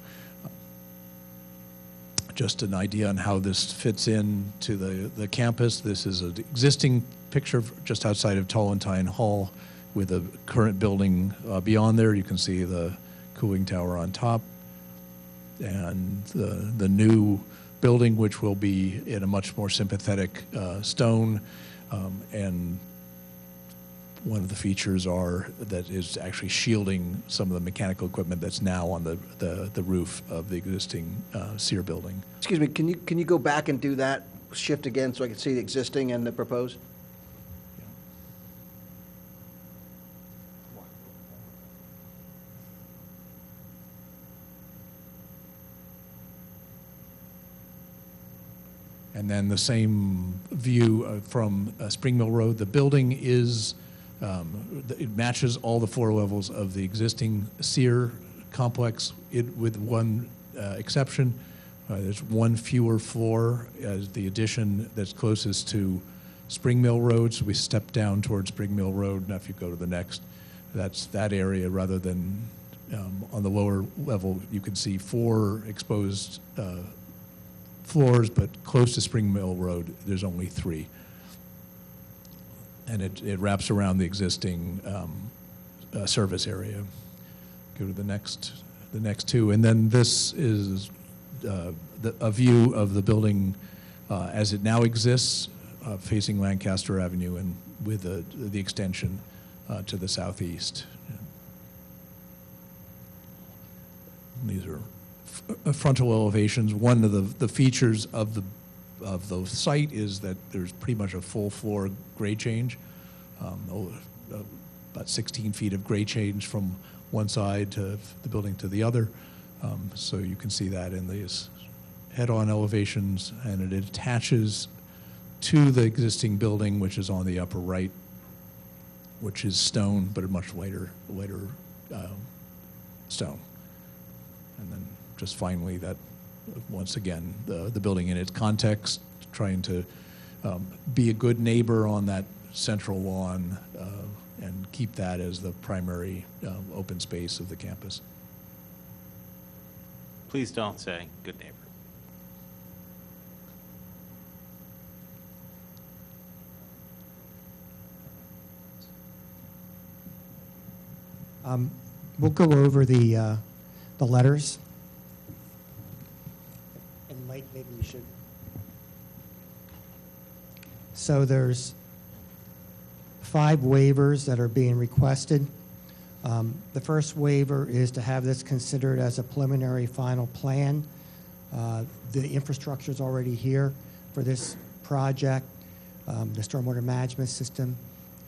Just an idea on how this fits in to the campus. This is an existing picture just outside of Tollentine Hall with a current building beyond there. You can see the cooling tower on top and the new building, which will be in a much more sympathetic stone. And one of the features that is actually shielding some of the mechanical equipment that's now on the roof of the existing SEER building. Excuse me, can you go back and do that shift again so I can see the existing and the proposed? And then the same view from Spring Mill Road. The building is, it matches all the floor levels of the existing SEER complex with one exception. There's one fewer floor as the addition that's closest to Spring Mill Road. So we step down towards Spring Mill Road. Now if you go to the next, that's that area rather than on the lower level, you can see 4 exposed floors, but close to Spring Mill Road, there's only 3. And it wraps around the existing service area. Go to the next 2. And then this is a view of the building as it now exists, facing Lancaster Avenue and with the extension to the southeast. These are frontal elevations. One of the features of of the site is that there's pretty much a full floor grade change, about 16 feet of grade change from one side to the building to the other. So you can see that in these head-on elevations, and it attaches to the existing building, which is on the upper right, which is stone, but a much lighter stone. And then just finally, that, once again, the building in its context, trying to be a good neighbor on that central lawn and keep that as the primary open space of the campus. Please don't say good neighbor. We'll go over the letters. And Mike, maybe we should. So there's 5 waivers that are being requested. The first waiver is to have this considered as a preliminary final plan. The infrastructure is already here for this project. The stormwater management system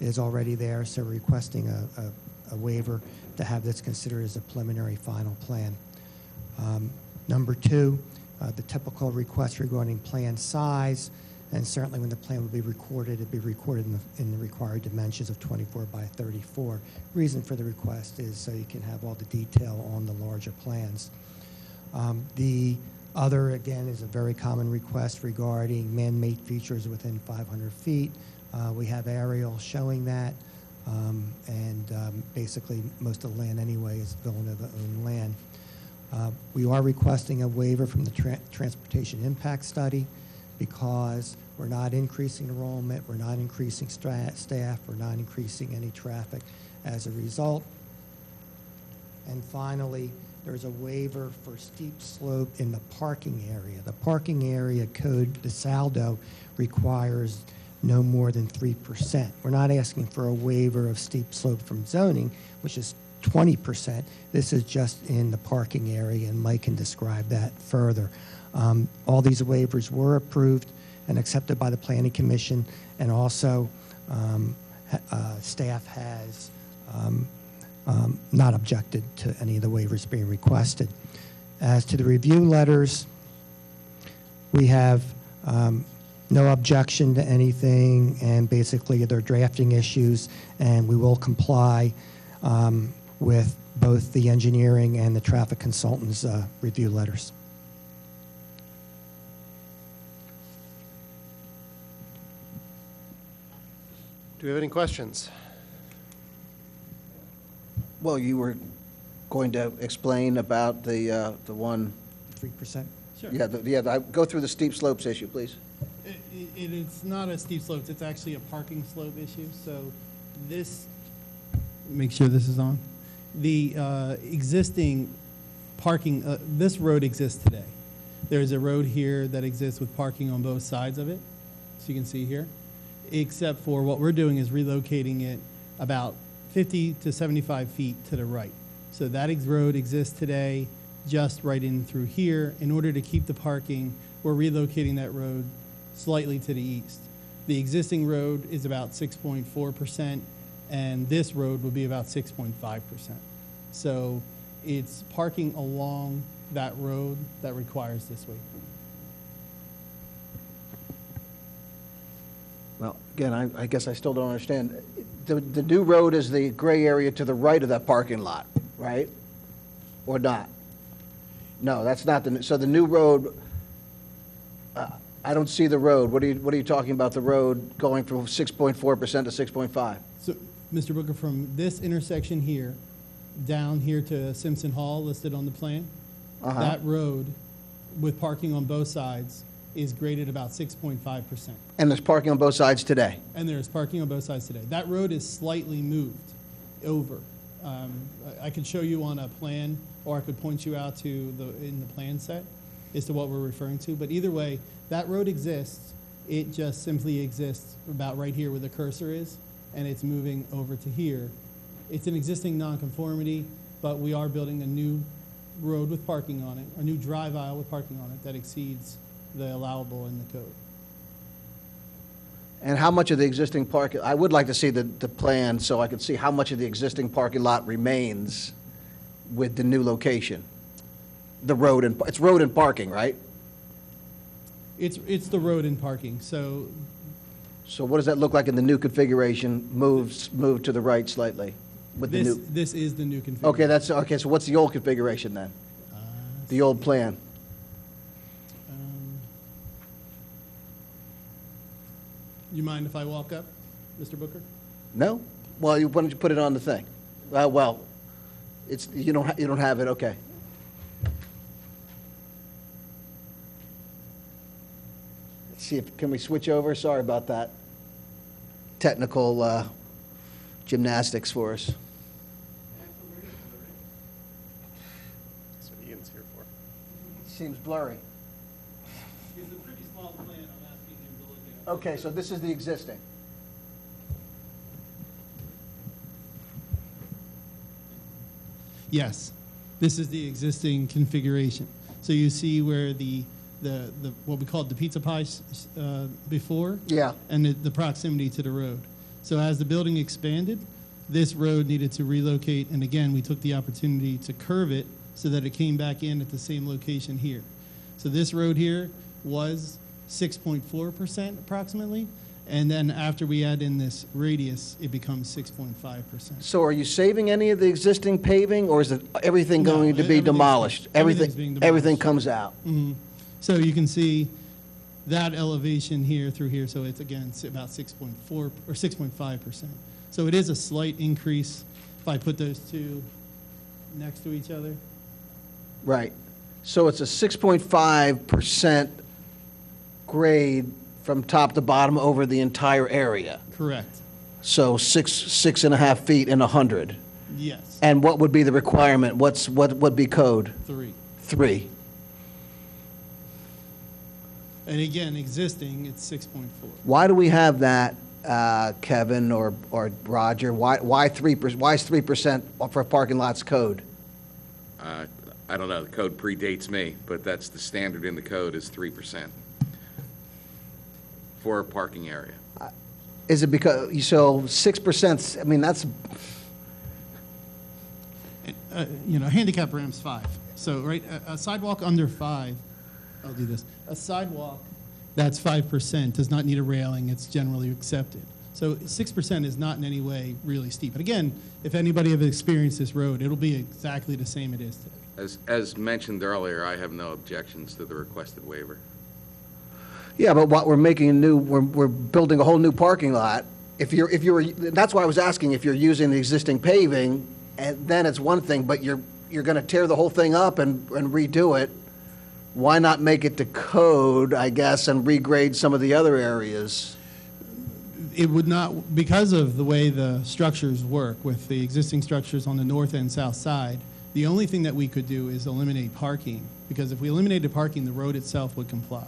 is already there, so we're requesting a waiver to have this considered as a preliminary final plan. Number 2, the typical request regarding plan size, and certainly when the plan would be recorded, it'd be recorded in the required dimensions of 24 by 34. Reason for the request is so you can have all the detail on the larger plans. The other, again, is a very common request regarding man-made features within 500 feet. We have aerials showing that, and basically most of the land anyway is Villanova-owned land. We are requesting a waiver from the transportation impact study because we're not increasing enrollment, we're not increasing staff, we're not increasing any traffic as a result. And finally, there's a waiver for steep slope in the parking area. The parking area code, the saldo, requires no more than 3%. We're not asking for a waiver of steep slope from zoning, which is 20%. This is just in the parking area, and Mike can describe that further. All these waivers were approved and accepted by the Planning Commission, and also staff has not objected to any of the waivers being requested. As to the review letters, we have no objection to anything, and basically they're drafting issues, and we will comply with both the engineering and the traffic consultant's review letters. Do we have any questions? Well, you were going to explain about the one. 3%? Sure. Go through the steep slopes issue, please. It's not a steep slope, it's actually a parking slope issue. So this, make sure this is on. The existing parking, this road exists today. There's a road here that exists with parking on both sides of it, so you can see here. Except for what we're doing is relocating it about 50 to 75 feet to the right. So that road exists today just right in through here. In order to keep the parking, we're relocating that road slightly to the east. The existing road is about 6.4%, and this road will be about 6.5%. So it's parking along that road that requires this waiver. Well, again, I guess I still don't understand. The new road is the gray area to the right of that parking lot, right? Or not? No, that's not so the new road, I don't see the road. What are you talking about, the road going from 6.4% to 6.5? So, Mr. Booker, from this intersection here, down here to Simpson Hall, listed on the plan, that road with parking on both sides is graded about 6.5%. And there's parking on both sides today? And there's parking on both sides today. That road is slightly moved over. I could show you on a plan, or I could point you out to in the plan set as to what we're referring to. But either way, that road exists. It just simply exists about right here where the cursor is, and it's moving over to here. It's an existing nonconformity, but we are building a new road with parking on it, a new drive aisle with parking on it that exceeds the allowable in the code. And how much of the existing parking, I would like to see the plan so I could see how much of the existing parking lot remains with the new location. The road and, it's road and parking, right? It's the road and parking, so So what does that look like in the new configuration, moved to the right slightly? With the new, this is the new configuration. okay, so what's the old configuration then? The old plan? You mind if I walk up, Mr. Booker? No? Well, why don't you put it on the thing? Well, it's, you don't have it, okay. Let's see if, can we switch over? Sorry about that. Technical gymnastics for us. That's what Ian's here for. Seems blurry. It's a pretty small plan, I'm asking him to look at. Okay, so this is the existing. Yes, this is the existing configuration. So you see where the what we called the pizza pie before? Yeah. And the proximity to the road. So as the building expanded, this road needed to relocate, and again, we took the opportunity to curve it so that it came back in at the same location here. So this road here was 6.4% approximately, and then after we add in this radius, it becomes 6.5%. So are you saving any of the existing paving, or is it everything No, going to be everything's- demolished? everything's being demolished. Everything comes out? Mhm. So you can see that elevation here through here, so it's again about 6.4 or 6.5%. So it is a slight increase if I put those two next to each other. Right. So it's a 6.5% grade from top to bottom over the entire area. Correct. So 6.5 feet in 100. Yes. And what would be the requirement? What would be code? 3. 3. And again, existing, it's 6.4. Why do we have that, Kevin or Roger? Why 3%? Why is 3% for parking lots code? I don't know, the code predates me, but that's the standard in the code is 3% for a parking area. Is it because, so 6%, I mean, that's, Handicap ramp's 5. So, right, a sidewalk under 5, I'll do this. A sidewalk that's 5% does not need a railing. It's generally accepted. So 6% is not in any way really steep. But again, if anybody have experienced this road, it'll be exactly the same it is today. As mentioned earlier, I have no objections to the requested waiver. yeah, but what we're making we're building a whole new parking lot. If you're, that's why I was asking if you're using the existing paving, and then it's one thing, but you're going to tear the whole thing up and redo it. Why not make it to code, I guess, and regrade some of the other areas? It would not, because of the way the structures work with the existing structures on the north and south side, the only thing that we could do is eliminate parking, because if we eliminated parking, the road itself would comply.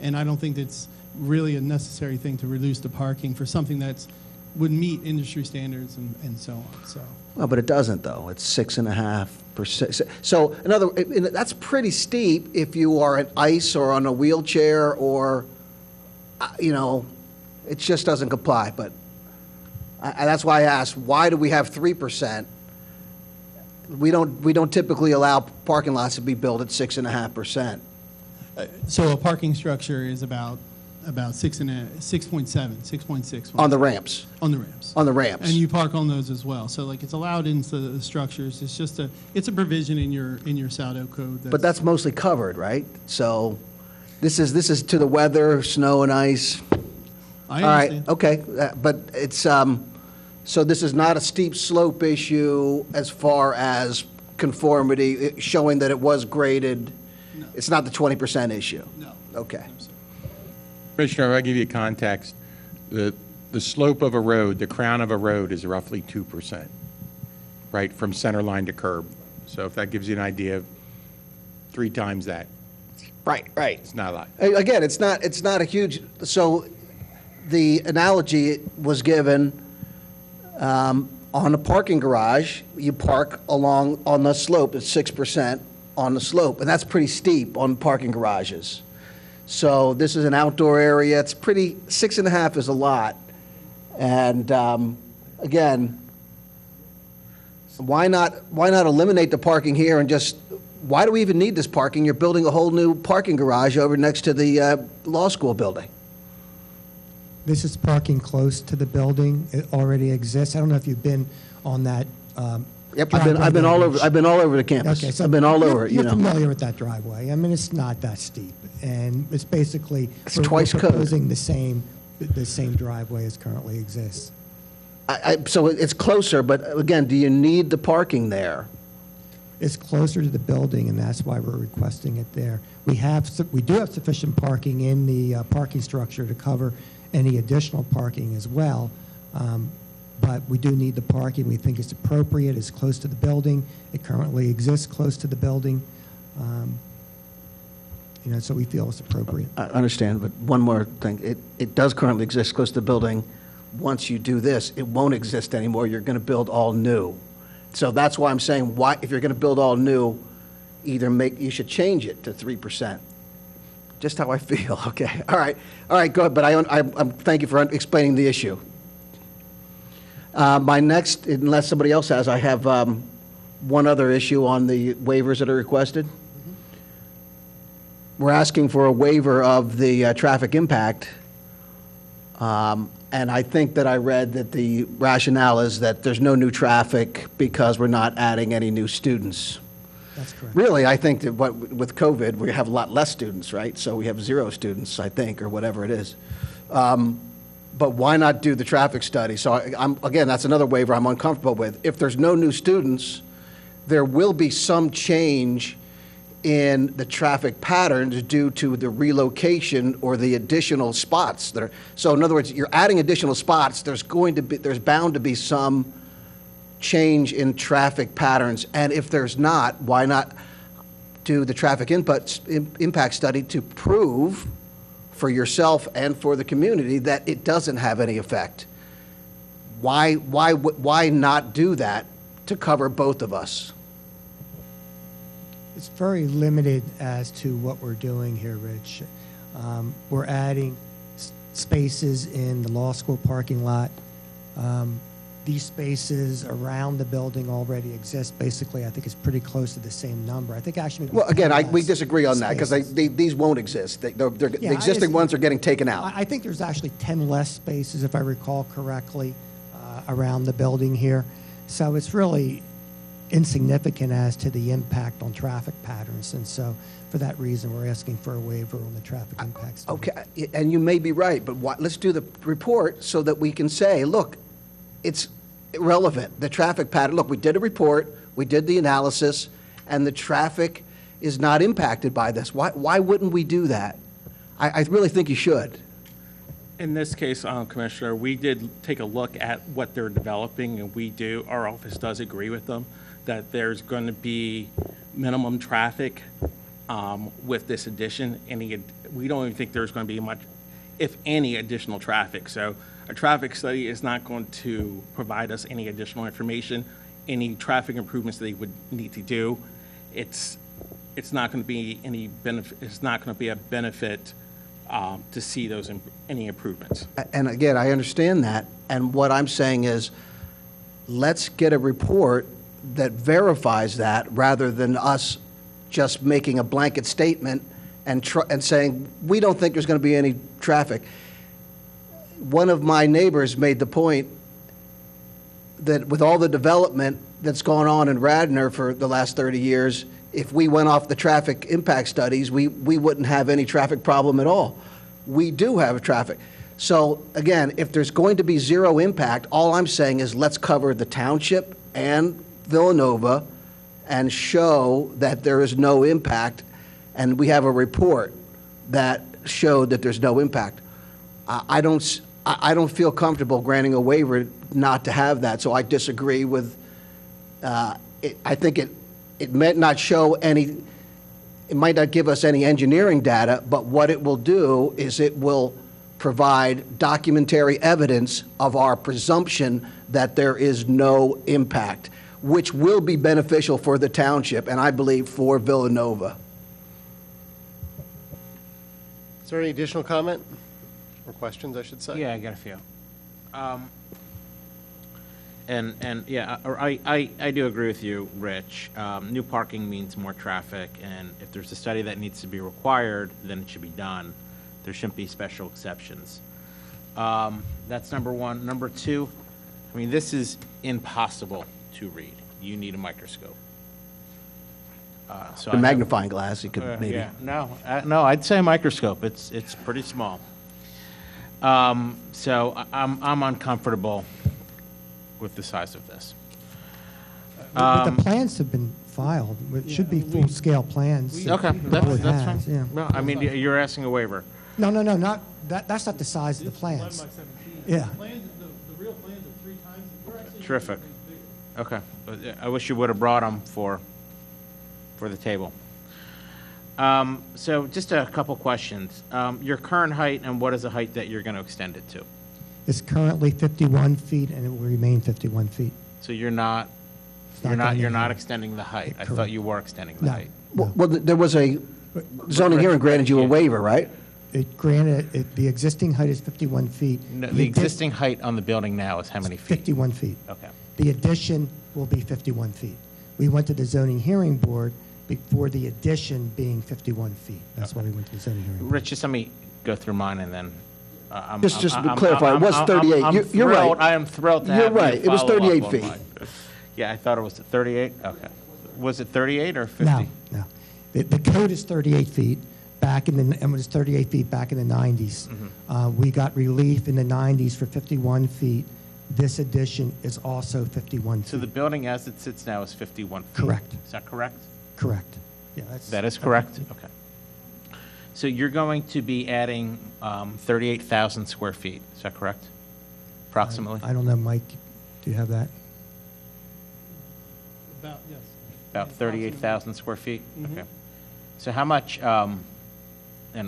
And I don't think it's really a necessary thing to reduce the parking for something that's would meet industry standards and so on, so. Well, but it doesn't, though. It's 6.5%. So, that's pretty steep if you are on ice or on a wheelchair or, it just doesn't comply. But that's why I asked, why do we have 3%? We don't typically allow parking lots to be built at 6.5%. So a parking structure is about 6.7, 6.6. On the ramps. On the ramps. On the ramps. And you park on those as well. So like it's allowed into the structures. It's just it's a provision in your SADO code. But that's mostly covered, right? So this is to the weather, snow and ice. I All right, understand. okay, but it's, so this is not a steep slope issue as far as conformity, showing that it was graded? No. It's not the 20% issue? No. Okay. Commissioner, if I give you context, the slope of a road, the crown of a road is roughly 2%, right, from center line to curb. So if that gives you an idea, 3 times that. Right. It's not a lot. Again, it's not a huge, so the analogy was given on a parking garage, you park on the slope, it's 6% on the slope, and that's pretty steep on parking garages. So this is an outdoor area. It's pretty, 6.5 is a lot. And again, why not eliminate the parking here and just, why do we even need this parking? You're building a whole new parking garage over next to the law school building. This is parking close to the building. It already exists. I don't know if you've been on that. Yep, I've been all over the campus. Okay, so I've been all over, you're you know. familiar with that driveway. I mean, it's not that steep, and it's basically It's twice we're code. proposing the same driveway as currently exists. So it's closer, but again, do you need the parking there? It's closer to the building, and that's why we're requesting it there. We do have sufficient parking in the parking structure to cover any additional parking as well. But we do need the parking. We think it's appropriate. It's close to the building. It currently exists close to the building. So we feel it's appropriate. I understand, but one more thing. It does currently exist close to the building. Once you do this, it won't exist anymore. You're going to build all new. So that's why I'm saying, if you're going to build all new, you should change it to 3%. Just how I feel, okay? All right, go ahead, but I'm thank you for explaining the issue. My next, unless somebody else has, I have one other issue on the waivers that are requested. We're asking for a waiver of the traffic impact. And I think that I read that the rationale is that there's no new traffic because we're not adding any new students. That's correct. Really, I think that with COVID, we have a lot less students, right? So we have 0 students, I think, or whatever it is. But why not do the traffic study? So again, that's another waiver I'm uncomfortable with. If there's no new students, there will be some change in the traffic patterns due to the relocation or the additional spots. So in other words, you're adding additional spots, there's bound to be some change in traffic patterns. And if there's not, why not do the traffic impact study to prove for yourself and for the community that it doesn't have any effect? Why not do that to cover both of us? It's very limited as to what we're doing here, Rich. We're adding spaces in the law school parking lot. These spaces around the building already exist. Basically, I think it's pretty close to the same number. I think actually. Well, again, we disagree on that because these won't exist. The existing ones are getting taken out. I think there's actually 10 less spaces, if I recall correctly, around the building here. So it's really insignificant as to the impact on traffic patterns. And so for that reason, we're asking for a waiver on the traffic impacts. Okay, and you may be right, but let's do the report so that we can say, look, it's irrelevant. The traffic pattern, look, we did a report, we did the analysis, and the traffic is not impacted by this. Why wouldn't we do that? I really think you should. In this case, Commissioner, we did take a look at what they're developing, and our office does agree with them that there's going to be minimum traffic with this addition. We don't even think there's going to be much, if any, additional traffic. So a traffic study is not going to provide us any additional information, any traffic improvements that they would need to do. It's not going to be any benefit. It's not going to be a benefit to see any improvements. And again, I understand that. And what I'm saying is, let's get a report that verifies that rather than us just making a blanket statement and saying, we don't think there's going to be any traffic. One of my neighbors made the point that with all the development that's gone on in Radnor for the last 30 years, if we went off the traffic impact studies, we wouldn't have any traffic problem at all. We do have traffic. So again, if there's going to be 0 impact, all I'm saying is let's cover the township and Villanova and show that there is no impact, and we have a report that showed that there's no impact. I don't feel comfortable granting a waiver not to have that, so I disagree with, I think it might not show any, it might not give us any engineering data, but what it will do is it will provide documentary evidence of our presumption that there is no impact, which will be beneficial for the township and I believe for Villanova. Is there any additional comment or questions, I should say? Yeah, I got a few. And yeah, I do agree with you, Rich. New parking means more traffic, and if there's a study that needs to be required, then it should be done. There shouldn't be special exceptions. That's number one. Number two, I mean, this is impossible to read. You need a microscope. So The magnifying glass, you could maybe. Yeah, no, I'd say a microscope. It's pretty small. So I'm uncomfortable with the size of this. But the plans have been filed. It should be full-scale plans. Okay, The that's board has, fine. yeah. Well, I mean, you're asking a waiver. No, not, that's not the size of the plans. Yeah. The real plans are 3 times, we're actually. Terrific. Okay, but I wish you would have brought them for the table. So just a couple questions. Your current height, and what is the height that you're going to extend it to? It's currently 51 feet, and it will remain 51 feet. So you're not extending the height. I thought you were extending the No. height. Well, there was a zoning hearing granted you a waiver, right? The existing height is 51 feet. No, the existing height on the building now is how many feet? 51 feet. Okay. The addition will be 51 feet. We went to the zoning hearing board before the addition being 51 feet. That's why we went to the zoning hearing board. Rich, just let me go through mine and then. Just to clarify, it was 38. You're right. I am thrilled to You're have you right. It was follow up 38 on feet. mine. Yeah, I thought it was 38. Okay. Was it 38 or 50? No. The code is 38 feet. And it was 38 feet back in the 90s. Mm-hmm. We got relief in the 90s for 51 feet. This addition is also 51 feet. So the building as it sits now is 51 feet? Correct. Is that correct? Correct. Yeah, That is correct? Okay. So you're going to be adding 38,000 square feet, is that correct? Approximately? I don't know, Mike, do you have that? About, yes. About 38,000 square feet? Mhm. Okay. So how much, and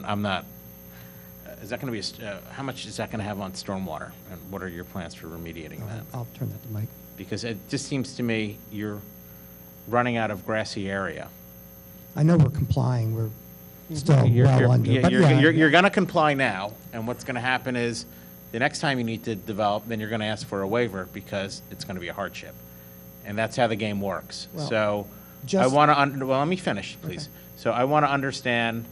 I'm not, is that going to be, how much is that going to have on stormwater? And what are your plans for remediating that? I'll turn that to Mike. Because it just seems to me you're running out of grassy area. I know we're complying, we're still You're well under. but yeah, you're going to comply now, and what's going to happen is, the next time you need to develop, then you're going to ask for a waiver because it's going to be a hardship. And that's how the game works. Well, So I just- want to, well, let me finish, please. So I want to understand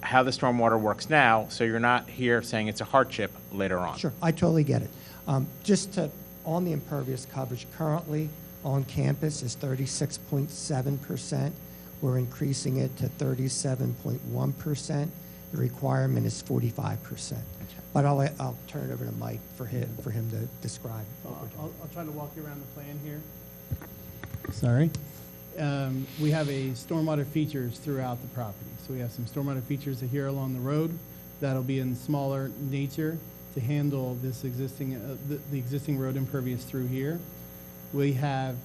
how the stormwater works now, so you're not here saying it's a hardship later on. Sure, I totally get it. On the impervious coverage, currently on campus is 36.7%. We're increasing it to 37.1%. The requirement is 45%. But I'll turn it over to Mike for him to describe. I'll try to walk you around the plan here. Sorry. We have a stormwater features throughout the property. So we have some stormwater features here along the road that'll be in smaller nature to handle this existing, the existing road impervious through here. We have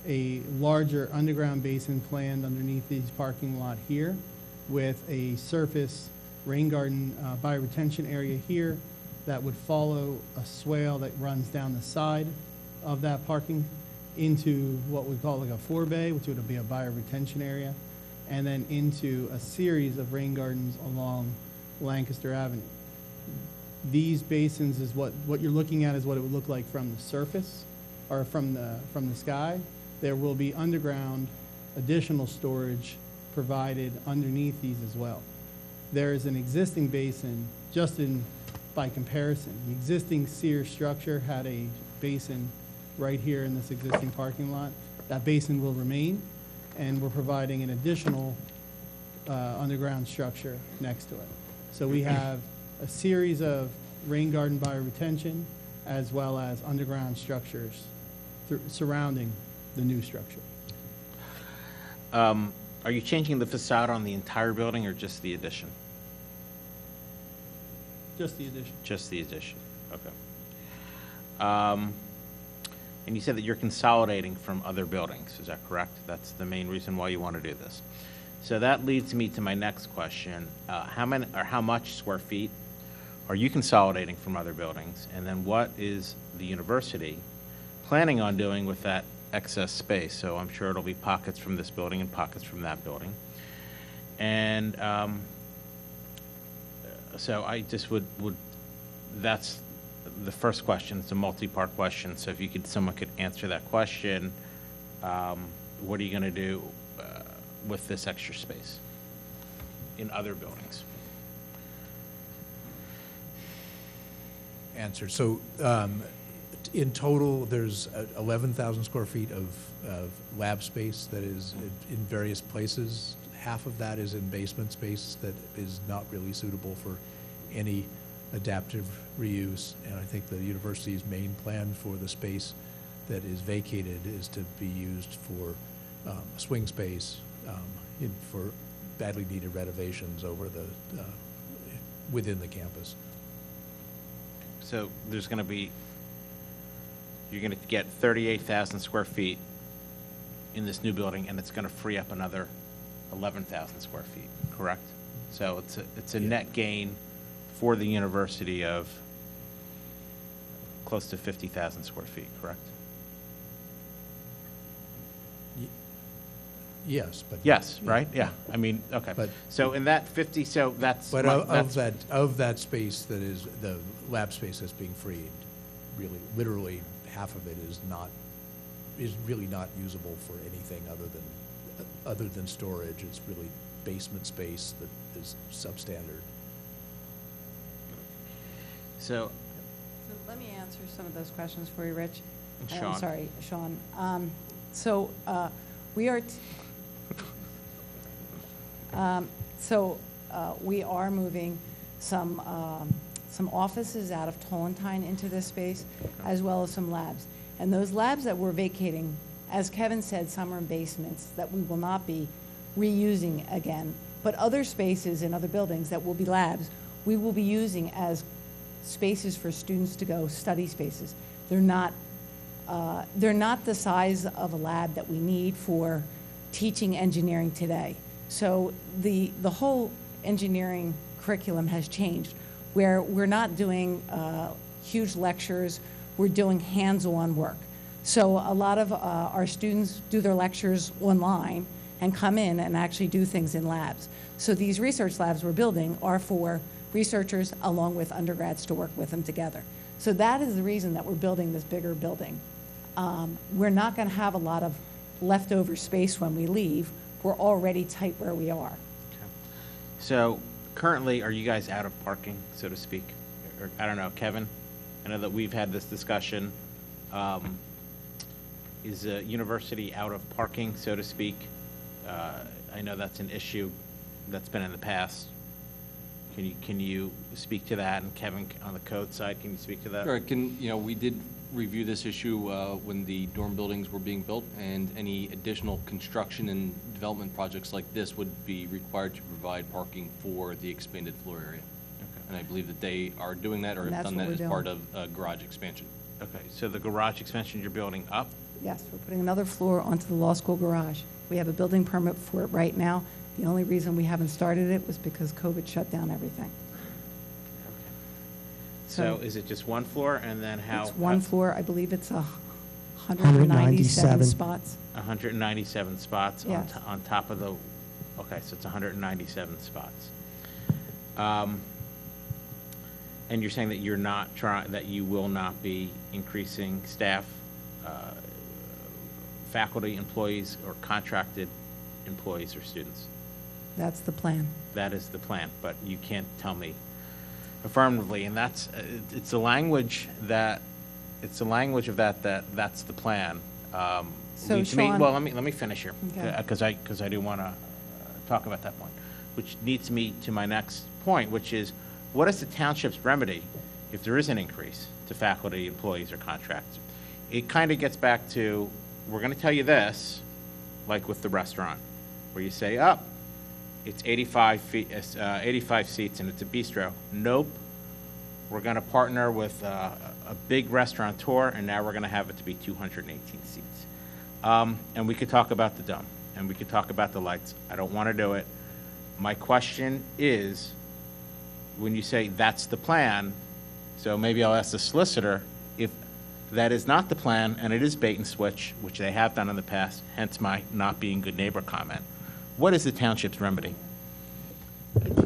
a larger underground basin planned underneath these parking lot here with a surface rain garden bioretention area here that would follow a swale that runs down the side of that parking into what we call like a forebay, which would be a bioretention area, and then into a series of rain gardens along Lancaster Avenue. These basins is what you're looking at is what it would look like from the surface or from the sky. There will be underground additional storage provided underneath these as well. There is an existing basin, by comparison. The existing Sears structure had a basin right here in this existing parking lot. That basin will remain, and we're providing an additional underground structure next to it. So we have a series of rain garden bioretention as well as underground structures surrounding the new structure. Are you changing the facade on the entire building or just the addition? Just the addition. Just the addition, okay. And you said that you're consolidating from other buildings, is that correct? That's the main reason why you want to do this. So that leads me to my next question. How much square feet are you consolidating from other buildings? And then what is the university planning on doing with that excess space? So I'm sure it'll be pockets from this building and pockets from that building. And So I just would, that's the first question. It's a multi-part question. So if you could, someone could answer that question, what are you going to do with this extra space in other buildings? Answer. So in total, there's 11,000 square feet of lab space that is in various places. Half of that is in basement space that is not really suitable for any adaptive reuse. And I think the university's main plan for the space that is vacated is to be used for swing space for badly needed renovations over the within the campus. So there's going to be, you're going to get 38,000 square feet in this new building, and it's going to free up another 11,000 square feet, correct? So it's a net gain for the university of close to 50,000 square feet, correct? Yes, but. Yes, right? Yeah. I mean, okay. But- So in that 50, so that's. But that's- of that space that is, the lab space that's being freed, really, literally half of it is really not usable for anything other than storage. It's really basement space that is substandard. So, So let me answer some of those questions for you, Rich. And I'm Sean. sorry, Sean. We are, we are moving some offices out of Tollentine into this space, as well as some labs. And those labs that we're vacating, as Kevin said, some are in basements that we will not be reusing again, but other spaces in other buildings that will be labs, we will be using as spaces for students to go, study spaces. They're not the size of a lab that we need for teaching engineering today. So the whole engineering curriculum has changed, where we're not doing huge lectures, we're doing hands-on work. So a lot of our students do their lectures online and come in and actually do things in labs. So these research labs we're building are for researchers along with undergrads to work with them together. So that is the reason that we're building this bigger building. We're not going to have a lot of leftover space when we leave. We're already tight where we are. So currently, are you guys out of parking, so to speak? Or, I don't know, Kevin? I know that we've had this discussion. Is the university out of parking, so to speak? I know that's an issue that's been in the past. Can you speak to that? And Kevin, on the code side, can you speak to that? Sure, we did review this issue when the dorm buildings were being built, and any additional construction and development projects like this would be required to provide parking for the expanded floor area. Okay. And I believe that they are doing that or have done that as part of garage expansion. Okay, so the garage expansion you're building up? Yes, we're putting another floor onto the law school garage. We have a building permit for it right now. The only reason we haven't started it was because COVID shut down everything. So is it just one floor, and then how? It's one floor. I believe it's 197 spots. 197 spots Yes. on top of the, okay, so it's 197 spots. And you're saying that you're not that you will not be increasing staff, faculty, employees, or contracted employees or students? That's the plan. That is the plan, but you can't tell me affirmatively, and that's, it's a language of that that's the plan. So, leads to me- Sean- Well, let me finish here, Okay. because I do want to talk about that point, which leads me to my next point, which is, what is the township's remedy if there is an increase to faculty, employees, or contracts? It kind of gets back to, we're going to tell you this, like with the restaurant, where you say, it's 85 seats and it's a bistro. Nope. We're going to partner with a big restaurateur, and now we're going to have it to be 218 seats. And we could talk about the dome, and we could talk about the lights. I don't want to do it. My question is, when you say that's the plan, so maybe I'll ask the solicitor, if that is not the plan and it is bait and switch, which they have done in the past, hence my not being good neighbor comment, what is the township's remedy?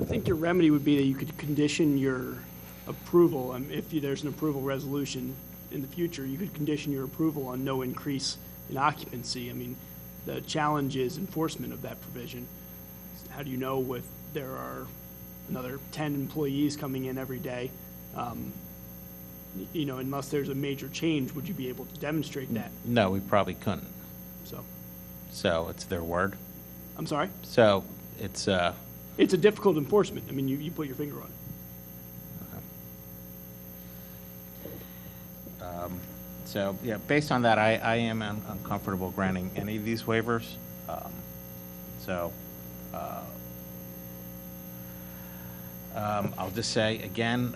think your remedy would be that you could condition your approval, if there's an approval resolution in the future, you could condition your approval on no increase in occupancy. I mean, the challenge is enforcement of that provision. How do you know if there are another 10 employees coming in every day? You know, unless there's a major change, would you be able to demonstrate that? No, we probably couldn't. So, It's their word. I'm sorry? So it's a difficult enforcement. I mean, you put your finger on it. So, yeah, based on that, I am uncomfortable granting any of these waivers. I'll just say, again,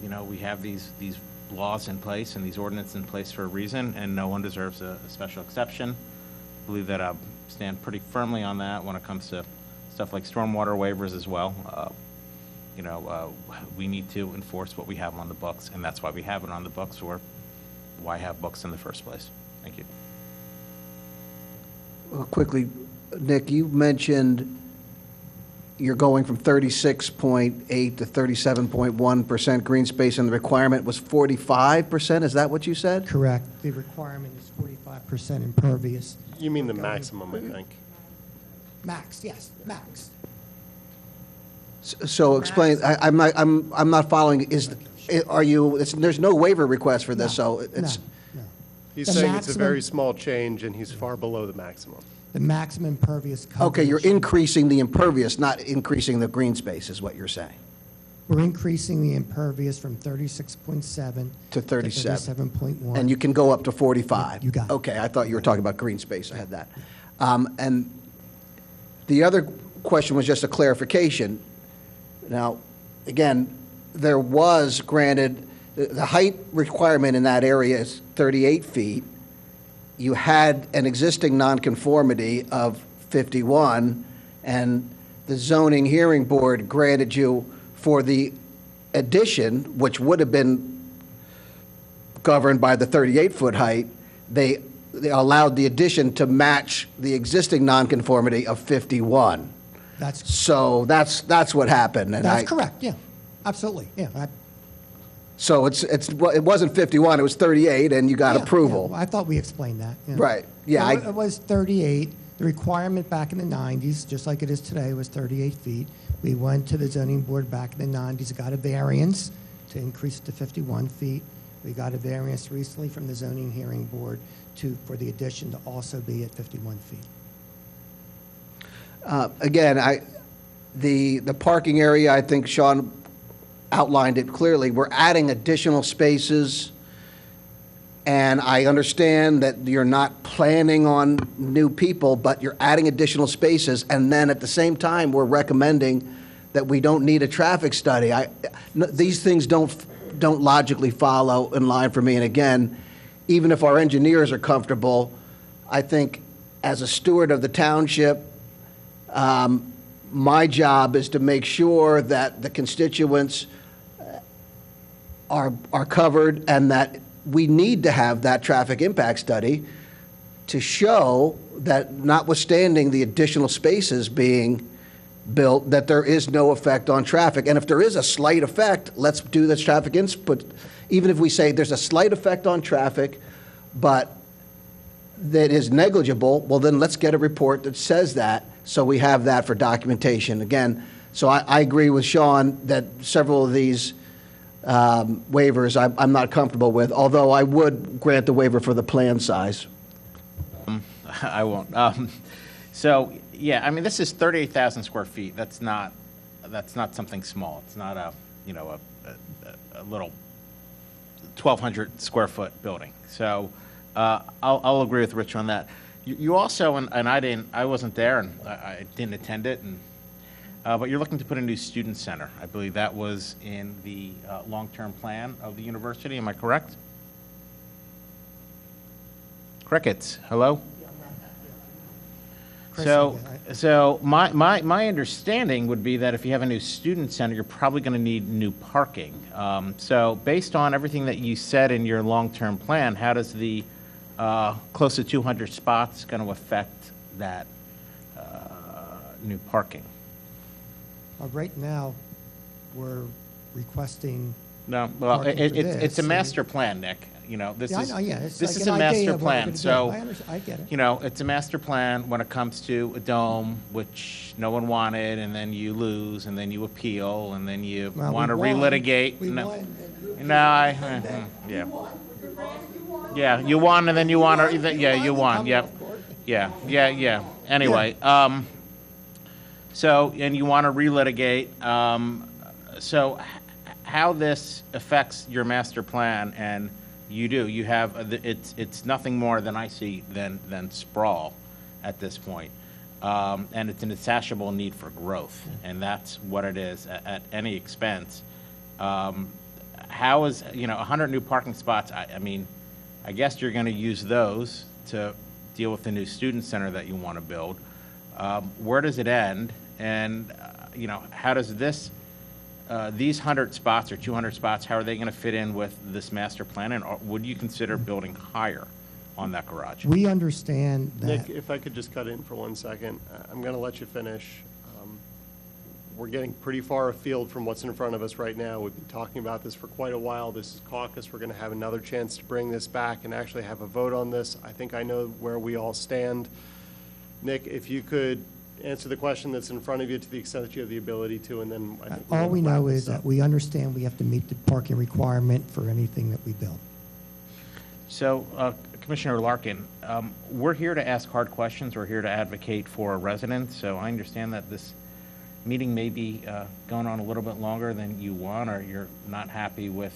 you know, we have these laws in place and these ordinances in place for a reason, and no one deserves a special exception. I believe that I stand pretty firmly on that when it comes to stuff like stormwater waivers as well. You know, we need to enforce what we have on the books, and that's why we have it on the books, or why have books in the first place. Thank you. Quickly, Nick, you mentioned you're going from 36.8 to 37.1% green space, and the requirement was 45%. Is that what you said? Correct. The requirement is 45% impervious. You mean the maximum, I think. Max, yes, max. So explain, I'm not following, there's no waiver request for this, so it's. No. He's The saying it's a maximum- very small change, and he's far below the maximum. The maximum impervious coverage. Okay, you're increasing the impervious, not increasing the green space, is what you're saying. We're increasing the impervious from 36.7 To 37. 37.1. And you can go up to 45. You got it. Okay, I thought you were talking about green space, I had that. And the other question was just a clarification. Now, again, there was granted, the height requirement in that area is 38 feet. You had an existing nonconformity of 51, and the zoning hearing board granted you for the addition, which would have been governed by the 38-foot height, they allowed the addition to match the existing nonconformity of 51. So that's what happened. And That's correct, yeah, absolutely, yeah. So it wasn't 51, it was 38, and you got Yeah, approval. yeah, I thought we explained that. Yeah. Right, yeah, It was 38. The requirement back in the 90s, just like it is today, was 38 feet. We went to the zoning board back in the 90s, got a variance to increase it to 51 feet. We got a variance recently from the zoning hearing board for the addition to also be at 51 feet. Again, the parking area, I think Sean outlined it clearly. We're adding additional spaces, and I understand that you're not planning on new people, but you're adding additional spaces, and then at the same time, we're recommending that we don't need a traffic study. These things don't logically follow in line for me, and again, even if our engineers are comfortable, I think as a steward of the township, my job is to make sure that the constituents are covered, and that we need to have that traffic impact study to show that, notwithstanding the additional spaces being built, that there is no effect on traffic. And if there is a slight effect, let's do this traffic input. Even if we say there's a slight effect on traffic, but that is negligible, well, then let's get a report that says that, so we have that for documentation. Again, so I agree with Sean that several of these waivers I'm not comfortable with, although I would grant the waiver for the plan size. I won't. So, yeah, I mean, this is 38,000 square feet. That's not something small. It's not a little 1,200 square foot building. So I'll agree with Rich on that. You also, and I wasn't there, and I didn't attend it, but you're looking to put a new student center. I believe that was in the long-term plan of the university. Am I correct? Crickets, hello? So my understanding would be that if you have a new student center, you're probably going to need new parking. So based on everything that you said in your long-term plan, how does the close to 200 spots going to affect that new parking? Right now, we're requesting. No, well, parking for it's a this, master plan, Nick. You know, this Yeah, I is, know, yeah, it's this like is an a idea master of what we're plan, gonna do. so. I get it. You know, it's a master plan when it comes to a dome, which no one wanted, and then you lose, and then you appeal, and then you Well, want to we won. relitigate. We No, won. no, yeah. Yeah, you won, and then you want to, yeah, you won, yep. Yeah. Anyway, so, and you want to relitigate, so how this affects your master plan, and you have, it's nothing more than I see than sprawl at this point. And it's an insatiable need for growth, and that's what it is at any expense. How is, 100 new parking spots, I mean, I guess you're going to use those to deal with the new student center that you want to build. Where does it end? And, how does this, these 100 spots or 200 spots, how are they going to fit in with this master plan? And would you consider building higher on that garage? We understand that. Nick, if I could just cut in for 1 second, I'm going to let you finish. We're getting pretty far afield from what's in front of us right now. We've been talking about this for quite a while. This is caucus. We're going to have another chance to bring this back and actually have a vote on this. I think I know where we all stand. Nick, if you could answer the question that's in front of you to the extent that you have the ability to, and then I think All we we'll wrap know this is up. that we understand we have to meet the parking requirement for anything that we build. So, Commissioner Larkin, we're here to ask hard questions. We're here to advocate for residents. So I understand that this meeting may be going on a little bit longer than you want, or you're not happy with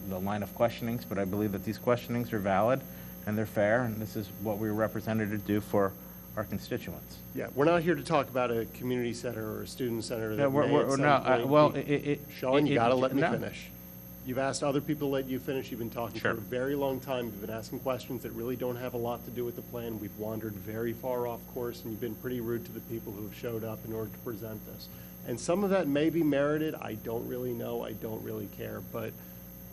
the line of questionings, but I believe that these questionings are valid and they're fair, and this is what we were represented to do for our constituents. Yeah, we're not here to talk about a community center or a student center. Yeah, That we're- may we're- at some no, point well, be- Sean, you gotta let me no. finish. You've asked other people to let you finish. You've been talking for Sure. a very long time. You've been asking questions that really don't have a lot to do with the plan. We've wandered very far off course, and you've been pretty rude to the people who have showed up in order to present this. And some of that may be merited. I don't really know. I don't really care. But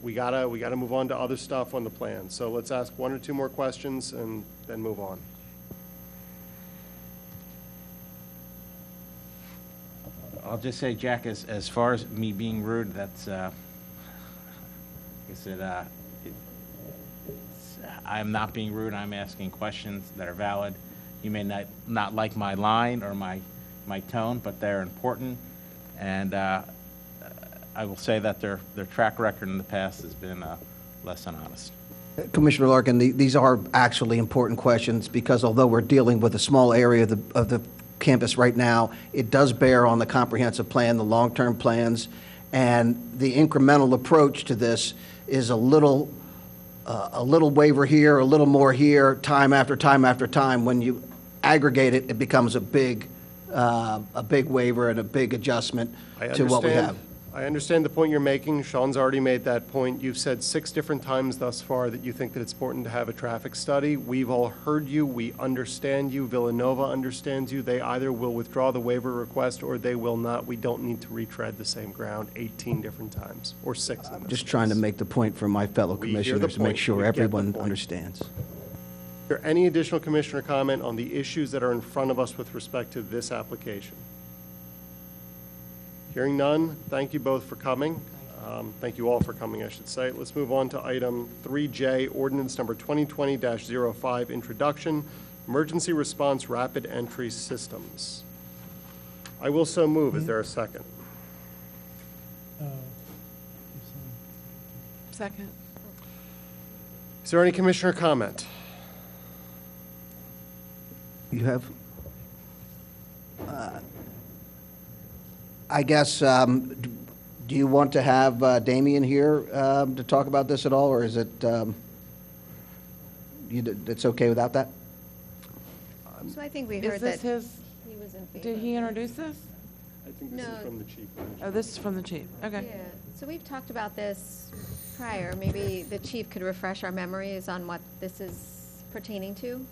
we gotta move on to other stuff on the plan. So let's ask one or two more questions and then move on. I'll just say, Jack, as far as me being rude, that's, like I said, I'm not being rude. I'm asking questions that are valid. You may not like my line or my tone, but they're important. And I will say that their track record in the past has been less than honest. Commissioner Larkin, these are actually important questions because although we're dealing with a small area of the campus right now, it does bear on the comprehensive plan, the long-term plans, and the incremental approach to this is a little waiver here, a little more here, time after time after time. When you aggregate it, it becomes a big waiver and a big adjustment to what we have. I understand the point you're making. Sean's already made that point. You've said 6 different times thus far that you think that it's important to have a traffic study. We've all heard you. We understand you. Villanova understands you. They either will withdraw the waiver request or they will not. We don't need to retread the same ground 18 different times, or 6 in this Just trying to make the point for my fellow We hear the commissioners to make point. sure We get the everyone point. understands. Is there any additional commissioner comment on the issues that are in front of us with respect to this application? Hearing none, thank you both for coming. Thank you all for coming, I should say. Let's move on to item 3J, ordinance number 2020-05, introduction, emergency response rapid entry systems. I will so move. Is there a second? Second. Is there any commissioner comment? You have? I guess, do you want to have Damien here to talk about this at all, or is it, it's okay without that? So I think we Is heard that this his, he was in favor. did he introduce this? I think this is No. from the chief. Oh, this is from the chief, okay. Yeah, so we've talked about this prior. Maybe the chief could refresh our memories on what this is pertaining to.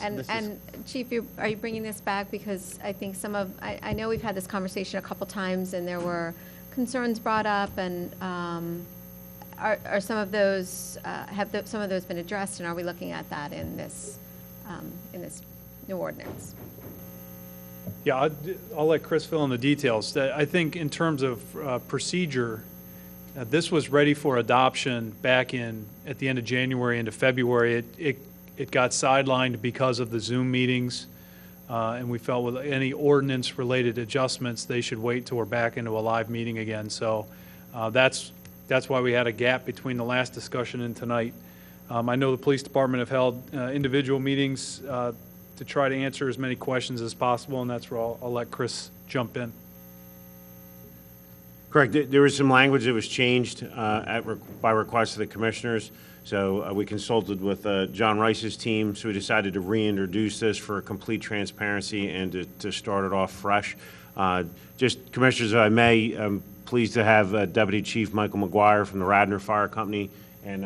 And Chief, are you bringing this back? Because I think I know we've had this conversation a couple times and there were concerns brought up, and are some of those, some of those been addressed, and are we looking at that in this new ordinance? Yeah, I'll let Chris fill in the details. I think in terms of procedure, this was ready for adoption back at the end of January into February. It got sidelined because of the Zoom meetings, and we felt with any ordinance-related adjustments, they should wait till we're back into a live meeting again. So that's why we had a gap between the last discussion and tonight. I know the police department have held individual meetings to try to answer as many questions as possible, and that's where I'll let Chris jump in. Correct. There was some language that was changed by request of the commissioners. So we consulted with John Rice's team, so we decided to reintroduce this for complete transparency and to start it off fresh. Just, Commissioners, if I may, I'm pleased to have Deputy Chief Michael McGuire from the Radnor Fire Company and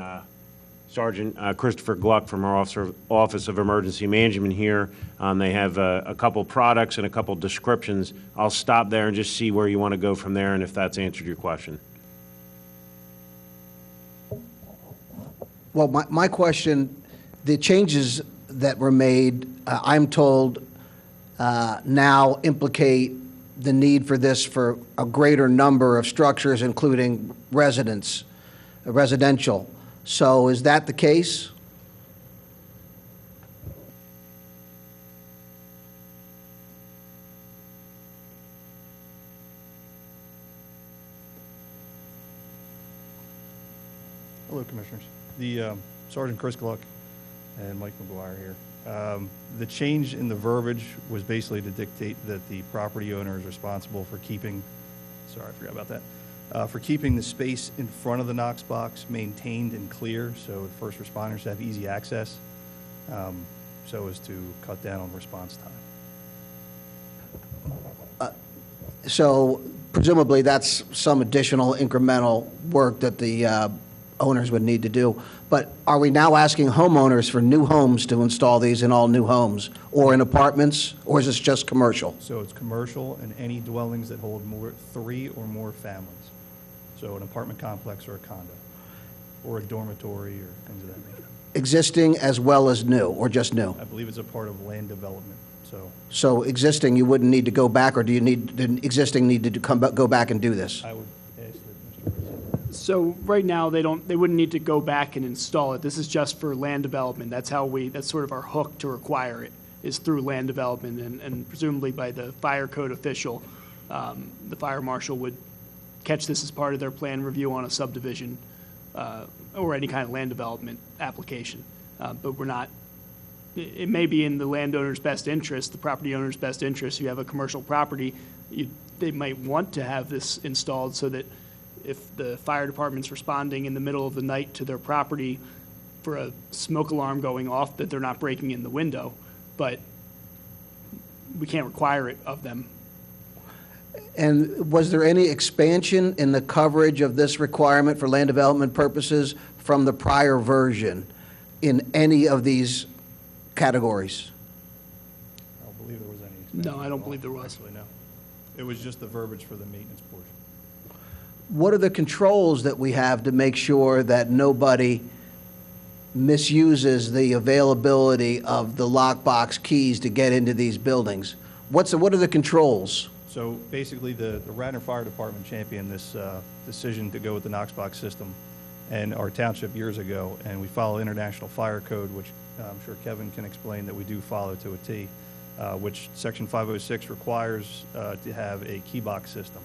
Sergeant Christopher Gluck from our Office of Emergency Management here. They have a couple products and a couple descriptions. I'll stop there and just see where you want to go from there and if that's answered your question. Well, my question, the changes that were made, I'm told, now implicate the need for this for a greater number of structures, including residential. So is that the case? Hello, Commissioners. The Sergeant Chris Gluck and Mike McGuire here. The change in the verbiage was basically to dictate that the property owner is responsible for keeping, sorry, I forgot about that, for keeping the space in front of the Knox box maintained and clear so the first responders have easy access, so as to cut down on response time. So presumably that's some additional incremental work that the owners would need to do. But are we now asking homeowners for new homes to install these in all new homes or in apartments, or is this just commercial? So it's commercial and any dwellings that hold 3 or more families. So an apartment complex or a condo, or a dormitory or things of that nature. Existing as well as new, or just new? I believe it's a part of land development, so. So existing, you wouldn't need to go back, or do you need, the existing need to go back and do this? I would ask that Mr. Rizzo. So right now, they wouldn't need to go back and install it. This is just for land development. That's sort of our hook to require it, is through land development, and presumably by the fire code official, the fire marshal would catch this as part of their plan review on a subdivision or any kind of land development application. But we're not, it may be in the landowner's best interest, the property owner's best interest. If you have a commercial property, they might want to have this installed so that if the fire department's responding in the middle of the night to their property for a smoke alarm going off, that they're not breaking in the window. But we can't require it of them. And was there any expansion in the coverage of this requirement for land development purposes from the prior version in any of these categories? I don't believe there was any expansion. No, I don't believe there was. Actually, no. It was just the verbiage for the maintenance portion. What are the controls that we have to make sure that nobody misuses the availability of the lockbox keys to get into these buildings? What are the controls? So basically, the Radnor Fire Department championed this decision to go with the Knox box system and our township years ago, and we follow International Fire Code, which I'm sure Kevin can explain that we do follow to a T, which Section 506 requires to have a key box system.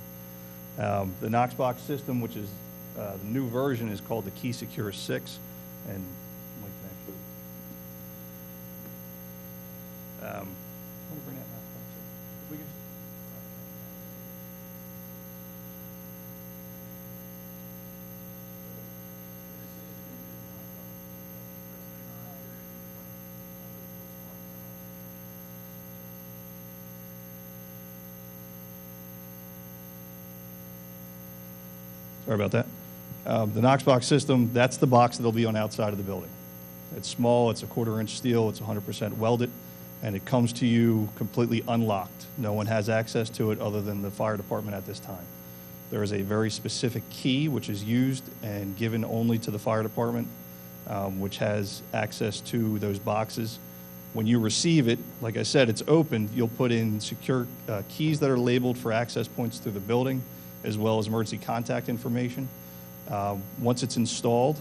The Knox box system, which is the new version, is called the Key Secure 6, and Mike can actually. Let me bring that Knox box in. If we can. Sorry about that. The Knox box system, that's the box that'll be on outside of the building. It's small, it's a 1/4-inch steel, it's 100% welded, and it comes to you completely unlocked. No one has access to it other than the fire department at this time. There is a very specific key which is used and given only to the fire department, which has access to those boxes When you receive it, like I said, it's opened, you'll put in secure keys that are labeled for access points through the building, as well as emergency contact information. Once it's installed,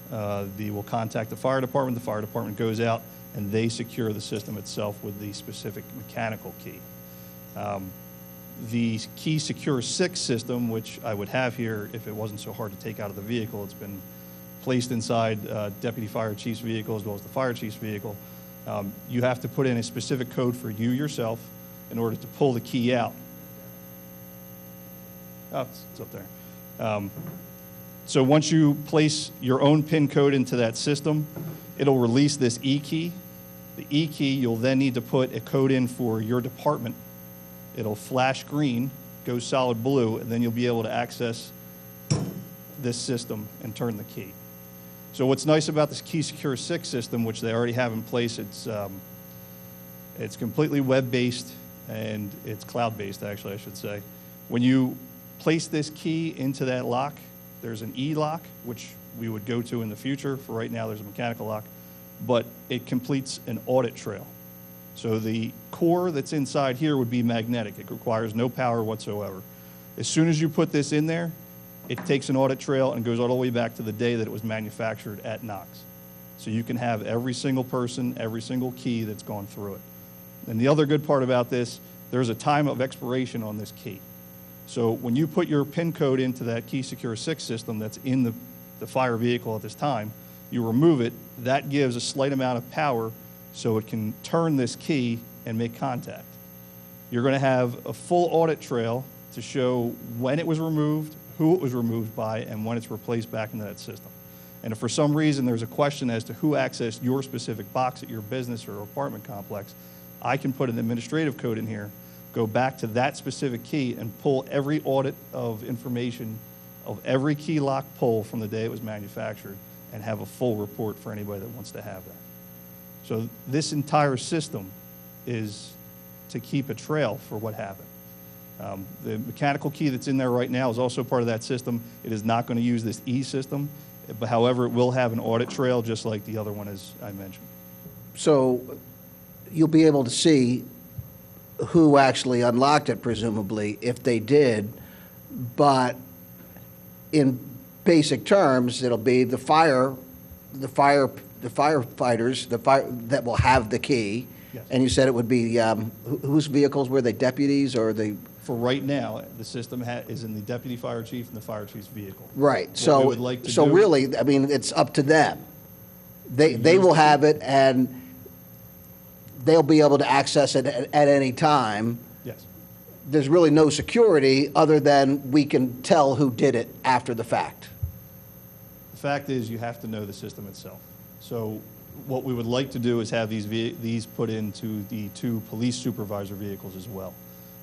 we'll contact the fire department goes out, and they secure the system itself with the specific mechanical key. The Key Secure 6 system, which I would have here if it wasn't so hard to take out of the vehicle, it's been placed inside Deputy Fire Chief's vehicle as well as the Fire Chief's vehicle. You have to put in a specific code for you yourself in order to pull the key out. Oh, it's up there. So once you place your own PIN code into that system, it'll release this E-key. The E-key, you'll then need to put a code in for your department. It'll flash green, go solid blue, and then you'll be able to access this system and turn the key. So what's nice about this Key Secure 6 system, which they already have in place, it's completely web-based and it's cloud-based, actually, I should say. When you place this key into that lock, there's an E-lock, which we would go to in the future. For right now, there's a mechanical lock, but it completes an audit trail. So the core that's inside here would be magnetic. It requires no power whatsoever. As soon as you put this in there, it takes an audit trail and goes all the way back to the day that it was manufactured at Knox. So you can have every single person, every single key that's gone through it. And the other good part about this, there's a time of expiration on this key. So when you put your PIN code into that Key Secure 6 system that's in the fire vehicle at this time, you remove it, that gives a slight amount of power so it can turn this key and make contact. You're going to have a full audit trail to show when it was removed, who it was removed by, and when it's replaced back into that system. And if for some reason there's a question as to who accessed your specific box at your business or apartment complex, I can put an administrative code in here, go back to that specific key, and pull every audit of information of every key lock pull from the day it was manufactured and have a full report for anybody that wants to have that. So this entire system is to keep a trail for what happened. The mechanical key that's in there right now is also part of that system. It is not going to use this E-system, but however, it will have an audit trail just like the other one, as I mentioned. So you'll be able to see who actually unlocked it, presumably, if they did, but in basic terms, it'll be the firefighters, that will have the key. Yes. And you said it would be, whose vehicles were they, deputies or the? For right now, the system is in the deputy fire chief and the fire chief's vehicle. Right, What so, we would like to so do- really, I mean, it's up to them. They will have it, and they'll be able to access it at any time. Yes. There's really no security other than we can tell who did it after the fact. The fact is, you have to know the system itself. So what we would like to do is have these put into the 2 police supervisor vehicles as well.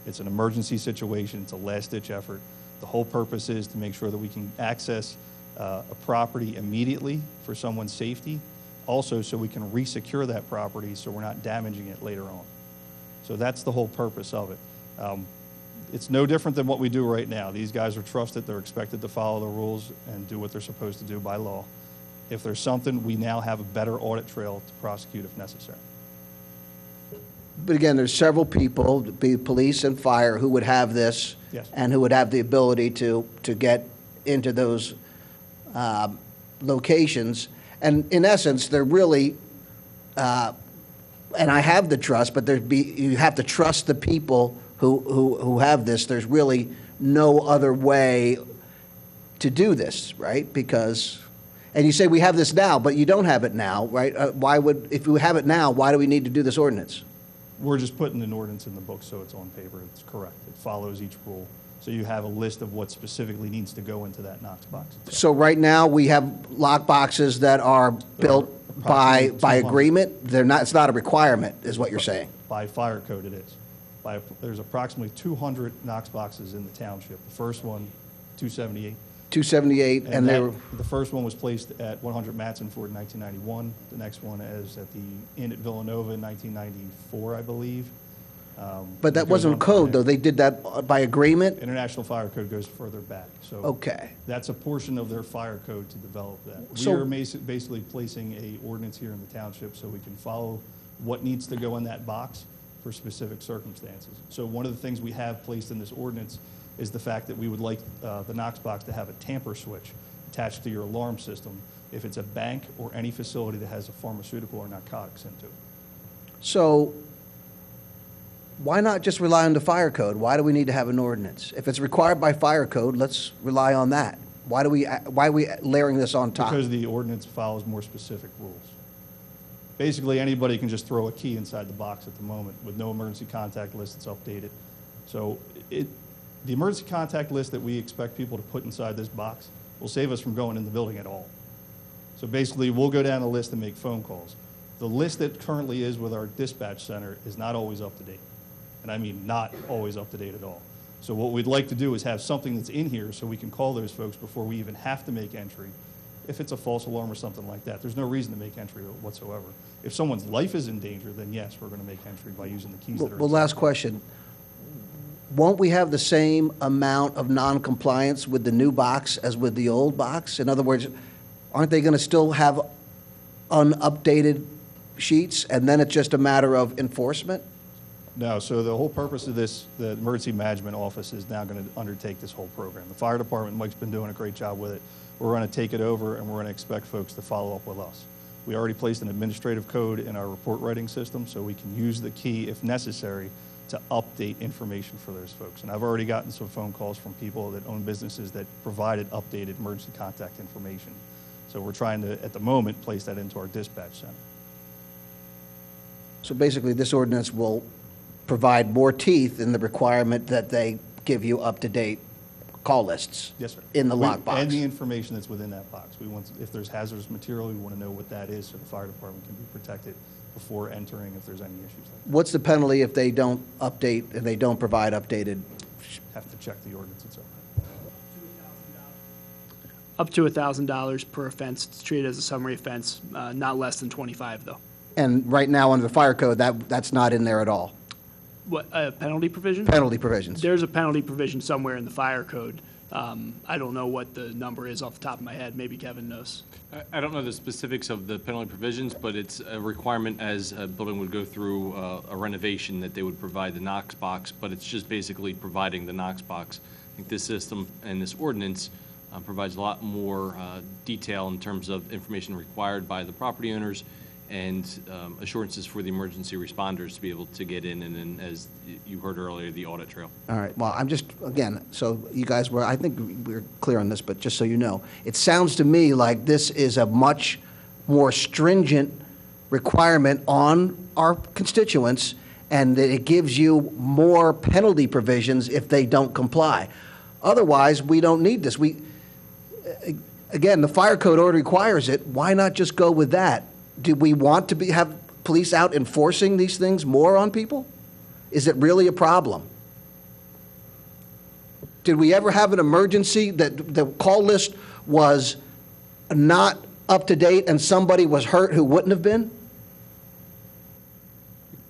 It's an emergency situation. It's a last-ditch effort. The whole purpose is to make sure that we can access a property immediately for someone's safety, also so we can re-secure that property so we're not damaging it later on. So that's the whole purpose of it. It's no different than what we do right now. These guys are trusted. They're expected to follow the rules and do what they're supposed to do by law. If there's something, we now have a better audit trail to prosecute if necessary. But again, there's several people, be police and fire, who would have this. Yes. And who would have the ability to get into those locations. And in essence, they're really, and I have the trust, but you have to trust the people who have this. There's really no other way to do this, right? Because, and you say we have this now, but you don't have it now, right? If we have it now, why do we need to do this ordinance? We're just putting an ordinance in the book so it's on paper. It's correct. It follows each rule. So you have a list of what specifically needs to go into that Knox box itself. So right now, we have lock boxes that are built by approximately 200. agreement? They're not, it's not a requirement, is what you're saying? By fire code, it is. There's approximately 200 Knox boxes in the township. The first one, 278. 278, and they were, The first one was placed at 100 Matson Ford in 1991. The next one is at the Inn at Villanova in 1994, I believe. but that It goes wasn't on code, from though. there. They did that by agreement? International Fire Code goes further back. So Okay. that's a portion of their fire code to develop that. So- We are basically placing a ordinance here in the township so we can follow what needs to go in that box for specific circumstances. So one of the things we have placed in this ordinance is the fact that we would like the Knox box to have a tamper switch attached to your alarm system if it's a bank or any facility that has a pharmaceutical or narcotics into it. So why not just rely on the fire code? Why do we need to have an ordinance? If it's required by fire code, let's rely on that. Why are we layering this on top? Because the ordinance follows more specific rules. Basically, anybody can just throw a key inside the box at the moment with no emergency contact list that's updated. So the emergency contact list that we expect people to put inside this box will save us from going in the building at all. So basically, we'll go down the list and make phone calls. The list that currently is with our dispatch center is not always up to date. And I mean not always up to date at all. So what we'd like to do is have something that's in here so we can call those folks before we even have to make entry. If it's a false alarm or something like that, there's no reason to make entry whatsoever. If someone's life is in danger, then yes, we're going to make entry by using the keys that are Well, inside. last question. Won't we have the same amount of non-compliance with the new box as with the old box? In other words, aren't they going to still have unupdated sheets, and then it's just a matter of enforcement? No, so the whole purpose of this, the Emergency Management Office is now going to undertake this whole program. The fire department, Mike's been doing a great job with it. We're going to take it over, and we're going to expect folks to follow up with us. We already placed an administrative code in our report writing system, so we can use the key, if necessary, to update information for those folks. And I've already gotten some phone calls from people that own businesses that provided updated emergency contact information. So we're trying to, at the moment, place that into our dispatch center. So basically, this ordinance will provide more teeth in the requirement that they give you up-to-date call lists. Yes, sir. In the lockbox. And the information that's within that box. We want, if there's hazardous material, we want to know what that is so the fire department can be protected before entering if there's any issues like that. What's the penalty if they don't update, if they don't provide updated? Have to check the ordinance itself. Up to $1,000 per offense. It's treated as a summary offense, not less than 25, though. And right now, under the fire code, that's not in there at all. What, penalty provision? Penalty provisions. There's a penalty provision somewhere in the fire code. I don't know what the number is off the top of my head. Maybe Kevin knows. I don't know the specifics of the penalty provisions, but it's a requirement as a building would go through a renovation that they would provide the Knox box, but it's just basically providing the Knox box. I think this system and this ordinance provides a lot more detail in terms of information required by the property owners and assurances for the emergency responders to be able to get in, and then, as you heard earlier, the audit trail. All right, well, I'm just, again, so you guys were, I think we're clear on this, but just so you know, it sounds to me like this is a much more stringent requirement on our constituents, and that it gives you more penalty provisions if they don't comply. Otherwise, we don't need this. Again, the fire code already requires it. Why not just go with that? Do we want to have police out enforcing these things more on people? Is it really a problem? Did we ever have an emergency that the call list was not up to date and somebody was hurt who wouldn't have been?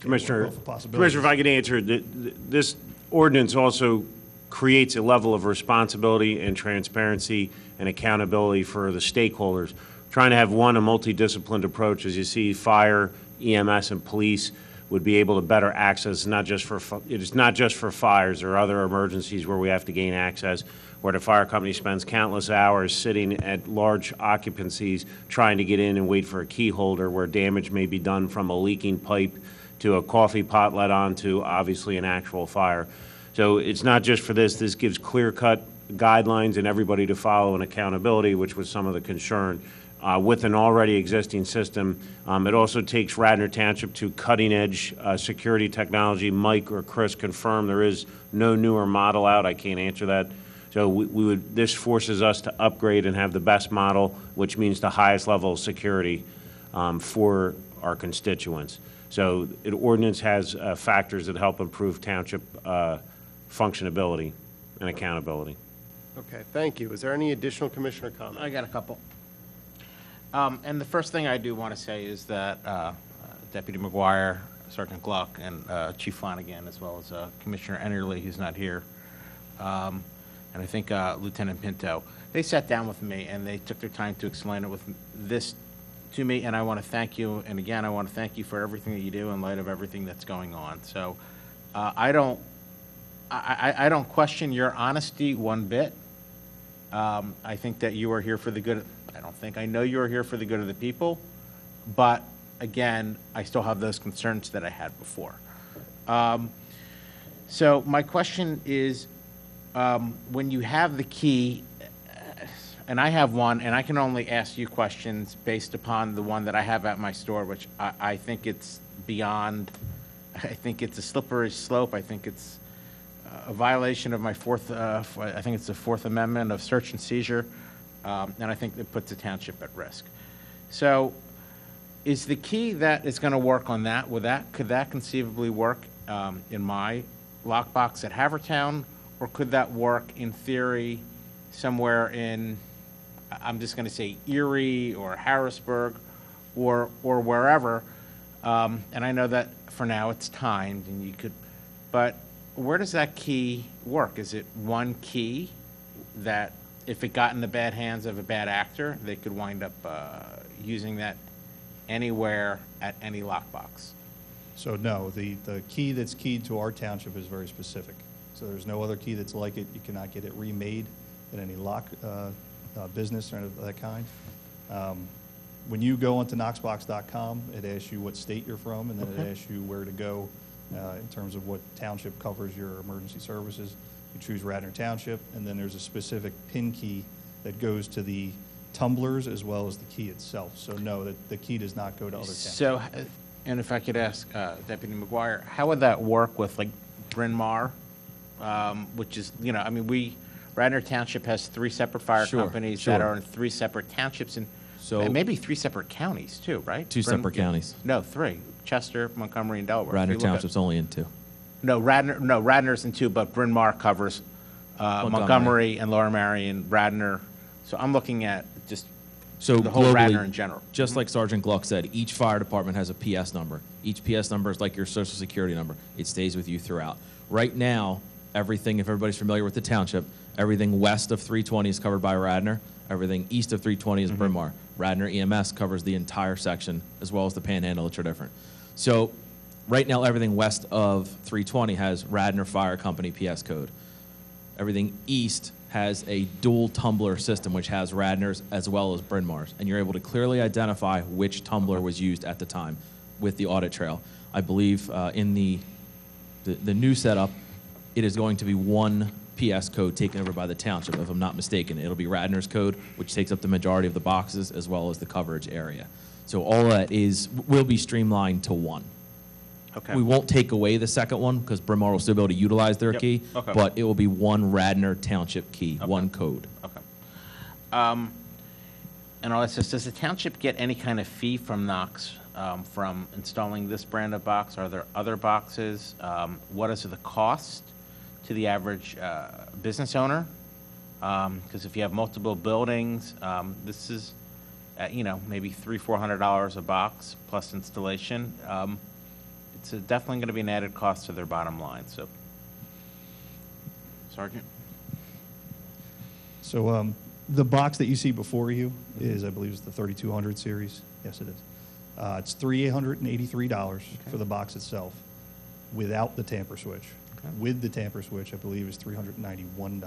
Commissioner, if I could answer, this ordinance also creates a level of responsibility and transparency and accountability for the stakeholders. Trying to have a multidisciplined approach, as you see, fire, EMS, and police would be able to better access. It's not just for fires or other emergencies where we have to gain access, where the fire company spends countless hours sitting at large occupancies trying to get in and wait for a key holder, where damage may be done from a leaking pipe to a coffee pot let on to obviously an actual fire. So it's not just for this. This gives clear-cut guidelines and everybody to follow and accountability, which was some of the concern. With an already existing system, it also takes Radnor Township to cutting-edge security technology. Mike or Chris confirmed there is no newer model out. I can't answer that. So this forces us to upgrade and have the best model, which means the highest level of security for our constituents. So the ordinance has factors that help improve township functionability and accountability. Okay, thank you. Is there any additional commissioner comment? I got a couple. And the first thing I do want to say is that Deputy McGuire, Sergeant Gluck, and Chief Flanagan, as well as Commissioner Ennerly, who's not here, and I think Lieutenant Pinto, they sat down with me and they took their time to explain it with this to me, and I want to thank you. And again, I want to thank you for everything that you do in light of everything that's going on. So I don't question your honesty one bit. I think that you are here for the good. I know you are here for the good of the people. But again, I still have those concerns that I had before. So my question is, when you have the key, and I have one, and I can only ask you questions based upon the one that I have at my store, which I think it's beyond, I think it's a slippery slope. I think it's a violation of my I think it's the Fourth Amendment of search and seizure, and I think it puts the township at risk. So is the key that is going to work on that? Could that conceivably work in my lockbox at Havertown, or could that work in theory somewhere in, I'm just going to say Erie or Harrisburg or wherever? And I know that for now it's timed, and you could, but where does that key work? Is it one key that if it got in the bad hands of a bad actor, they could wind up using that anywhere at any lockbox? So no, the key that's keyed to our township is very specific. So there's no other key that's like it. You cannot get it remade in any lock business or anything of that kind. When you go onto knoxbox.com, it asks you what state you're from, and then it asks you where to go in terms of what township covers your emergency services. You choose Radnor Township, and then there's a specific PIN key that goes to the tumblers as well as the key itself. So no, the key does not go to other townships. So, and if I could ask Deputy McGuire, how would that work with like Bryn Mawr, which is, you know, I mean, Radnor Township has 3 separate fire companies that are in 3 separate townships and maybe 3 separate counties too, right? 2 separate counties. No, 3. Chester, Montgomery, and Delaware. Radnor Township's only in 2. Radnor's in 2, but Bryn Mawr covers Montgomery and Lower Marion, Radnor. So I'm looking at just the whole globally, Radnor in general. Just like Sergeant Gluck said, each fire department has a PS number. Each PS number is like your social security number. It stays with you throughout. Right now, everything, if everybody's familiar with the township, everything west of 320 is covered by Radnor. Everything east of 320 is Bryn Mawr. Radnor EMS covers the entire section, as well as the Panhandle, which are different. So right now, everything west of 320 has Radnor Fire Company PS code. Everything east has a dual tumbler system, which has Radnor's as well as Bryn Mawr's, and you're able to clearly identify which tumbler was used at the time with the audit trail. I believe in the new setup, it is going to be one PS code taken over by the township, if I'm not mistaken. It'll be Radnor's code, which takes up the majority of the boxes as well as the coverage area. So all of that will be streamlined to one. Okay. We won't take away the second one because Bryn Mawr will still be able to utilize their key, but it will be one Radnor Township key, one code. Okay. And all that says, does the township get any kind of fee from Knox from installing this brand of box? Are there other boxes? What is the cost to the average business owner? Because if you have multiple buildings, this is, maybe $300-400 a box plus installation. It's definitely going to be an added cost to their bottom line. So, Sergeant? So the box that you see before you is, I believe, is the 3200 series. Yes, it is. It's $383 for the box itself without the tamper switch. With the tamper switch, I believe, is $391.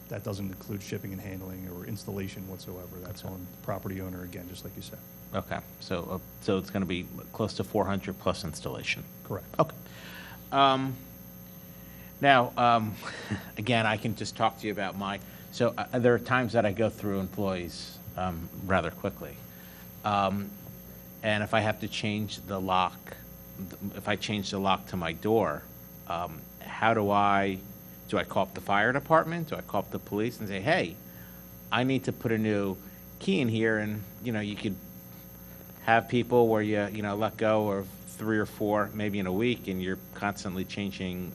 That doesn't include shipping and handling or installation whatsoever. That's on the property owner, again, just like you said. Okay, so it's going to be close to $400 plus installation. Correct. Okay. Now, again, I can just talk to you about so there are times that I go through employees rather quickly. And if I have to change the lock, if I change the lock to my door, how do I call up the fire department? Do I call up the police and say, hey, I need to put a new key in here? And, you could have people where you let go of 3 or 4 maybe in a week, and you're constantly changing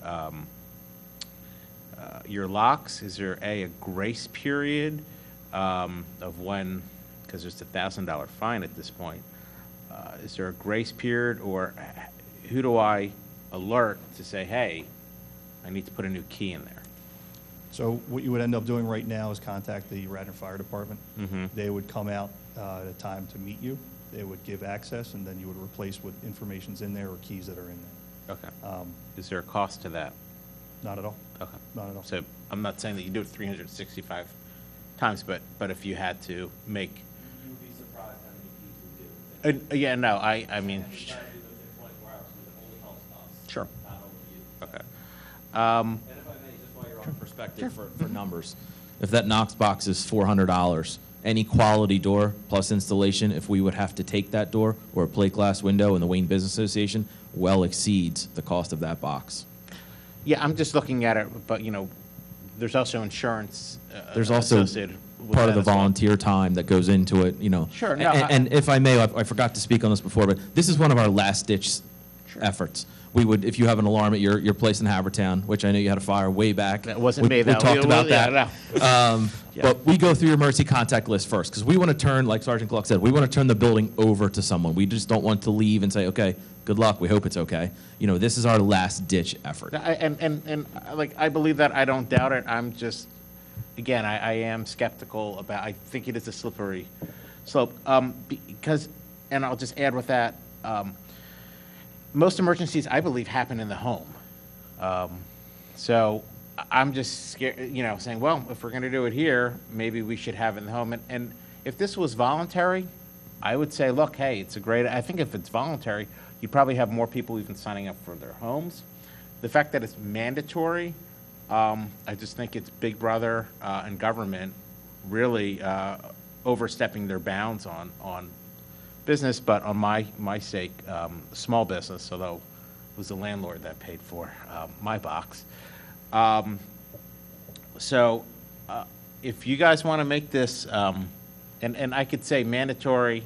your locks. Is there a grace period of when, because there's a $1,000 fine at this point, is there a grace period, or who do I alert to say, hey, I need to put a new key in there? So what you would end up doing right now is contact the Radnor Fire Department. Mhm. They would come out at a time to meet you. They would give access, and then you would replace what information's in there or keys that are in there. Okay. Is there a cost to that? Not at all. Okay. Not at all. So I'm not saying that you do it 365 times, but if you had to make. You'd be surprised how many keys we do. Yeah, no, I mean. Sure. Okay. And if I may, just while you're on perspective for numbers, if that Knox box is $400, any quality door plus installation, if we would have to take that door or a plate glass window in the Wayne Business Association, well exceeds the cost of that box. Yeah, I'm just looking at it, but, there's also insurance There's also associated with part of that the as well. volunteer time that goes into it, Sure, no, And if I may, I forgot to speak on this before, but this is one of our last-ditch efforts. We would, if you have an alarm at your place in Havertown, which I know you had a fire way back. That wasn't we, me, We though. talked about Yeah, that. no. Yeah. But we go through your emergency contact list first, because we want to turn, like Sergeant Gluck said, we want to turn the building over to someone. We just don't want to leave and say, okay, good luck, we hope it's okay. This is our last-ditch effort. I believe that, I don't doubt it, I'm just, again, I am skeptical about, I think it is a slippery slope, because, and I'll just add with that, most emergencies, I believe, happen in the home. So I'm just scared, saying, well, if we're going to do it here, maybe we should have it in the home. And if this was voluntary, I would say, look, hey, it's a great, I think if it's voluntary, you'd probably have more people even signing up for their homes. The fact that it's mandatory, I just think it's Big Brother and government really overstepping their bounds on business, but on my sake, small business, although it was the landlord that paid for my box. So if you guys want to make this, and I could say mandatory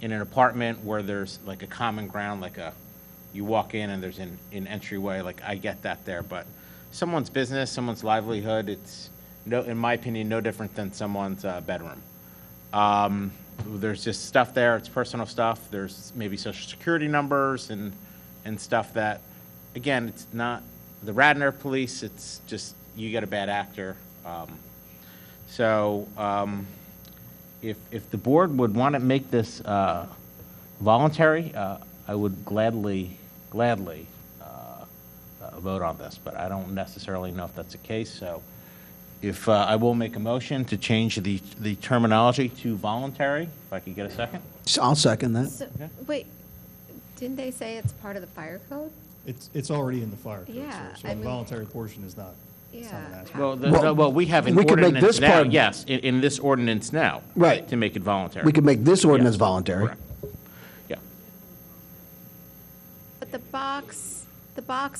in an apartment where there's like a common ground, like you walk in and there's an entryway, like I get that there, but someone's business, someone's livelihood, it's, in my opinion, no different than someone's bedroom. There's just stuff there, it's personal stuff, there's maybe social security numbers and stuff that, again, it's not the Radnor police, it's just, you get a bad actor. If the board would want to make this voluntary, I would gladly vote on this, but I don't necessarily know if that's the case, so if I will make a motion to change the terminology to voluntary, if I could get a second? I'll second that. So, wait, didn't they say it's part of the fire code? It's already in the fire code, Yeah, sir. So I the mean- voluntary portion is not, it's not an Yeah. aspect. Well, we have an we could make ordinance this now, part- yes, in this ordinance now. Right. To make it voluntary. We could make this ordinance Yes, voluntary. correct. Yeah. But the box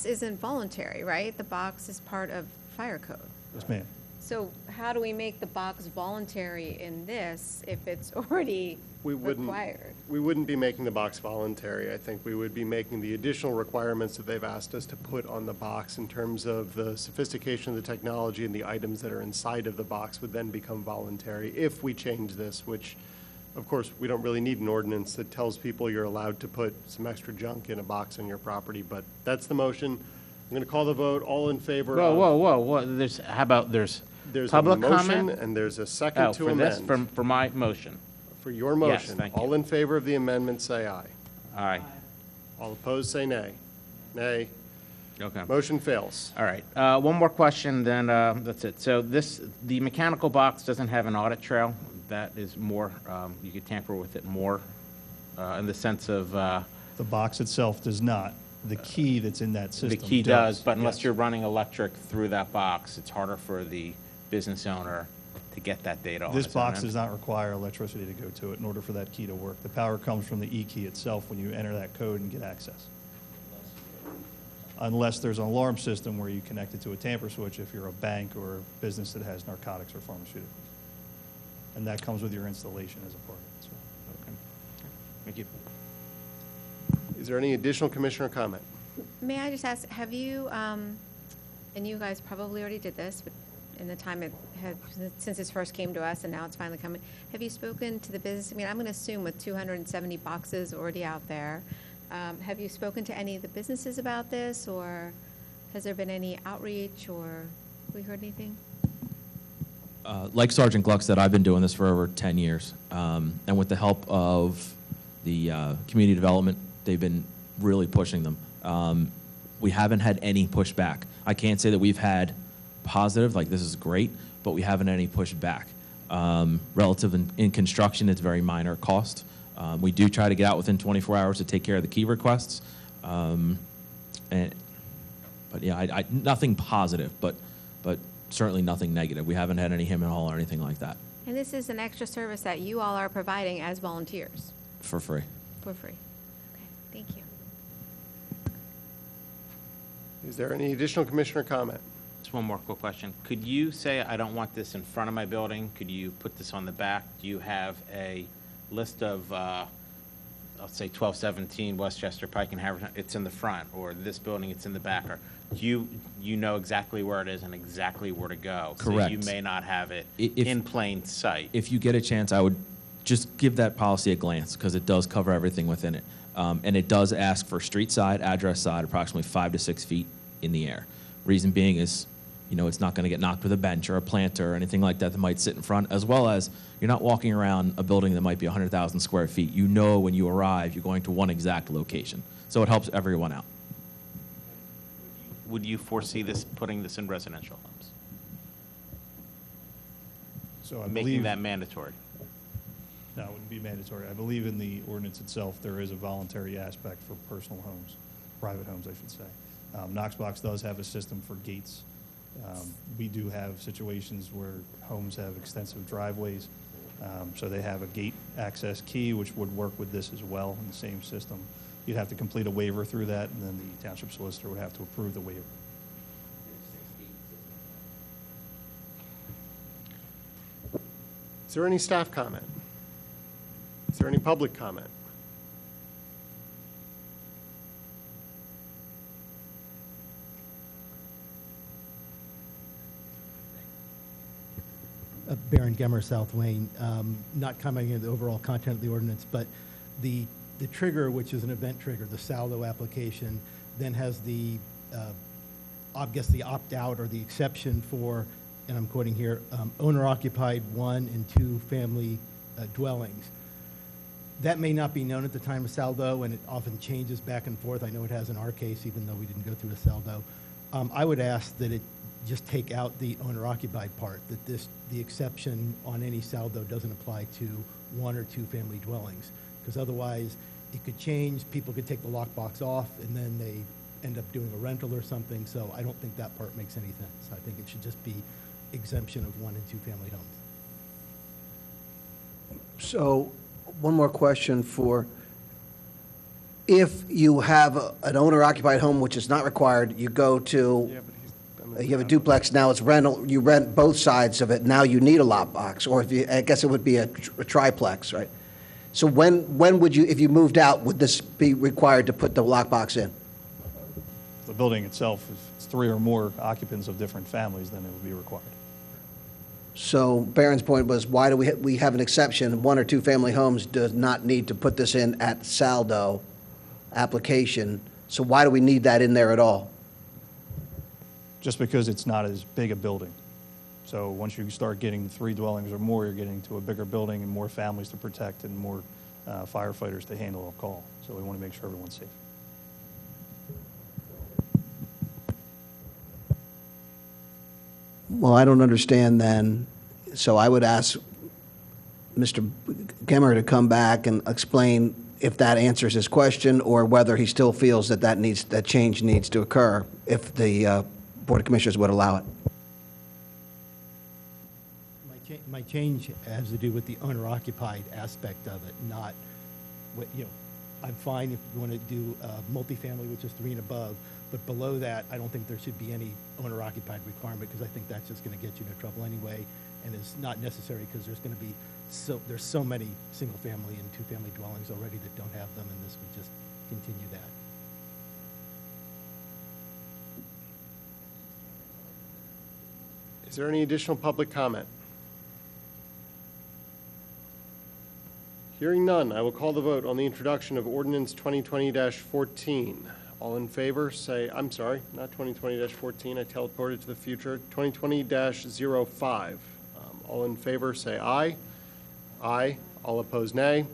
isn't voluntary, right? The box is part of fire code. Yes, ma'am. So how do we make the box voluntary in this if it's already We wouldn't, required? we wouldn't be making the box voluntary. I think we would be making the additional requirements that they've asked us to put on the box in terms of the sophistication of the technology and the items that are inside of the box would then become voluntary if we change this, which, of course, we don't really need an ordinance that tells people you're allowed to put some extra junk in a box on your property, but that's the motion. I'm going to call the vote. All in favor of... Whoa, how about there's public a motion comment? and there's a second to for this, amend. for my motion. For your motion. thank you. All in favor of the amendment, say aye. Aye. All opposed, say nay. Nay. Okay. Motion fails. All right, one more question, then that's it. So the mechanical box doesn't have an audit trail. That is more, you could tamper with it more in the sense of... The box itself does not. The key that's in that system The key does, but unless yes. you're running electric through that box, it's harder for the business owner to get that data on. This his box own. does not require electricity to go to it in order for that key to work. The power comes from the E-key itself when you enter that code and get access. Unless there's an alarm system where you connect it to a tamper switch if you're a bank or a business that has narcotics or pharmaceuticals. And that comes with your installation as a part of it. So. Thank you. Is there any additional commissioner comment? May I just ask, have you, and you guys probably already did this, but in the time it had, since this first came to us and now it's finally coming, have you spoken to the business? I mean, I'm going to assume with 270 boxes already out there, have you spoken to any of the businesses about this, or has there been any outreach or? We heard anything? Like Sergeant Gluck said, I've been doing this for over 10 years. And with the help of the community development, they've been really pushing them. We haven't had any pushback. I can't say that we've had positive, like this is great, but we haven't had any pushback. Relative in construction, it's very minor cost. We do try to get out within 24 hours to take care of the key requests. But yeah, nothing positive, but certainly nothing negative. We haven't had any him and haul or anything like that. And this is an extra service that you all are providing as volunteers? For free. For free. Okay, thank you. Is there any additional commissioner comment? Just one more quick question. Could you say, I don't want this in front of my building? Could you put this on the back? Do you have a list of, let's say 1217 Westchester Pike and Haverton, it's in the front, or this building, it's in the back, or do you know exactly where it is and exactly where to go? Correct. So you may not have it If- in plain sight. If you get a chance, I would just give that policy a glance because it does cover everything within it. And it does ask for street side, address side, approximately 5 to 6 feet in the air. Reason being is, you know, it's not going to get knocked with a bench or a planter or anything like that that might sit in front, as well as you're not walking around a building that might be 100,000 square feet. You know when you arrive, you're going to one exact location. So it helps everyone out. Would you foresee this, putting this in residential homes? So I Making believe, that mandatory? no, it wouldn't be mandatory. I believe in the ordinance itself, there is a voluntary aspect for personal homes, private homes, I should say. Knoxbox does have a system for gates. We do have situations where homes have extensive driveways, so they have a gate access key, which would work with this as well in the same system. You'd have to complete a waiver through that, and then the township solicitor would have to approve the waiver. Is there any staff comment? Is there any public comment? Baron Gemmer, South Wayne, not commenting on the overall content of the ordinance, but the trigger, which is an event trigger, the saldo application, then has the, I guess, the opt-out or the exception for, and I'm quoting here, owner-occupied 1 and 2 family dwellings. That may not be known at the time of saldo, and it often changes back and forth. I know it has in our case, even though we didn't go through a saldo. I would ask that it just take out the owner-occupied part, that the exception on any saldo doesn't apply to 1 or 2 family dwellings, because otherwise it could change, people could take the lockbox off, and then they end up doing a rental or something, so I don't think that part makes any sense. I think it should just be exemption of 1 and 2 family homes. So, one more question for, if you have an owner-occupied home which is not required, you go to, you have a duplex, now it's rental, you rent both sides of it, now you need a lockbox, or if you, I guess it would be a triplex, right? So when would you, if you moved out, would this be required to put the lockbox in? The building itself, if it's 3 or more occupants of different families, then it would be required. So Barron's point was, why do we have an exception? 1 or 2 family homes does not need to put this in at saldo application. So why do we need that in there at all? Just because it's not as big a building. So once you start getting 3 dwellings or more, you're getting to a bigger building and more families to protect and more firefighters to handle a call. So we want to make sure everyone's safe. Well, I don't understand then. So I would ask Mr. Gemmer to come back and explain if that answers his question, or whether he still feels that that change needs to occur if the Board of Commissioners would allow it. My change has to do with the owner-occupied aspect of it, not what, you know, I'm fine if you want to do multifamily, which is 3 and above, but below that, I don't think there should be any owner-occupied requirement, because I think that's just going to get you into trouble anyway, and it's not necessary because there's going to be there's so many single-family and 2-family dwellings already that don't have them, and this would just continue that. Is there any additional public comment? Hearing none, I will call the vote on the introduction of ordinance 2020-14. All in favor, say, I'm sorry, not 2020-14, I teleported to the future, 2020-05. All in favor, say aye. Aye. All opposed, nay.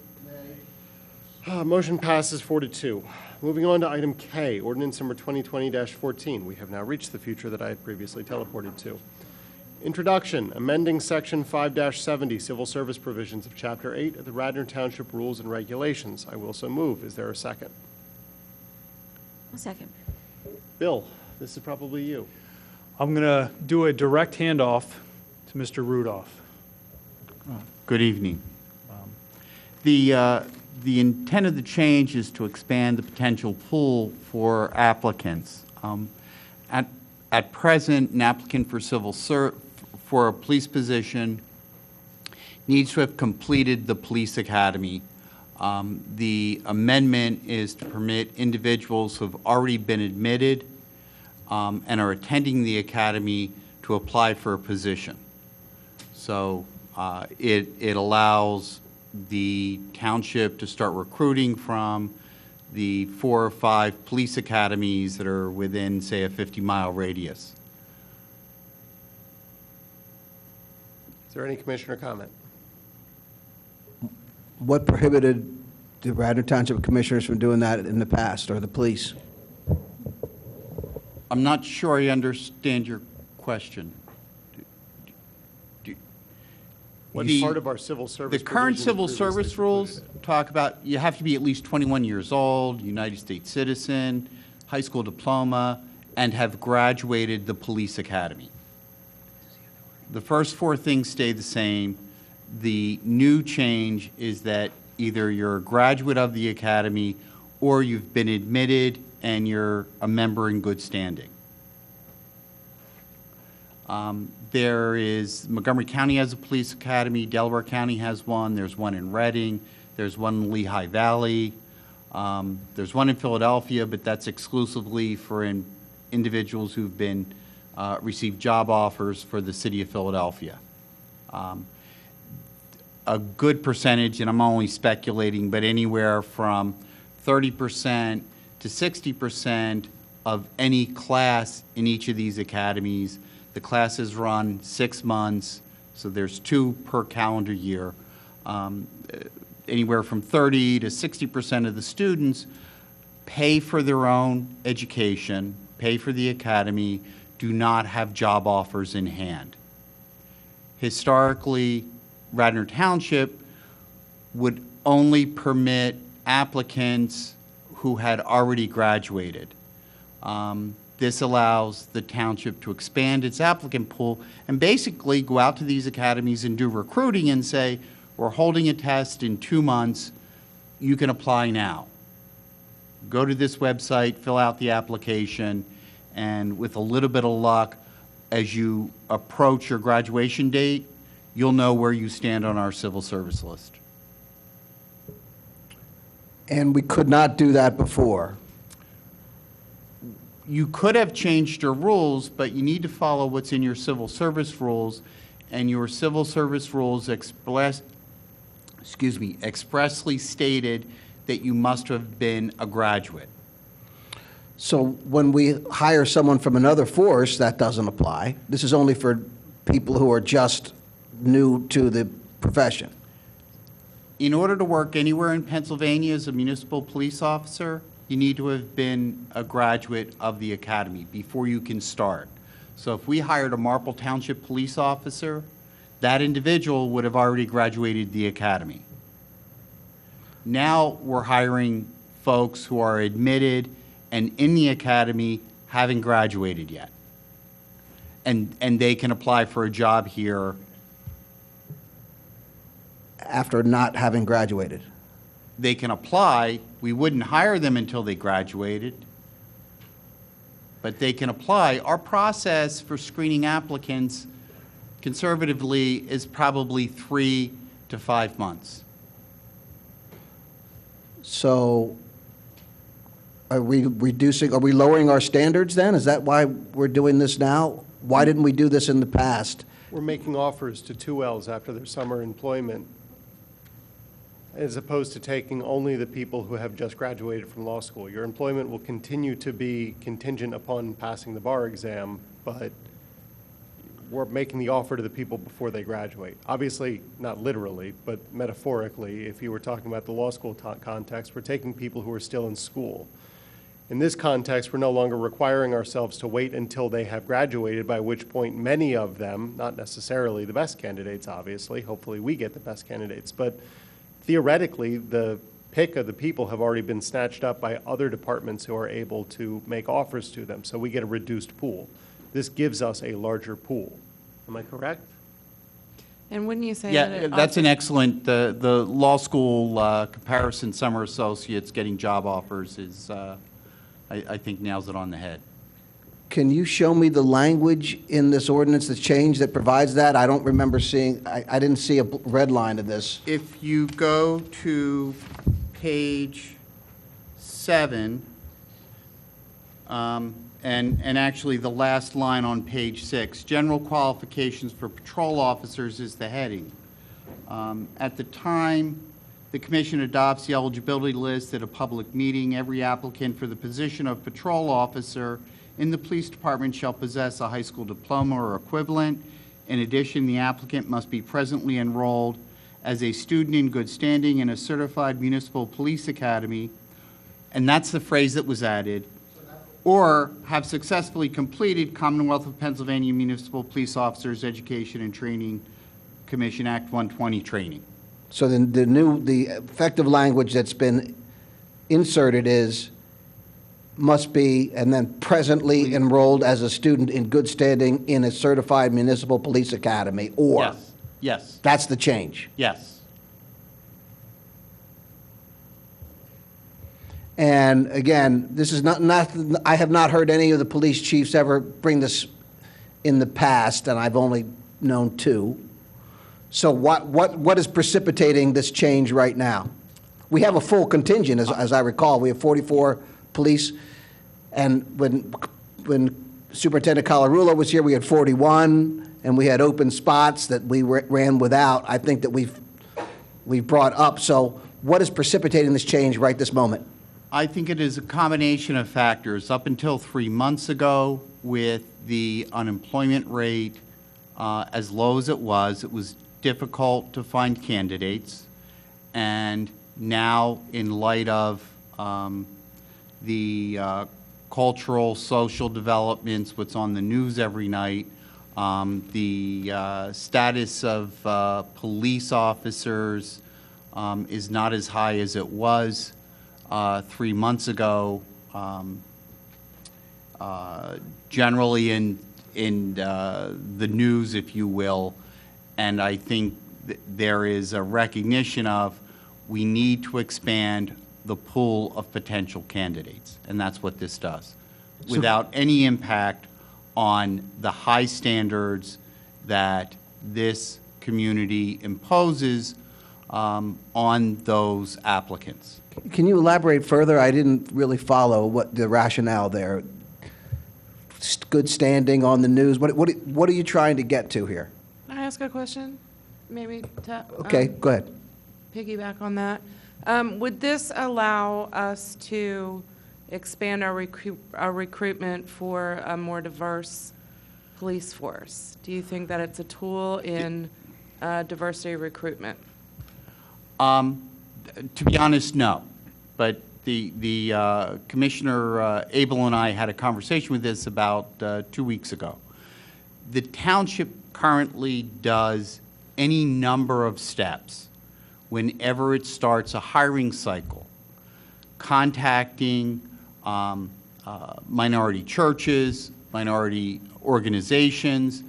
Motion passes 4-2. Moving on to item K, ordinance number 2020-14. We have now reached the future that I had previously teleported to. Introduction, amending section 5-70, civil service provisions of chapter 8 of the Radnor Township Rules and Regulations. I will so move. Is there a second? I'll second. Bill, this is probably you. I'm going to do a direct handoff to Mr. Rudolph. Good evening. The intent of the change is to expand the potential pool for applicants. At present, an applicant for a police position needs to have completed the police academy. The amendment is to permit individuals who have already been admitted and are attending the academy to apply for a position. So it allows the township to start recruiting from the 4 or 5 police academies that are within, say, a 50-mile radius. Is there any commissioner comment? What prohibited the Radnor Township Commissioners from doing that in the past, or the police? I'm not sure I understand your question. What part of our civil service? The current provisions civil previously service rules precluded talk about you have to be at least 21 years old, United States citizen, high school diploma, and have graduated the police academy. The first 4 things stay the same. The new change is that either you're a graduate of the academy or you've been admitted and you're a member in good standing. There is, Montgomery County has a police academy, Delaware County has one, there's one in Reading, there's one in Lehigh Valley, there's one in Philadelphia, but that's exclusively for individuals who've been, received job offers for the city of Philadelphia. A good percentage, and I'm only speculating, but anywhere from 30% to 60% of any class in each of these academies. The classes run 6 months, so there's 2 per calendar year. Anywhere from 30 to 60% of the students pay for their own education, pay for the academy, do not have job offers in hand. Historically, Radnor Township would only permit applicants who had already graduated. This allows the township to expand its applicant pool and basically go out to these academies and do recruiting and say, we're holding a test in 2 months, you can apply now. Go to this website, fill out the application, and with a little bit of luck, as you approach your graduation date, you'll know where you stand on our civil service list. And we could not do that before. You could have changed your rules, but you need to follow what's in your civil service rules, and your civil service rules expressly stated that you must have been a graduate. So when we hire someone from another force, that doesn't apply. This is only for people who are just new to the profession. In order to work anywhere in Pennsylvania as a municipal police officer, you need to have been a graduate of the academy before you can start. So if we hired a Marple Township police officer, that individual would have already graduated the academy. Now we're hiring folks who are admitted and in the academy haven't graduated yet. And they can apply for a job here after not having graduated. They can apply. We wouldn't hire them until they graduated, but they can apply. Our process for screening applicants conservatively is probably 3 to 5 months. So are we lowering our standards then? Is that why we're doing this now? Why didn't we do this in the past? We're making offers to 2Ls after their summer employment. as opposed to taking only the people who have just graduated from law school. Your employment will continue to be contingent upon passing the bar exam, but we're making the offer to the people before they graduate. Obviously, not literally, but metaphorically, if you were talking about the law school context, we're taking people who are still in school. In this context, we're no longer requiring ourselves to wait until they have graduated, by which point many of them, not necessarily the best candidates, obviously, hopefully we get the best candidates, but theoretically, the pick of the people have already been snatched up by other departments who are able to make offers to them, so we get a reduced pool. This gives us a larger pool. Am I correct? And wouldn't you say that Yeah, it that's also- an excellent, the law school comparison, summer associates getting job offers is, I think nails it on the head. Can you show me the language in this ordinance that's changed that provides that? I don't remember seeing, I didn't see a red line of this. If you go to page 7, and actually the last line on page 6, general qualifications for patrol officers is the heading. At the time the commission adopts the eligibility list at a public meeting, every applicant for the position of patrol officer in the police department shall possess a high school diploma or equivalent. In addition, the applicant must be presently enrolled as a student in good standing in a certified municipal police academy, and that's the phrase that was added, or have successfully completed Commonwealth of Pennsylvania Municipal Police Officers Education and Training Commission Act 120 training. So then the effective language that's been inserted is, must be, and then presently enrolled as a student in good standing in a certified municipal police academy, or? Yes, yes, That's the change. yes. And again, this is not, I have not heard any of the police chiefs ever bring this in the past, and I've only known 2. So what is precipitating this change right now? We have a full contingent, as I recall. We have 44 police, and when Superintendent Colarulo was here, we had 41, and we had open spots that we ran without. I think that we've brought up. So what is precipitating this change right this moment? I think it is a combination of factors. Up until 3 months ago, with the unemployment rate as low as it was difficult to find candidates. And now, in light of the cultural, social developments, what's on the news every night, the status of police officers is not as high as it was 3 months ago. Generally in the news, if you will, and I think there is a recognition of we need to expand the pool of potential candidates, and that's what this does, without any impact on the high standards that this community imposes on those applicants. Can you elaborate further? I didn't really follow what the rationale there. Good standing on the news. What are you trying to get to here? Can I ask a question? Maybe to Okay, go ahead. piggyback on that. Would this allow us to expand our recruitment for a more diverse police force? Do you think that it's a tool in diversity recruitment? To be honest, no. But the Commissioner Abel and I had a conversation with this about 2 weeks ago. The township currently does any number of steps whenever it starts a hiring cycle, contacting minority churches, minority organizations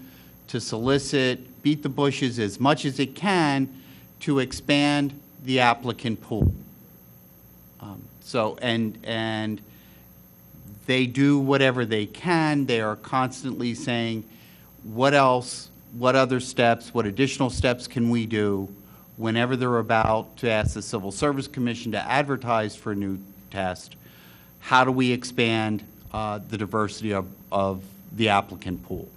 to solicit, beat the bushes as much as it can to expand the applicant pool. And they do whatever they can. They are constantly saying, what else, what other steps, what additional steps can we do whenever they're about to ask the Civil Service Commission to advertise for a new test? How do we expand the diversity of the applicant pool?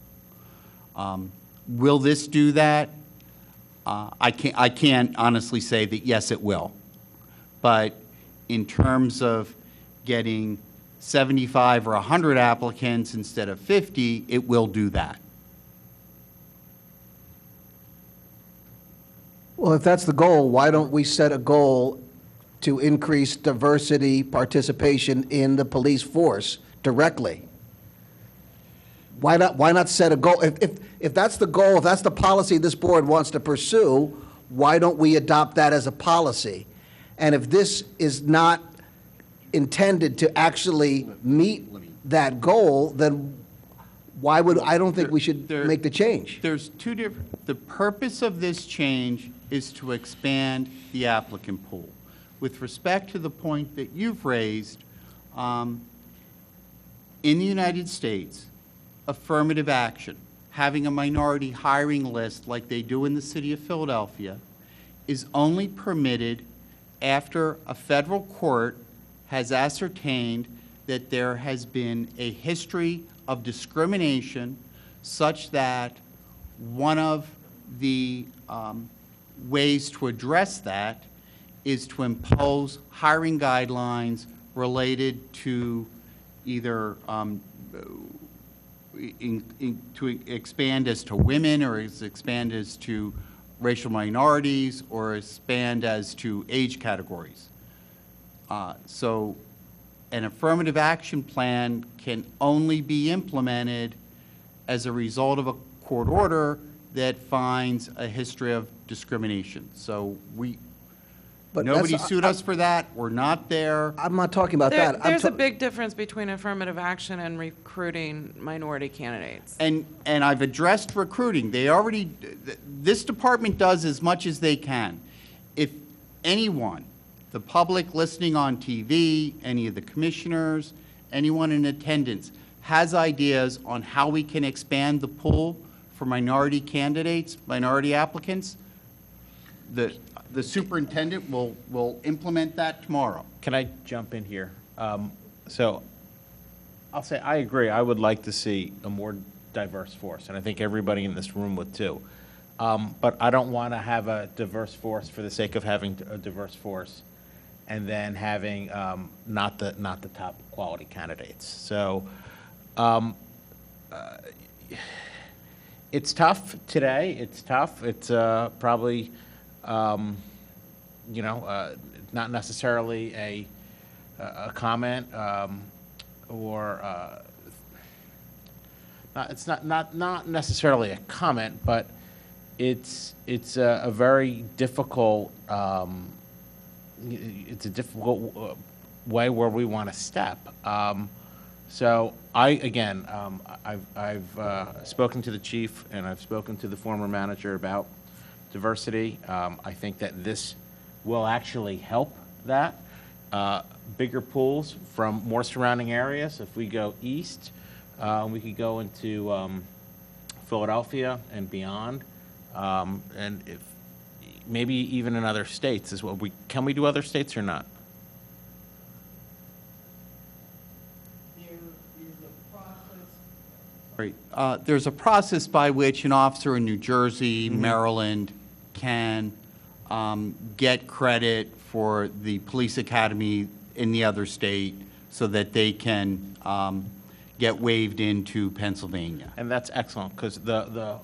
Will this do that? I can't honestly say that, yes, it will. But in terms of getting 75 or 100 applicants instead of 50, it will do that. Well, if that's the goal, why don't we set a goal to increase diversity participation in the police force directly? Why not set a goal? If that's the goal, if that's the policy this board wants to pursue, why don't we adopt that as a policy? And if this is not intended to actually meet that goal, then why would, I don't think we should make the change. There's two different, the purpose of this change is to expand the applicant pool. With respect to the point that you've raised, in the United States, affirmative action, having a minority hiring list like they do in the city of Philadelphia, is only permitted after a federal court has ascertained that there has been a history of discrimination such that one of the ways to address that is to impose hiring guidelines related to either to expand as to women, or expand as to racial minorities, or expand as to age categories. So an affirmative action plan can only be implemented as a result of a court order that finds a history of discrimination. So nobody sued us for that. We're not there. I'm not talking about that. There's a big difference between affirmative action and recruiting minority candidates. And I've addressed recruiting. They already, this department does as much as they can. If anyone, the public listening on TV, any of the commissioners, anyone in attendance, has ideas on how we can expand the pool for minority candidates, minority applicants, the superintendent will implement that tomorrow. Can I jump in here? So I'll say I agree. I would like to see a more diverse force, and I think everybody in this room would too. But I don't want to have a diverse force for the sake of having a diverse force and then having not the top quality candidates. So it's tough today. It's tough. It's probably not necessarily a comment or it's not necessarily a comment, but it's a very difficult way where we want to step. So I've spoken to the chief and I've spoken to the former manager about diversity. I think that this will actually help that. Bigger pools from more surrounding areas. If we go east, we could go into Philadelphia and beyond, and if maybe even in other states as well. Can we do other states or not? Right. There's a process by which an officer in New Jersey, Maryland, can get credit for the police academy in the other state so that they can get waived into Pennsylvania. And that's excellent, because the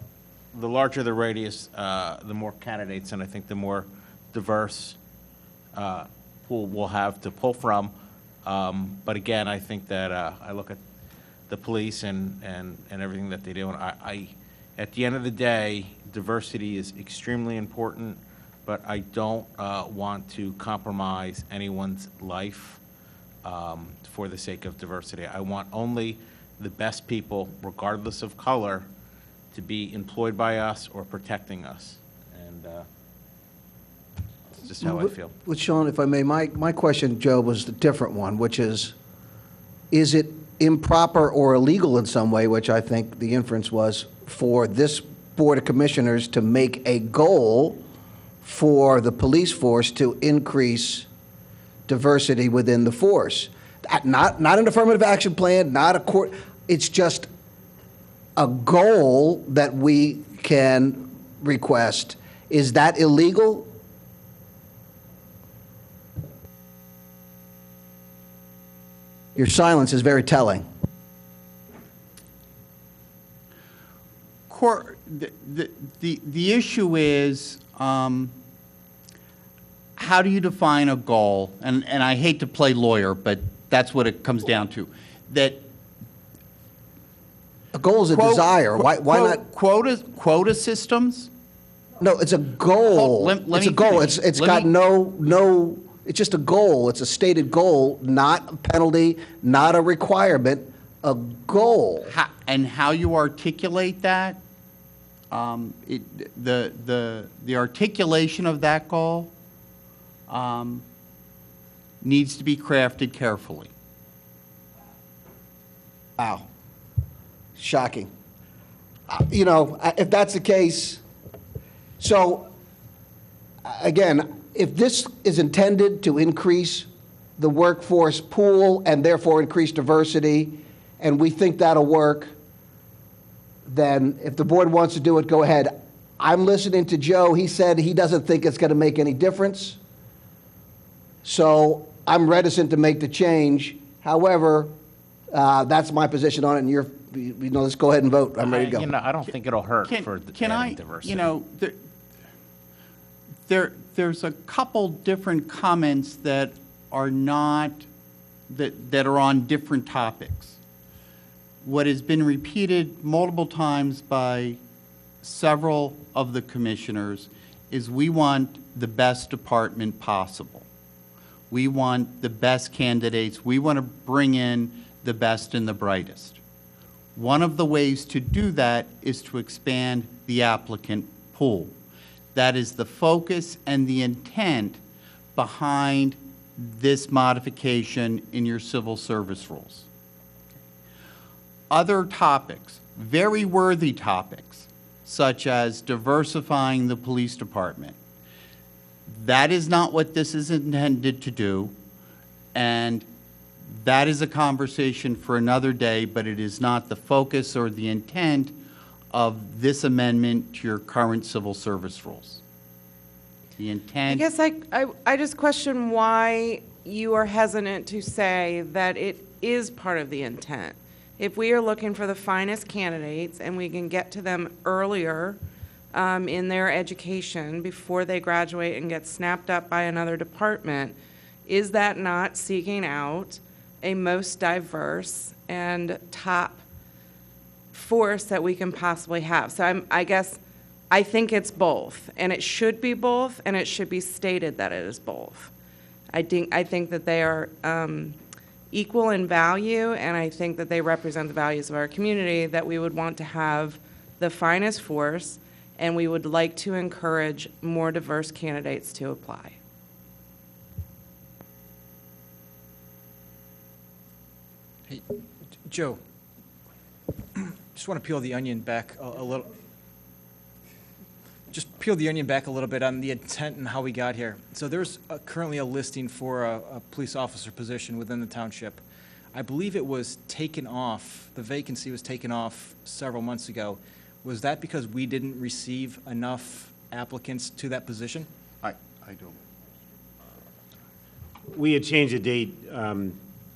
larger the radius, the more candidates, and I think the more diverse pool we'll have to pull from. But again, I think that I look at the police and everything that they do, and I at the end of the day, diversity is extremely important, but I don't want to compromise anyone's life for the sake of diversity. I want only the best people, regardless of color, to be employed by us or protecting us. And that's just how I feel. Well, Sean, if I may, my question, Joe, was a different one, which is it improper or illegal in some way, which I think the inference was, for this Board of Commissioners to make a goal for the police force to increase diversity within the force? Not an affirmative action plan, not a court. It's just a goal that we can request Is that illegal? Your silence is very telling. The issue is, how do you define a goal? And I hate to play lawyer, but that's what it comes down to. That a goal is a desire. Why not quota systems? No, it's a goal. It's a goal. It's got no. It's just a goal. It's a stated goal, not a penalty, not a requirement. A goal. And how you articulate that, the articulation of that goal needs to be crafted carefully. Wow. Shocking. You know, if that's the case, so again, if this is intended to increase the workforce pool and therefore increase diversity, and we think that'll work, then if the board wants to do it, go ahead. I'm listening to Joe. He said he doesn't think it's going to make any difference. So I'm reticent to make the change. However, that's my position on it, and let's go ahead and vote. I'm ready to go. I don't think it'll hurt for adding diversity. There's a couple different comments that are not, that are on different topics. What has been repeated multiple times by several of the commissioners is we want the best department possible. We want the best candidates. We want to bring in the best and the brightest. One of the ways to do that is to expand the applicant pool. That is the focus and the intent behind this modification in your civil service rules. Other topics, very worthy topics, such as diversifying the police department. That is not what this is intended to do, and that is a conversation for another day, but it is not the focus or the intent of this amendment to your current civil service rules. The intent... I guess I just question why you are hesitant to say that it is part of the intent. If we are looking for the finest candidates and we can get to them earlier in their education before they graduate and get snapped up by another department, is that not seeking out a most diverse and top force that we can possibly have? So I think it's both, and it should be both, and it should be stated that it is both. I think that they are equal in value, and I think that they represent the values of our community, that we would want to have the finest force, and we would like to encourage more diverse candidates to apply. Hey, Joe, just want to peel the onion back a little. Just peel the onion back a little bit on the intent and how we got here. So there's currently a listing for a police officer position within the township. I believe it was taken off, the vacancy was taken off several months ago. Was that because we didn't receive enough applicants to that position? I don't. We had changed the date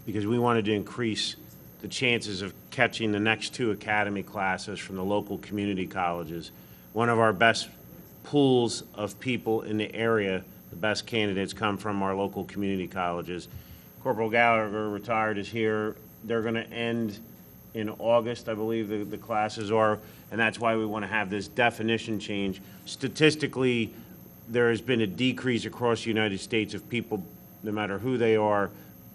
because we wanted to increase the chances of catching the next 2 academy classes from the local community colleges. One of our best pools of people in the area, the best candidates come from our local community colleges. Corporal Gallagher, retired, is here. They're going to end in August, I believe the classes are, and that's why we want to have this definition change. Statistically, there has been a decrease across the United States of people, no matter who they are,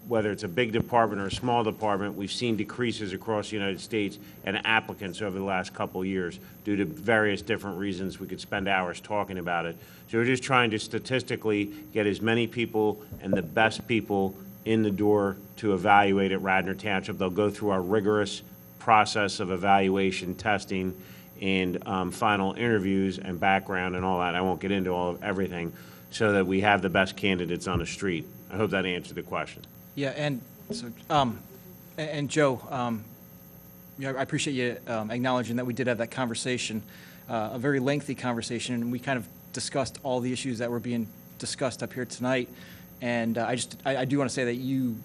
whether it's a big department or a small department. We've seen decreases across the United States and applicants over the last couple of years due to various different reasons. We could spend hours talking about it. So we're just trying to statistically get as many people and the best people in the door to evaluate at Radnor Township. They'll go through our rigorous process of evaluation, testing, and final interviews and background and all that. I won't get into everything, so that we have the best candidates on the street. I hope that answered the question. Yeah, and so, and Joe, I appreciate you acknowledging that we did have that conversation, a very lengthy conversation, and we kind of discussed all the issues that were being discussed up here tonight. And I do want to say that you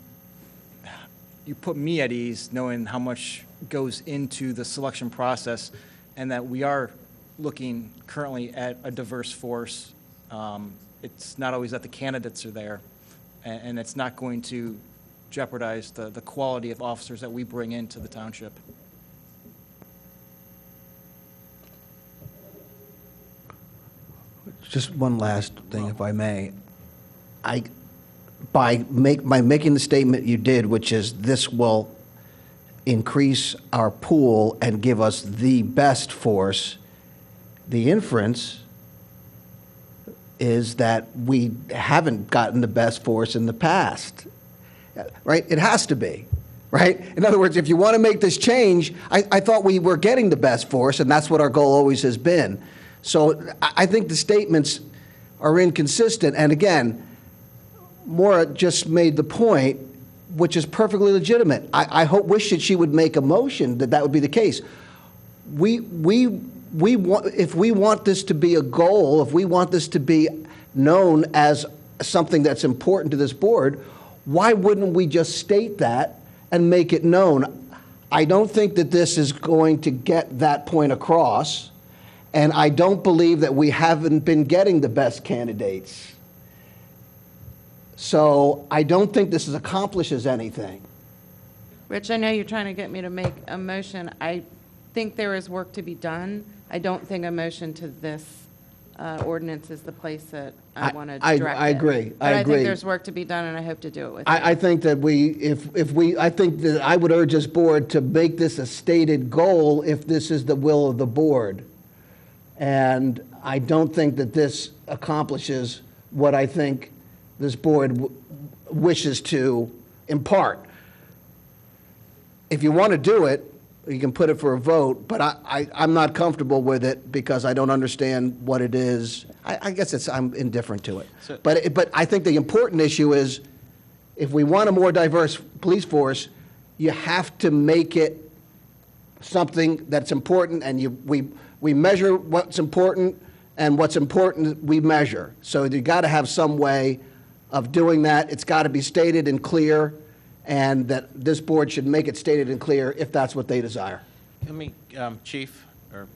put me at ease knowing how much goes into the selection process, and that we are looking currently at a diverse force. It's not always that the candidates are there, and it's not going to jeopardize the quality of officers that we bring into the township. Just one last thing, if I may. By making the statement you did, which is this will increase our pool and give us the best force, the inference is that we haven't gotten the best force in the past, right? It has to be, right? In other words, if you want to make this change, I thought we were getting the best force, and that's what our goal always has been. So I think the statements are inconsistent. And again, Maura just made the point, which is perfectly legitimate. I wish that she would make a motion that would be the case. We want, if we want this to be a goal, if we want this to be known as something that's important to this board, why wouldn't we just state that and make it known? I don't think that this is going to get that point across. And I don't believe that we haven't been getting the best candidates. So I don't think this accomplishes anything. Rich, I know you're trying to get me to make a motion. I think there is work to be done. I don't think a motion to this ordinance is the place that I want to direct it. I agree. But I think there's work to be done, and I hope to do it with you. I think that I think that I would urge this board to make this a stated goal if this is the will of the board. And I don't think that this accomplishes what I think this board wishes to impart. If you want to do it, you can put it for a vote, but I'm not comfortable with it because I don't understand what it is. I guess I'm indifferent to it. But I think the important issue is, if we want a more diverse police force, you have to make it something that's important, and we measure what's important, and what's important we measure. So you got to have some way of doing that. It's got to be stated and clear, and that this board should make it stated and clear if that's what they desire. Let me, Chief, or,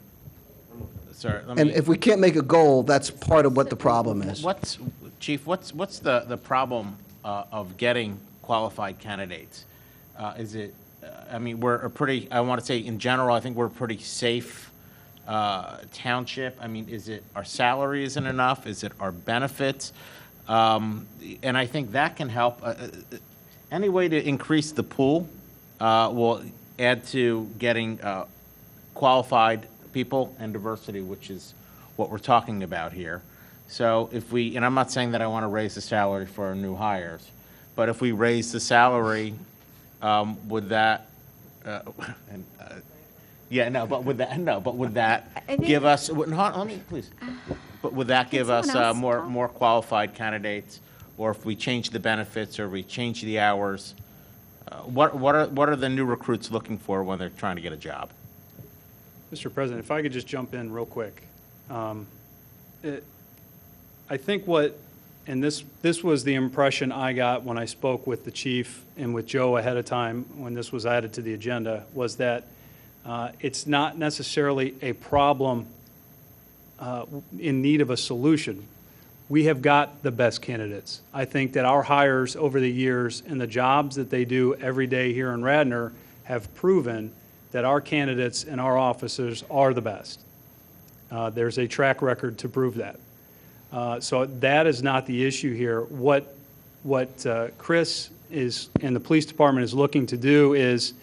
sorry. And if we can't make a goal, that's part of what the problem is. Chief, what's the problem of getting qualified candidates? Is it, I mean, we're a pretty, I want to say in general, I think we're a pretty safe township. I mean, is it our salary isn't enough? Is it our benefits? And I think that can help. Any way to increase the pool will add to getting qualified people and diversity, which is what we're talking about here. So if we, and I'm not saying that I want to raise the salary for our new hires, but if we raise the salary, would that, yeah, no, but would that give us, let me, please. But would that give us more qualified candidates? Or if we change the benefits or we change the hours, what are the new recruits looking for when they're trying to get a job? Mr. President, if I could just jump in real quick. I think and this was the impression I got when I spoke with the chief and with Joe ahead of time when this was added to the agenda, was that it's not necessarily a problem in need of a solution. We have got the best candidates. I think that our hires over the years and the jobs that they do every day here in Radnor have proven that our candidates and our officers are the best. There's a track record to prove that. So that is not the issue here. What Chris is and the police department is looking to do is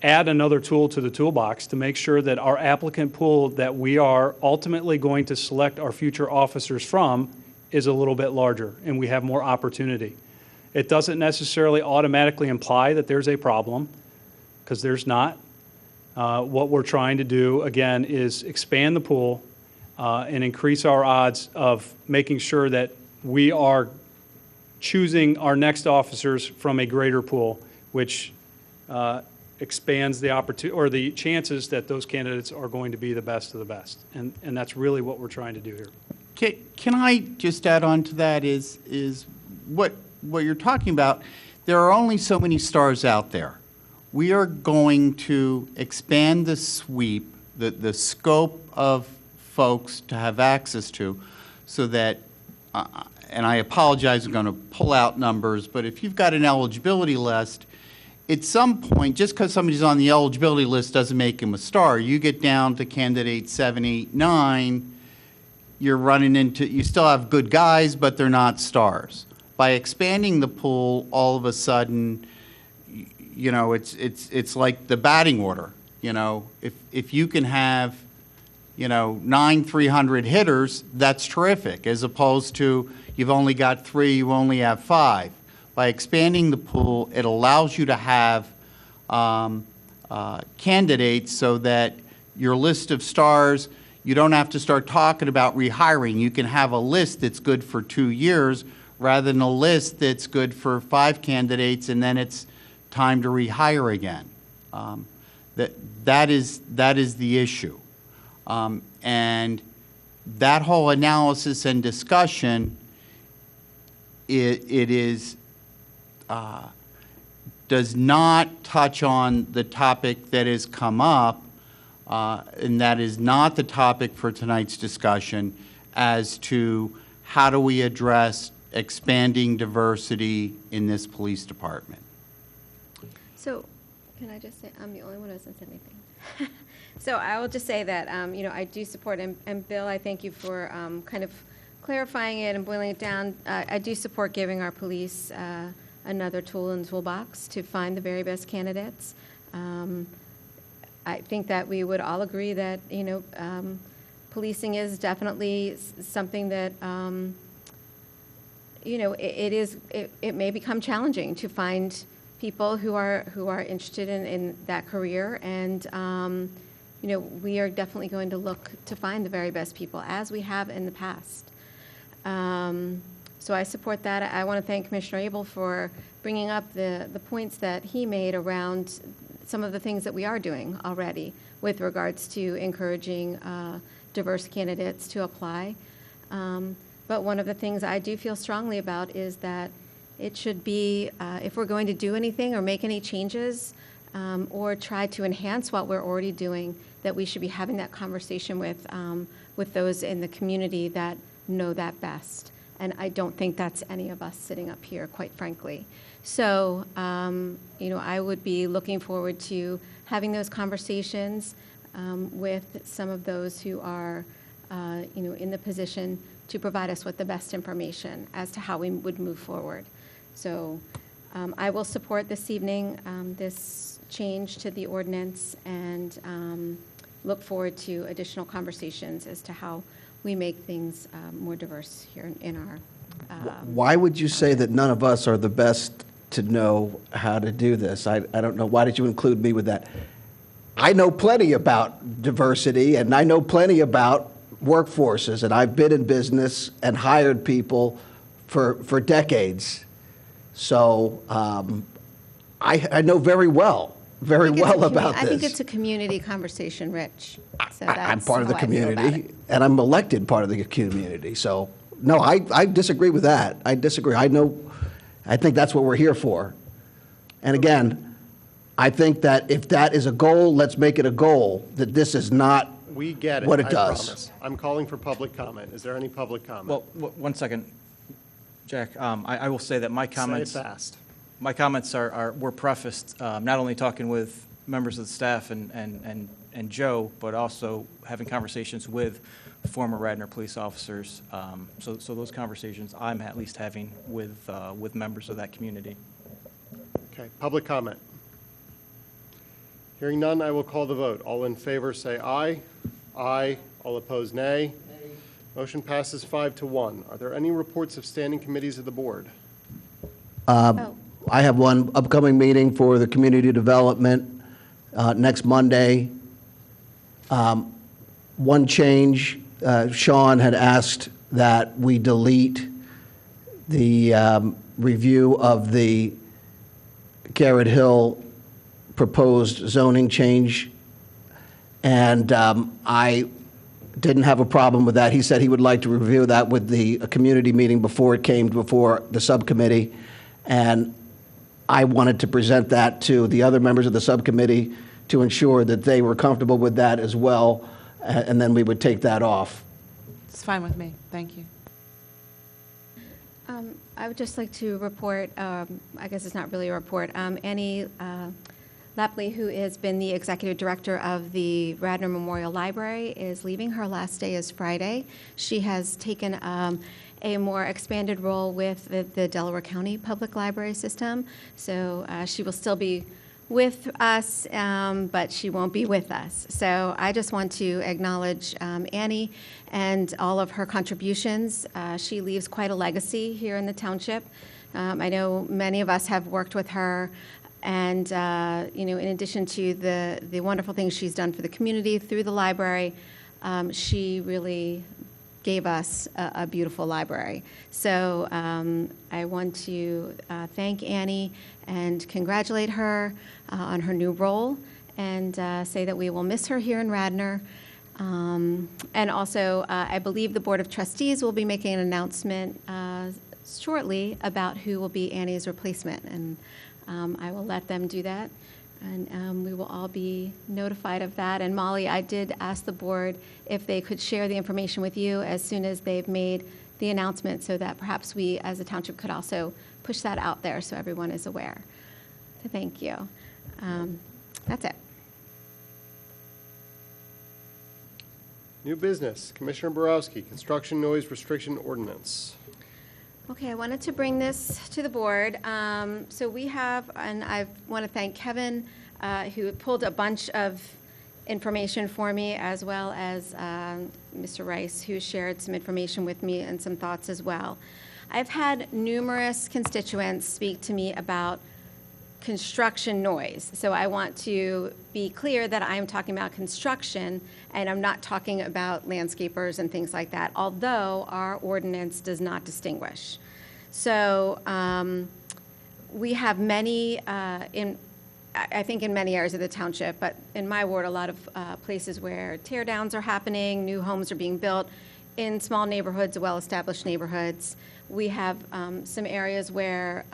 add another tool to the toolbox to make sure that our applicant pool that we are ultimately going to select our future officers from is a little bit larger and we have more opportunity. It doesn't necessarily automatically imply that there's a problem, because there's not. What we're trying to do, again, is expand the pool and increase our odds of making sure that we are choosing our next officers from a greater pool, which expands the opportunity or the chances that those candidates are going to be the best of the best. And that's really what we're trying to do here. Can I just add on to that is what you're talking about, there are only so many stars out there. We are going to expand the sweep, the scope of folks to have access to, so that, and I apologize, I'm going to pull out numbers, but if you've got an eligibility list, at some point, just because somebody's on the eligibility list doesn't make him a star. You get down to candidate 7, 8, 9, you're running into, you still have good guys, but they're not stars. By expanding the pool, all of a sudden, you know, it's like the batting order. You know, if you can have, you know, 9 300 hitters, that's terrific, as opposed to you've only got 3, you only have 5. By expanding the pool, it allows you to have candidates so that your list of stars, you don't have to start talking about rehiring. You can have a list that's good for 2 years rather than a list that's good for 5 candidates and then it's time to rehire again. That is the issue. And that whole analysis and discussion, it is does not touch on the topic that has come up, and that is not the topic for tonight's discussion, as to how do we address expanding diversity in this police department. So, can I just say, I'm the only one who hasn't said anything. So I will just say that, you know, I do support, and Bill, I thank you for kind of clarifying it and boiling it down. I do support giving our police another tool in the toolbox to find the very best candidates. I think that we would all agree that, you know, policing is definitely something that, you know, it may become challenging to find people who are interested in that career, and you know, we are definitely going to look to find the very best people, as we have in the past. So I support that. I want to thank Commissioner Abel for bringing up the points that he made around some of the things that we are doing already with regards to encouraging diverse candidates to apply. But one of the things I do feel strongly about is that it should be, if we're going to do anything or make any changes or try to enhance what we're already doing, that we should be having that conversation with those in the community that know that best. And I don't think that's any of us sitting up here, quite frankly. So, you know, I would be looking forward to having those conversations with some of those who are, you know, in the position to provide us with the best information as to how we would move forward. So I will support this evening this change to the ordinance, and look forward to additional conversations as to how we make things more diverse here in our... Why would you say that none of us are the best to know how to do this? I don't know. Why did you include me with that? I know plenty about diversity, and I know plenty about workforces, and I've been in business and hired people for decades. So I know very well about this. I think it's a community conversation, Rich. So I'm part of the how I feel about community, it. and I'm elected part of the community. So, no, I disagree with that. I disagree. I think that's what we're here for. And again, I think that if that is a goal, let's make it a goal, that this is not We get it. what it I does. promise. I'm calling for public comment. Is there any public comment? Well, one second, Jack. I will say that my comments... Say it fast. My comments were prefaced, not only talking with members of the staff and Joe, but also having conversations with former Radnor police officers. So those conversations I'm at least having with members of that community. Okay, public comment. Hearing none, I will call the vote. All in favor say aye. Aye. All opposed, nay. Motion passes 5-1. Are there any reports of standing committees of the board? I have one upcoming meeting for the community development next Monday. One change, Sean had asked that we delete the review of the Garrett Hill proposed zoning change. And I didn't have a problem with that. He said he would like to review that with the community meeting before it came before the subcommittee. And I wanted to present that to the other members of the subcommittee to ensure that they were comfortable with that as well, and then we would take that off. It's fine with me. Thank you. I would just like to report, I guess it's not really a report, Annie Lapley, who has been the executive director of the Radnor Memorial Library, is leaving. Her last day is Friday. She has taken a more expanded role with the Delaware County Public Library System. So she will still be with us, but she won't be with us. So I just want to acknowledge Annie and all of her contributions. She leaves quite a legacy here in the township. I know many of us have worked with her, and in addition to the wonderful things she's done for the community through the library, she really gave us a beautiful library. So I want to thank Annie and congratulate her on her new role, and say that we will miss her here in Radnor. And also, I believe the Board of Trustees will be making an announcement shortly about who will be Annie's replacement, and I will let them do that, and we will all be notified of that. And Molly, I did ask the board if they could share the information with you as soon as they've made the announcement, so that perhaps we as a township could also push that out there so everyone is aware. So thank you. That's it. New business, Commissioner Borowski, Construction Noise Restriction Ordinance. Okay, I wanted to bring this to the board. So we have, and I want to thank Kevin, who pulled a bunch of information for me, as well as Mr. Rice, who shared some information with me and some thoughts as well. I've had numerous constituents speak to me about construction noise. So I want to be clear that I'm talking about construction, and I'm not talking about landscapers and things like that, although our ordinance does not distinguish. So we have many, I think in many areas of the township, but in my ward, a lot of places where tear downs are happening, new homes are being built in small neighborhoods, well-established neighborhoods. We have some areas where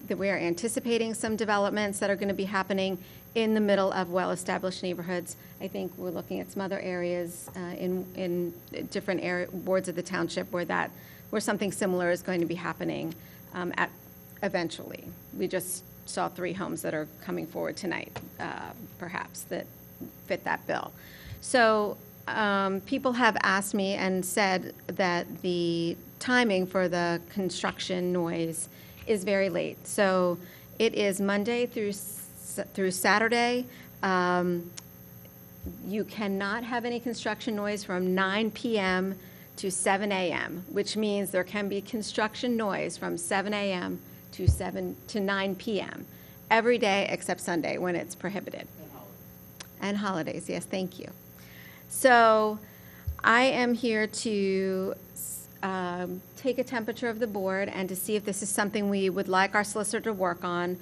we're anticipating some developments that are going to be happening in the middle of well-established neighborhoods. I think we're looking at some other areas in different wards of the township where something similar is going to be happening eventually. We just saw 3 homes that are coming forward tonight, perhaps, that fit that bill. So people have asked me and said that the timing for the construction noise is very late. So it is Monday through Saturday. You cannot have any construction noise from 9 p.m. to 7 a.m., which means there can be construction noise from 7 a.m. to 9 p.m. every day except Sunday, when it's prohibited. And holidays, yes, thank you. So I am here to take a temperature of the board and to see if this is something we would like our solicitor to work on.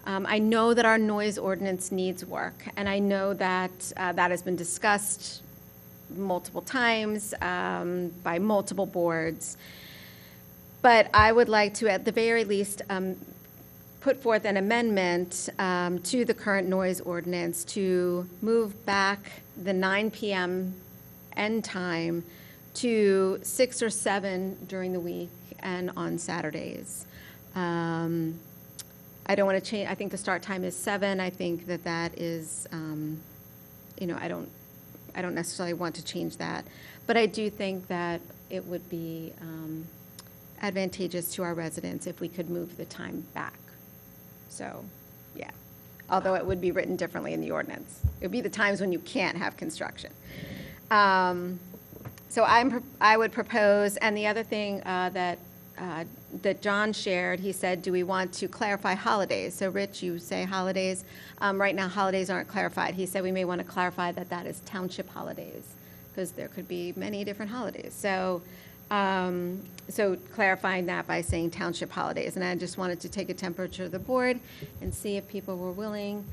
I know that our noise ordinance needs work, and I know that that has been discussed multiple times by multiple boards. But I would like to, at the very least, put forth an amendment to the current noise ordinance to move back the 9 p.m. end time to 6 or 7 during the week and on Saturdays. I don't want to change. I think the start time is 7. I think that is, I don't necessarily want to change that, but I do think that it would be advantageous to our residents if we could move the time back. So, yeah. Although it would be written differently in the ordinance. It would be the times when you can't have construction. So I would propose, and the other thing that John shared, he said, do we want to clarify holidays? So Rich, you say holidays. Right now, holidays aren't clarified. He said we may want to clarify that is township holidays, because there could be many different holidays. So, so clarifying that by saying township holidays. And I just wanted to take a temperature of the board and see if people were willing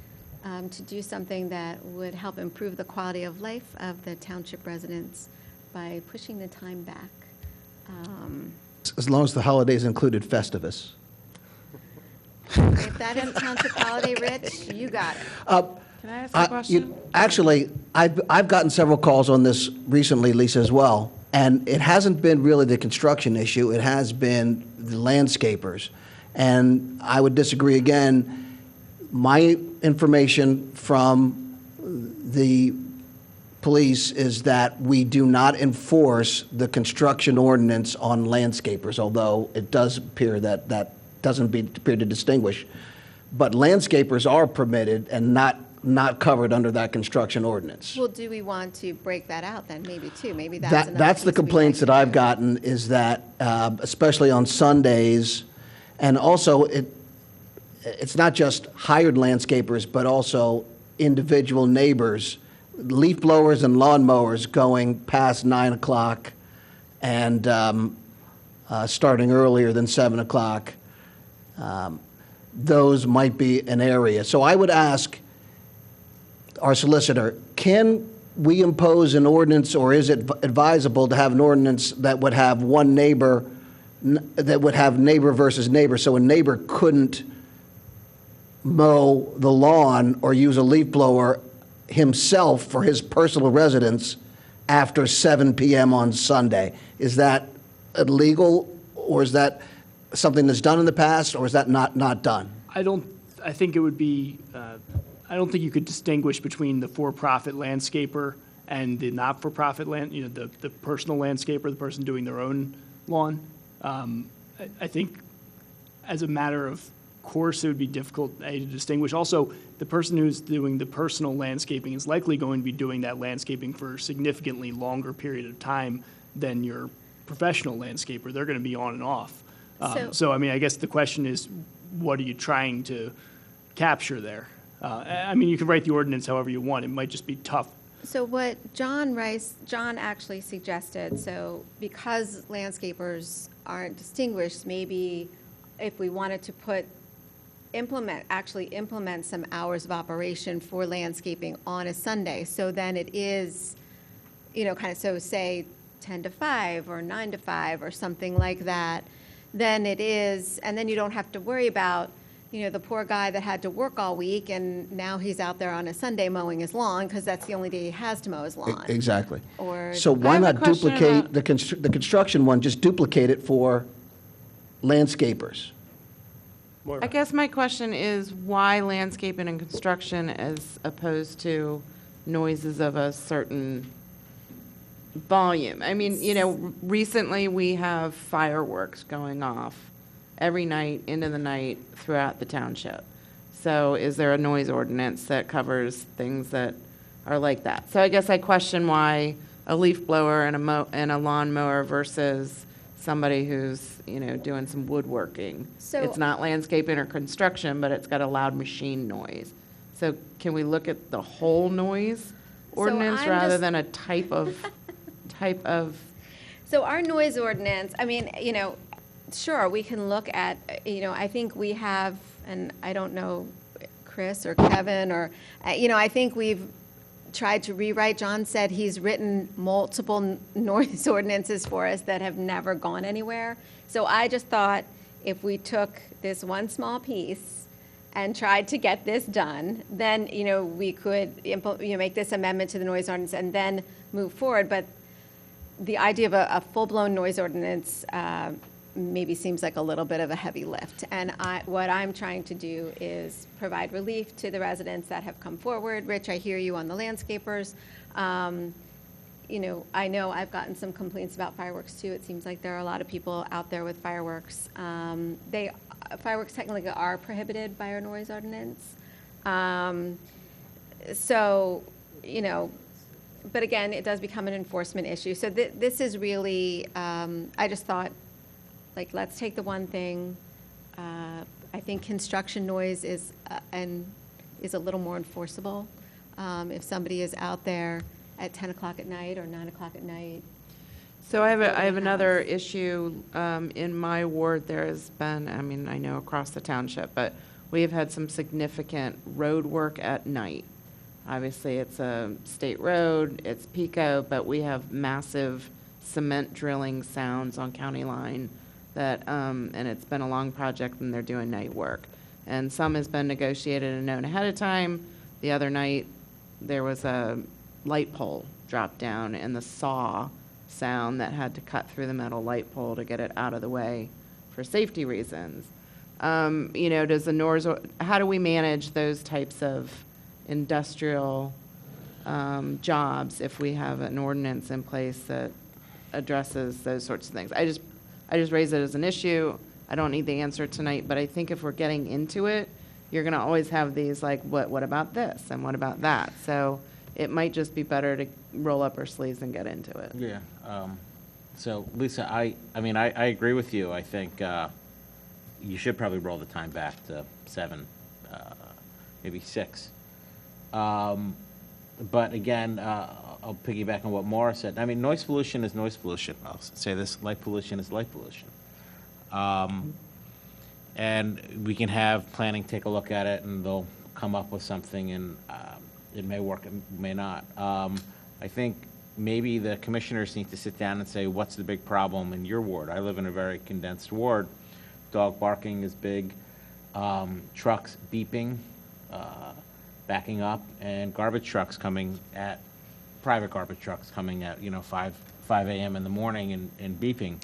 to do something that would help improve the quality of life of the township residents by pushing the time back. As long as the holidays included Festivus. If that is a township holiday, Rich, you got it. Can I ask a question? Actually, I've gotten several calls on this recently, Lisa, as well, and it hasn't been really the construction issue, it has been the landscapers. And I would disagree again. My information from the police is that we do not enforce the construction ordinance on landscapers, although it does appear that that doesn't appear to distinguish. But landscapers are permitted and not covered under that construction ordinance. Well, do we want to break that out then, maybe too? Maybe that's another That's the piece we complaints like that to I've do. gotten, is that, especially on Sundays, and also it's not just hired landscapers, but also individual neighbors, leaf blowers and lawn mowers going past 9 o'clock and starting earlier than 7 o'clock. Those might be an area. So I would ask our solicitor, can we impose an ordinance, or is it advisable to have an ordinance that would have one neighbor, that would have neighbor versus neighbor, so a neighbor couldn't mow the lawn or use a leaf blower himself for his personal residence after 7 p.m. on Sunday? Is that illegal, or is that something that's done in the past, or is that not done? I think it would be, I don't think you could distinguish between the for-profit landscaper and the not-for-profit the personal landscaper, the person doing their own lawn. I think as a matter of course, it would be difficult to distinguish. Also, the person who's doing the personal landscaping is likely going to be doing that landscaping for a significantly longer period of time than your professional landscaper. They're going to be on and off. So, I mean, I guess the question is, what are you trying to capture there? I mean, you can write the ordinance however you want. It might just be tough. So what John actually suggested, so because landscapers aren't distinguished, maybe if we wanted to actually implement some hours of operation for landscaping on a Sunday, so then it is, kind of, so say 10 to 5 or 9 to 5 or something like that, then it is, and then you don't have to worry about, the poor guy that had to work all week and now he's out there on a Sunday mowing his lawn because that's the only day he has to mow his lawn. Exactly. Or So why not duplicate the construction one, just duplicate it for landscapers? I guess my question is why landscaping and construction as opposed to noises of a certain volume? I mean, recently we have fireworks going off every night into the night throughout the township. So is there a noise ordinance that covers things that are like that? So I guess I question why a leaf blower and a lawn mower versus somebody who's, doing some woodworking. So- It's not landscaping or construction, but it's got a loud machine noise. So can we look at the whole noise ordinance I'm rather just- than a type of? So our noise ordinance, I mean, sure, we can look at, I think we have, and I don't know, Chris or Kevin, or, I think we've tried to rewrite. John said he's written multiple noise ordinances for us that have never gone anywhere. So I just thought if we took this one small piece and tried to get this done, then, we could make this amendment to the noise ordinance and then move forward. But the idea of a full-blown noise ordinance maybe seems like a little bit of a heavy lift. And what I'm trying to do is provide relief to the residents that have come forward. Rich, I hear you on the landscapers. I know I've gotten some complaints about fireworks too. It seems like there are a lot of people out there with fireworks. Fireworks technically are prohibited by our noise ordinance. But again, it does become an enforcement issue. So this is really, I just thought, let's take the one thing. I think construction noise is a little more enforceable. If somebody is out there at 10 o'clock at night or 9 o'clock at night. So I have another issue in my ward. There has been, I know across the township, but we have had some significant road work at night. Obviously, it's a state road, it's Pico, but we have massive cement drilling sounds on County Line that, and it's been a long project and they're doing night work. And some has been negotiated and known ahead of time. The other night, there was a light pole dropped down and the saw sound that had to cut through the metal light pole to get it out of the way for safety reasons. You know, does the NORS, how do we manage those types of industrial jobs if we have an ordinance in place that addresses those sorts of things? I just raise it as an issue. I don't need the answer tonight, but I think if we're getting into it, you're gonna always have these like, what about this and what about that? So it might just be better to roll up our sleeves and get into it. Yeah. So Lisa, I mean, I agree with you. I think you should probably roll the time back to 7, maybe 6. But again, I'll piggyback on what Maura said. I mean, noise pollution is noise pollution. I'll say this, light pollution is light pollution. And we can have planning take a look at it and they'll come up with something and it may work, it may not. I think maybe the commissioners need to sit down and say, what's the big problem in your ward? I live in a very condensed ward. Dog barking is big, trucks beeping, backing up, and garbage trucks coming at, private garbage trucks coming at, 5 a.m. in the morning and beeping.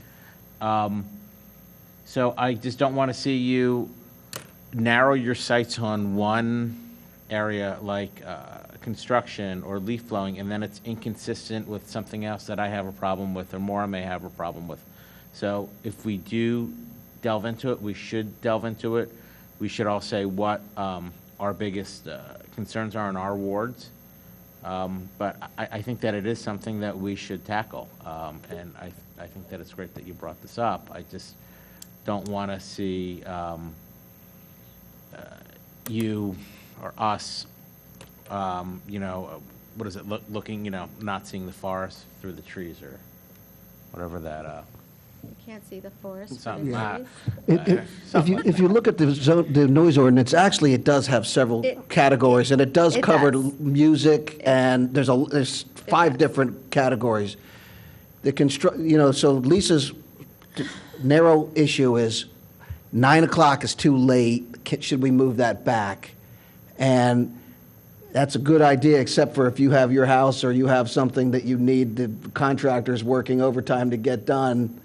So I just don't want to see you narrow your sights on one area like construction or leaf blowing, and then it's inconsistent with something else that I have a problem with or Maura may have a problem with. So if we do delve into it, we should delve into it. We should all say what our biggest concerns are in our wards. But I think that it is something that we should tackle. And I think that it's great that you brought this up. I just don't want to see you or us, what is it, looking, not seeing the forest through the trees or whatever that. You can't see the forest. Something like If you look at the noise ordinance, actually, it does have several categories, and it does cover music, and there's 5 different categories. So Lisa's narrow issue is 9 o'clock is too late. Should we move that back? And that's a good idea, except for if you have your house or you have something that you need the contractors working overtime to get done.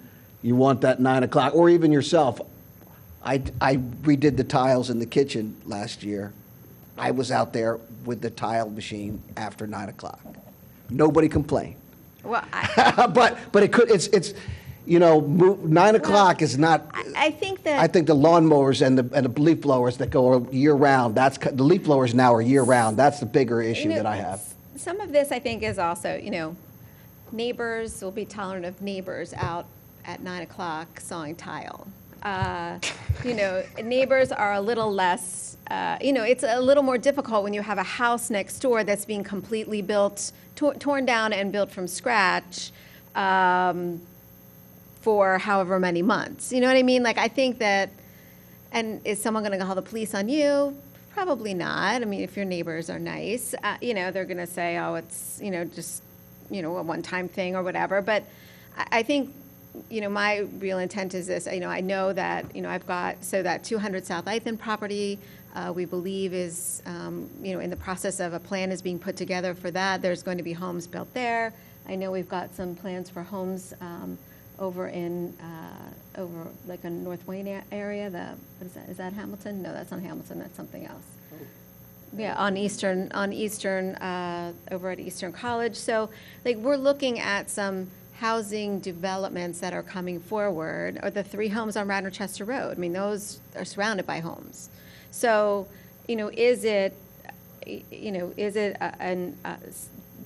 You want that 9 o'clock, or even yourself. I redid the tiles in the kitchen last year. I was out there with the tile machine after 9 o'clock. Nobody complained. Well, but it could. It's 9 o'clock is not. I think that. I think the lawnmowers and the leaf blowers that go year round. The leaf blowers now are year round. That's the bigger issue that I have. Some of this, I think, is also, neighbors will be tolerant of neighbors out at 9 o'clock sawing tile. Neighbors are a little less, it's a little more difficult when you have a house next door that's being completely built, torn down and built from scratch for however many months. You know what I mean? Like, I think that, and is someone going to call the police on you? Probably not. I mean, if your neighbors are nice, they're going to say, oh, it's, just, a one-time thing or whatever. But I think, my real intent is this. I know that, I've got, so that 200 South Ithan property, we believe is, in the process of a plan is being put together for that. There's going to be homes built there. I know we've got some plans for homes over in, over like in North Wayne area. What is that? Is that Hamilton? No, that's not Hamilton. That's something else. Yeah, on Eastern, over at Eastern College. So, like, we're looking at some housing developments that are coming forward, or the 3 homes on Radnor Chester Road. I mean, those are surrounded by homes. So, is it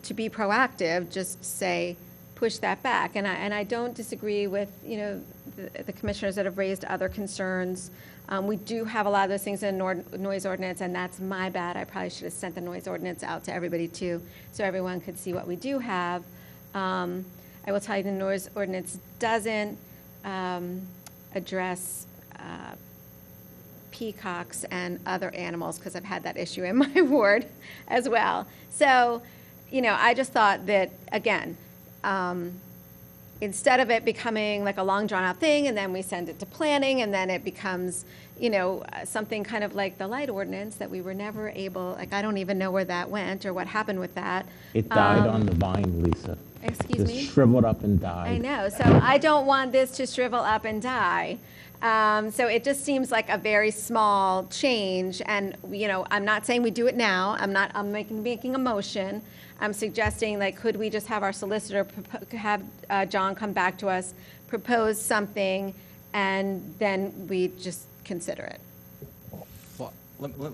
to be proactive, just say, push that back? And I don't disagree with, the commissioners that have raised other concerns. We do have a lot of those things in noise ordinance, and that's my bad. I probably should have sent the noise ordinance out to everybody too, so everyone could see what we do have. I will tell you the noise ordinance doesn't address peacocks and other animals, because I've had that issue in my ward as well. So, I just thought that, again, instead of it becoming like a long drawn-out thing, and then we send it to planning, and then it becomes, something kind of like the light ordinance that we were never able, like, I don't even know where that went or what happened with that. It died on the vine, Lisa. Excuse Just me? shriveled up and died. I know, so I don't want this to shrivel up and die. So it just seems like a very small change, and, I'm not saying we do it now, I'm making a motion. I'm suggesting, like, could we just have our solicitor, have John come back to us, propose something, and then we just consider it? Well,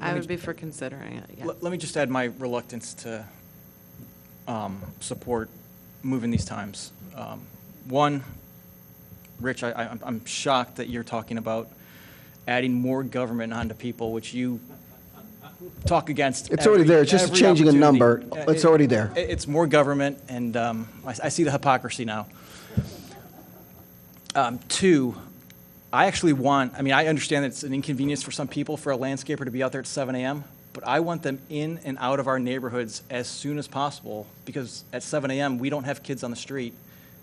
I would be for considering it, yes. Let me just add my reluctance to support moving these times. One, Rich, I'm shocked that you're talking about adding more government onto people, which you talk against. It's already there, it's just every changing a opportunity. number. It's already there. It's more government, and I see the hypocrisy now. Two, I actually I understand that it's an inconvenience for some people for a landscaper to be out there at 7 a.m., but I want them in and out of our neighborhoods as soon as possible, because at 7 a.m., we don't have kids on the street.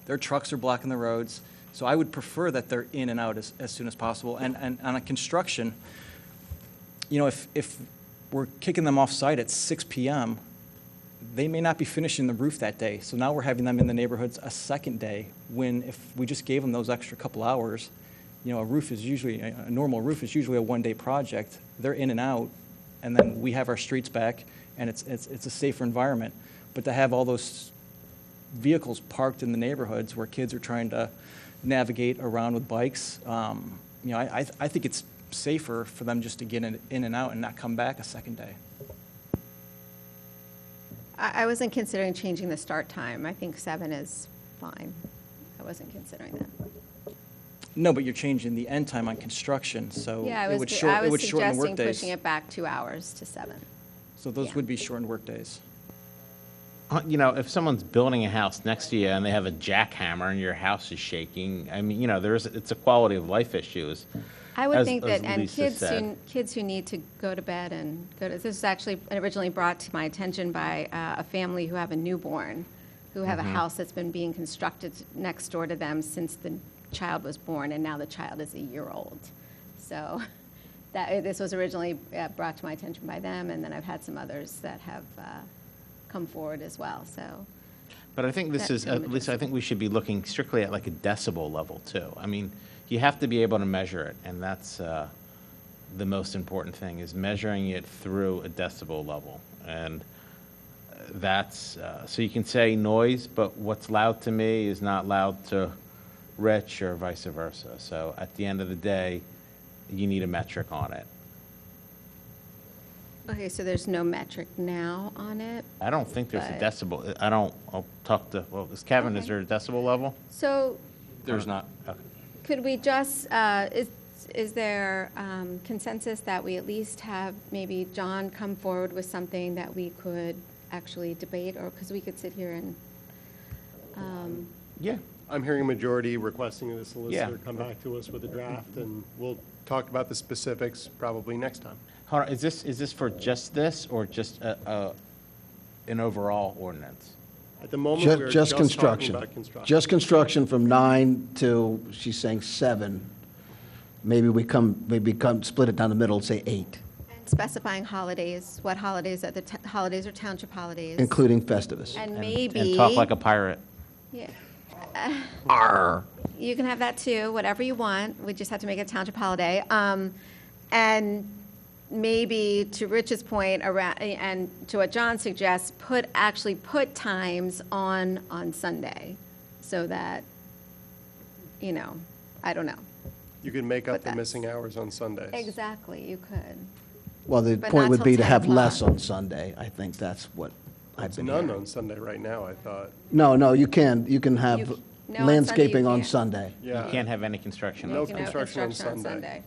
Their trucks are blocking the roads, so I would prefer that they're in and out as soon as possible. And on a construction, if we're kicking them off-site at 6 p.m., they may not be finishing the roof that day. So now we're having them in the neighborhoods a second day, when if we just gave them those extra couple hours, a normal roof is usually a one-day project. They're in and out, and then we have our streets back, and it's a safer environment. But to have all those vehicles parked in the neighborhoods where kids are trying to navigate around with bikes, I think it's safer for them just to get in and out and not come back a second day. I wasn't considering changing the start time. I think 7 is fine. I wasn't considering that. No, but you're changing the end time on construction, so Yeah, it would shorten the suggesting workdays. pushing it back 2 hours to 7. So those would be shortened workdays. If someone's building a house next to you and they have a jackhammer and your house is shaking, it's a quality of life issue. I would as- think as that, and Lisa kids who need to go to bed and this is actually originally brought to my attention by a family who have a newborn, who have a house that's been being constructed next door to them since the child was born, and now the child is a year old. So this was originally brought to my attention by them, and then I've had some others that have come forward as well, so. But I think this is, at least I think we should be looking strictly at like a decibel level too. You have to be able to measure it, and that's the most important thing, is measuring it through a decibel level. And that's, so you can say noise, but what's loud to me is not loud to Rich or vice versa. So at the end of the day, you need a metric on it. Okay, so there's no metric now on it? I don't think there's a But- decibel. I'll talk to, is Kevin, is there a decibel level? So There's not. could we just, is there consensus that we at least have maybe John come forward with something that we could actually debate, or, because we could sit here and, Yeah. I'm hearing a majority requesting the solicitor Yeah. come back to us with a draft, and we'll talk about the specifics probably next time. Hold on, is this for just this, or just an overall ordinance? At the moment, we're Just just talking construction. about construction. Just construction from 9 to, she's saying 7. Maybe we split it down the middle and say 8, specifying holidays, what holidays are holidays or township holidays. including Festivus. And maybe. And talk like a pirate. Yeah. Arr. You can have that too, whatever you want. We just have to make it a township holiday. And maybe, to Rich's point, and to what John suggests, actually put times on Sunday, so that, I don't know. You can make up But the that's- missing hours on Sundays. Exactly, you could. Well, the But point not would till be to 10 have o'clock. less on Sunday. I think that's what I've It's been none hearing. on Sunday right now, I thought. No, you can have No, on Sunday you landscaping on can't. Sunday. Yeah. You can't have any construction. No You can have construction on construction Sunday.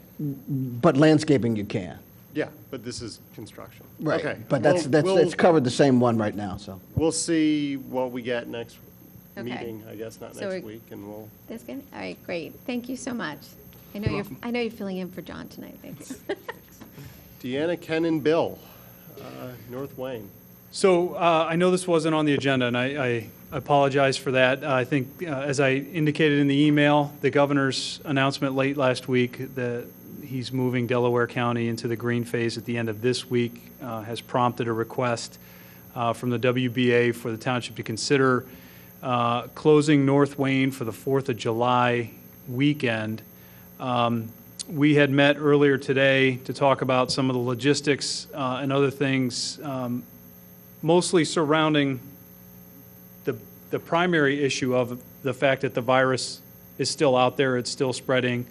But landscaping you can. Yeah, but this is construction. Right. Okay. But that's it's covered the same one right now, so. We'll see what we get next Okay. meeting, I guess, not So next we're- week, and we'll, This good? All right, great. Thank you so much. I know you're filling in for John tonight, thanks. Deanna, Ken, and Bill, North Wayne. So I know this wasn't on the agenda, and I apologize for that. I think, as I indicated in the email, the governor's announcement late last week that he's moving Delaware County into the green phase at the end of this week has prompted a request from the WBA for the township to consider closing North Wayne for the 4th of July weekend. We had met earlier today to talk about some of the logistics and other things, mostly surrounding the primary issue of the fact that the virus is still out there, it's still spreading,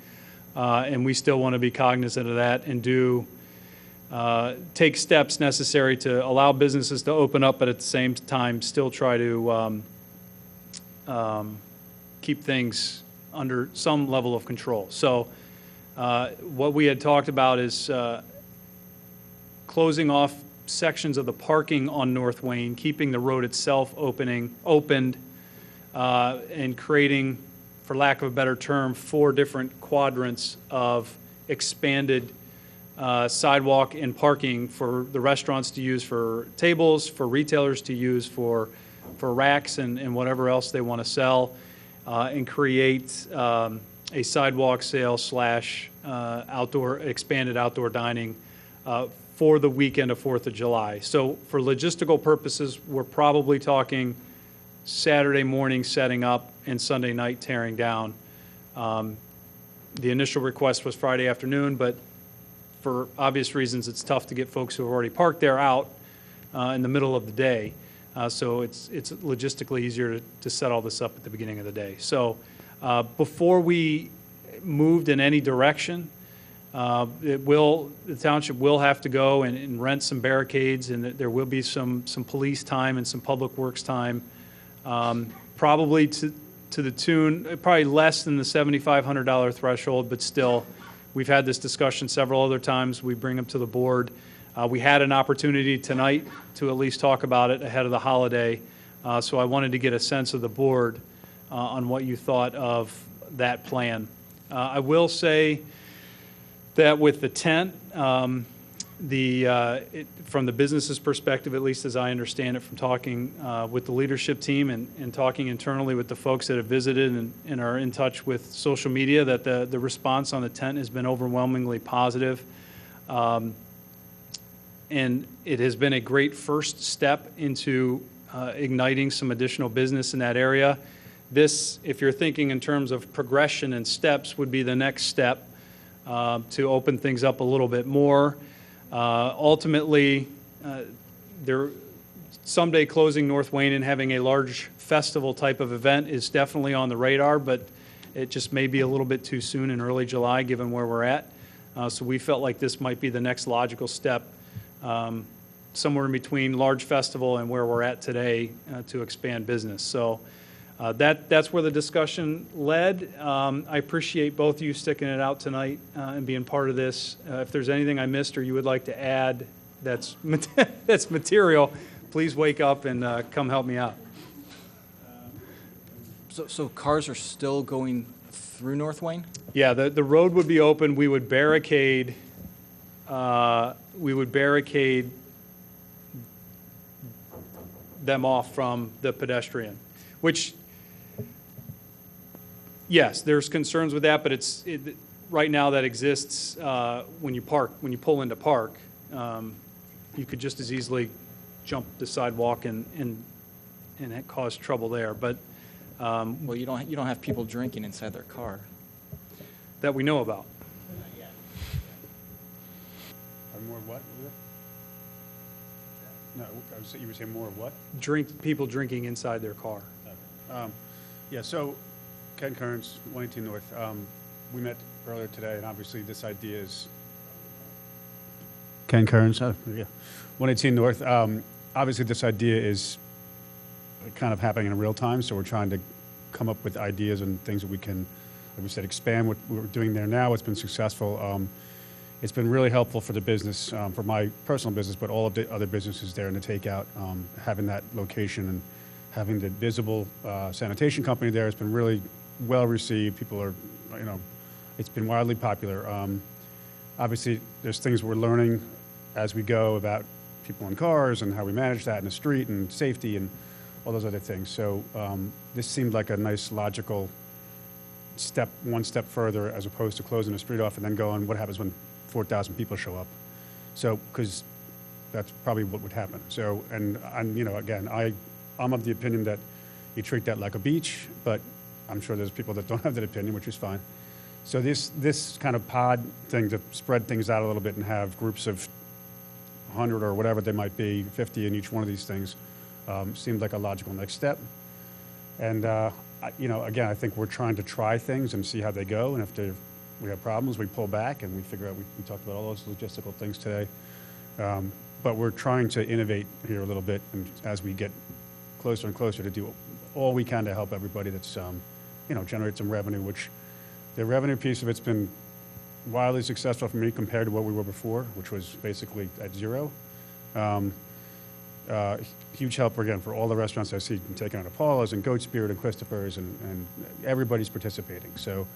and we still want to be cognizant of that and take steps necessary to allow businesses to open up, but at the same time still try to keep things under some level of control. So what we had talked about is closing off sections of the parking on North Wayne, keeping the road itself opened, and creating, for lack of a better term, 4 different quadrants of expanded sidewalk and parking for the restaurants to use for tables, for retailers to use for racks and whatever else they want to sell, and create a sidewalk sale / expanded outdoor dining for the weekend of 4th of July. So for logistical purposes, we're probably talking Saturday morning setting up and Sunday night tearing down. The initial request was Friday afternoon, but for obvious reasons, it's tough to get folks who have already parked there out in the middle of the day. So it's logistically easier to set all this up at the beginning of the day. So before we moved in any direction, the township will have to go and rent some barricades, and there will be some police time and some public works time, probably to the tune, probably less than the $7,500 threshold, but still, we've had this discussion several other times. We bring them to the board. We had an opportunity tonight to at least talk about it ahead of the holiday, so I wanted to get a sense of the board on what you thought of that plan. I will say that with the tent, from the business's perspective, at least as I understand it from talking with the leadership team and talking internally with the folks that have visited and are in touch with social media, that the response on the tent has been overwhelmingly positive. And it has been a great first step into igniting some additional business in that area. This, if you're thinking in terms of progression and steps, would be the next step to open things up a little bit more. Ultimately, someday closing North Wayne and having a large festival type of event is definitely on the radar, but it just may be a little bit too soon in early July given where we're at. So we felt like this might be the next logical step, somewhere in between large festival and where we're at today to expand business. So that's where the discussion led. I appreciate both of you sticking it out tonight and being part of this. If there's anything I missed or you would like to add that's material, please wake up and come help me out. So cars are still going through North Wayne? Yeah, the road would be open. We would barricade them off from the pedestrian, which, yes, there's concerns with that, but right now that exists when you pull into park. You could just as easily jump the sidewalk and cause trouble there. But well, you don't have people drinking inside their car that we know about. More what? No, you were saying more of what? People drinking inside their car. Yeah, so Ken Kearns, 118 North. We met earlier today, and obviously this idea is Ken Kearns, yeah, 118 North. Obviously this idea is kind of happening in real time, so we're trying to come up with ideas and things that we can, like we said, expand what we're doing there now. It's been successful. It's been really helpful for the business, for my personal business, but all of the other businesses there in the takeout, having that location and having the visible sanitation company there has been really well received. People are, It's been wildly popular. Obviously, there's things we're learning as we go about people in cars and how we manage that in the street and safety and all those other things. So this seemed like a nice, logical step, one step further, as opposed to closing the street off and then going, what happens when 4,000 people show up? So, because that's probably what would happen. So, and you know, again, I'm of the opinion that you treat that like a beach, but I'm sure there's people that don't have that opinion, which is fine. So this kind of pod thing to spread things out a little bit and have groups of 100 or whatever they might be, 50 in each one of these things, seemed like a logical next step. And, you know, again, I think we're trying to try things and see how they go. And if we have problems, we pull back and we figure out, we talked about all those logistical things today. But we're trying to innovate here a little bit, and as we get closer and closer to do all we can to help everybody that's, you know, generate some revenue, which the revenue piece of it's been wildly successful for me compared to what we were before, which was basically at zero. Huge help, again, for all the restaurants I see taking out Paula's and Goat Spirit and Christopher's, and everybody's participating. So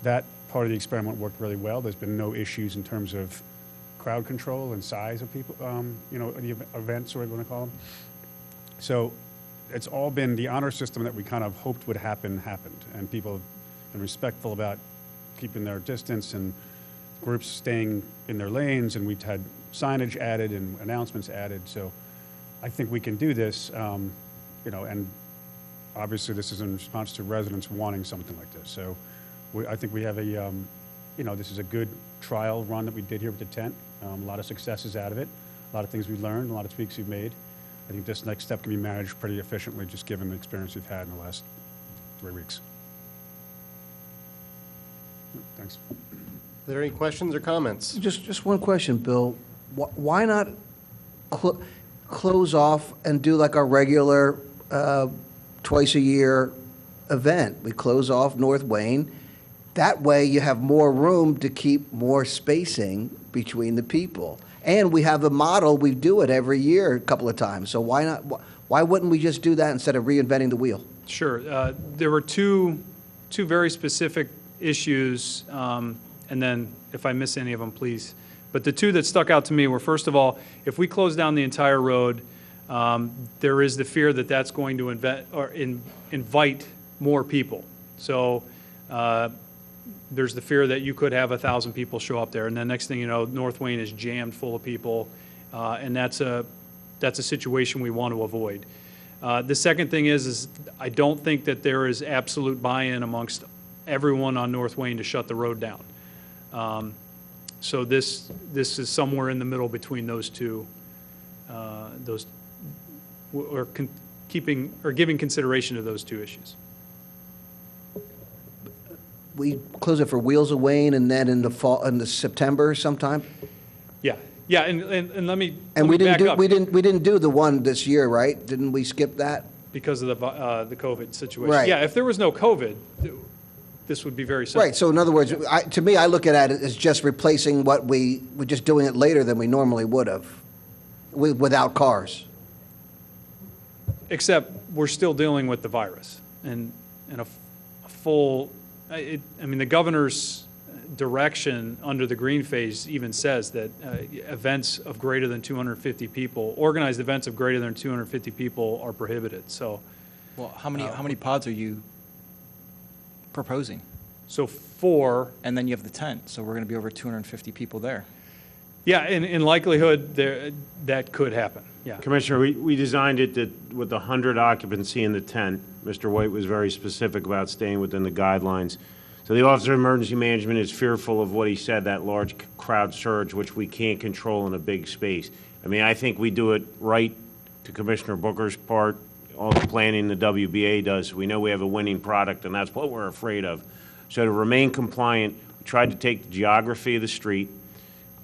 that part of the experiment worked really well. There's been no issues in terms of crowd control and size of people, you know, the events, or what you want to call them. So it's all been the honor system that we kind of hoped would happen, happened. And people have been respectful about keeping their distance and groups staying in their lanes, and we've had signage added and announcements added. So I think we can do this, you know, and obviously this is in response to residents wanting something like this. So I think we have a, you know, this is a good trial run that we did here with the tent. A lot of successes out of it, a lot of things we learned, a lot of tweaks we've made. I think this next step can be managed pretty efficiently, just given the experience we've had in the last 3 weeks. Thanks. Are there any questions or comments? Just one question, Bill. Why not close off and do like a regular twice-a-year event? We close off North Wayne. That way you have more room to keep more spacing between the people. And we have a model, we do it every year a couple of times. So why not? Why wouldn't we just do that instead of reinventing the wheel? Sure. There were two very specific issues, and then if I miss any of them, please. But the two that stuck out to me were, first of all, if we close down the entire road, there is the fear that that's going to invite more people. So there's the fear that you could have 1,000 people show up there, and then next thing you know, North Wayne is jammed full of people, and that's a situation we want to avoid. The second thing is I don't think that there is absolute buy-in amongst everyone on North Wayne to shut the road down. So this is somewhere in the middle between those two, giving consideration to those two issues. We close it for Wheels of Wayne, and then in the fall, in the September sometime. Yeah, and let me And we back didn't do up. we didn't do the one this year, right? Didn't we skip that? Because of the COVID situation. Right. Yeah, if there was no COVID, this would be very simple. Right. So in other words, to me, I look at it as just replacing what we're just doing it later than we normally would have, without cars. Except we're still dealing with the virus, and a full. I mean, the governor's direction under the green phase even says that events of greater than 250 people, organized events of greater than 250 people, are prohibited. So, Well, how many pods are you proposing? So 4. And then you have the tent, so we're going to be over 250 people there. Yeah, in likelihood, that could happen. Yeah. Commissioner, we designed it with 100 occupancy in the tent. Mr. White was very specific about staying within the guidelines. So the Office of Emergency Management is fearful of what he said, that large crowd surge, which we can't control in a big space. I mean, I think we do it right to Commissioner Booker's part, all the planning the WBA does. We know we have a winning product, and that's what we're afraid of. So to remain compliant, we tried to take the geography of the street,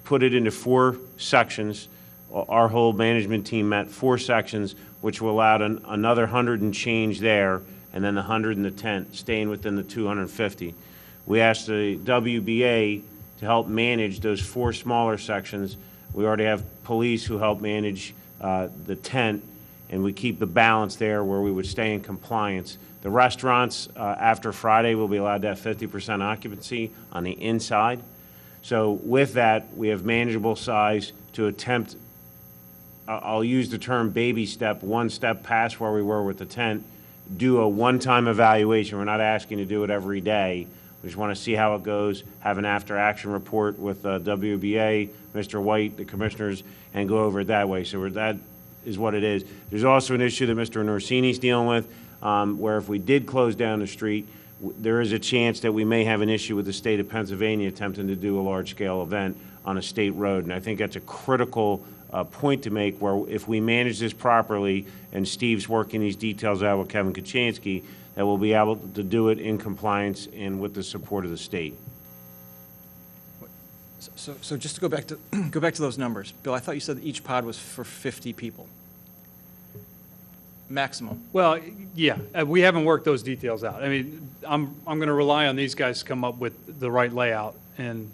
put it into 4 sections. Our whole management team met 4 sections, which will allow another 100 and change there, and then the 100 in the tent, staying within the 250. We asked the WBA to help manage those 4 smaller sections. We already have police who help manage the tent, and we keep the balance there where we would stay in compliance. The restaurants, after Friday, will be allowed to have 50% occupancy on the inside. So with that, we have manageable size to attempt, I'll use the term baby step, one step past where we were with the tent, do a one-time evaluation. We're not asking to do it every day. We just want to see how it goes, have an after-action report with WBA, Mr. White, the commissioners, and go over it that way. So that is what it is. There's also an issue that Mr. Norsini's dealing with, where if we did close down the street, there is a chance that we may have an issue with the state of Pennsylvania attempting to do a large-scale event on a state road. And I think that's a critical point to make, where if we manage this properly, and Steve's working these details out with Kevin Kachansky, that we'll be able to do it in compliance and with the support of the state. So just to go back to those numbers, Bill, I thought you said that each pod was for 50 people. Maximum. Well, yeah, we haven't worked those details out. I mean, I'm going to rely on these guys to come up with the right layout and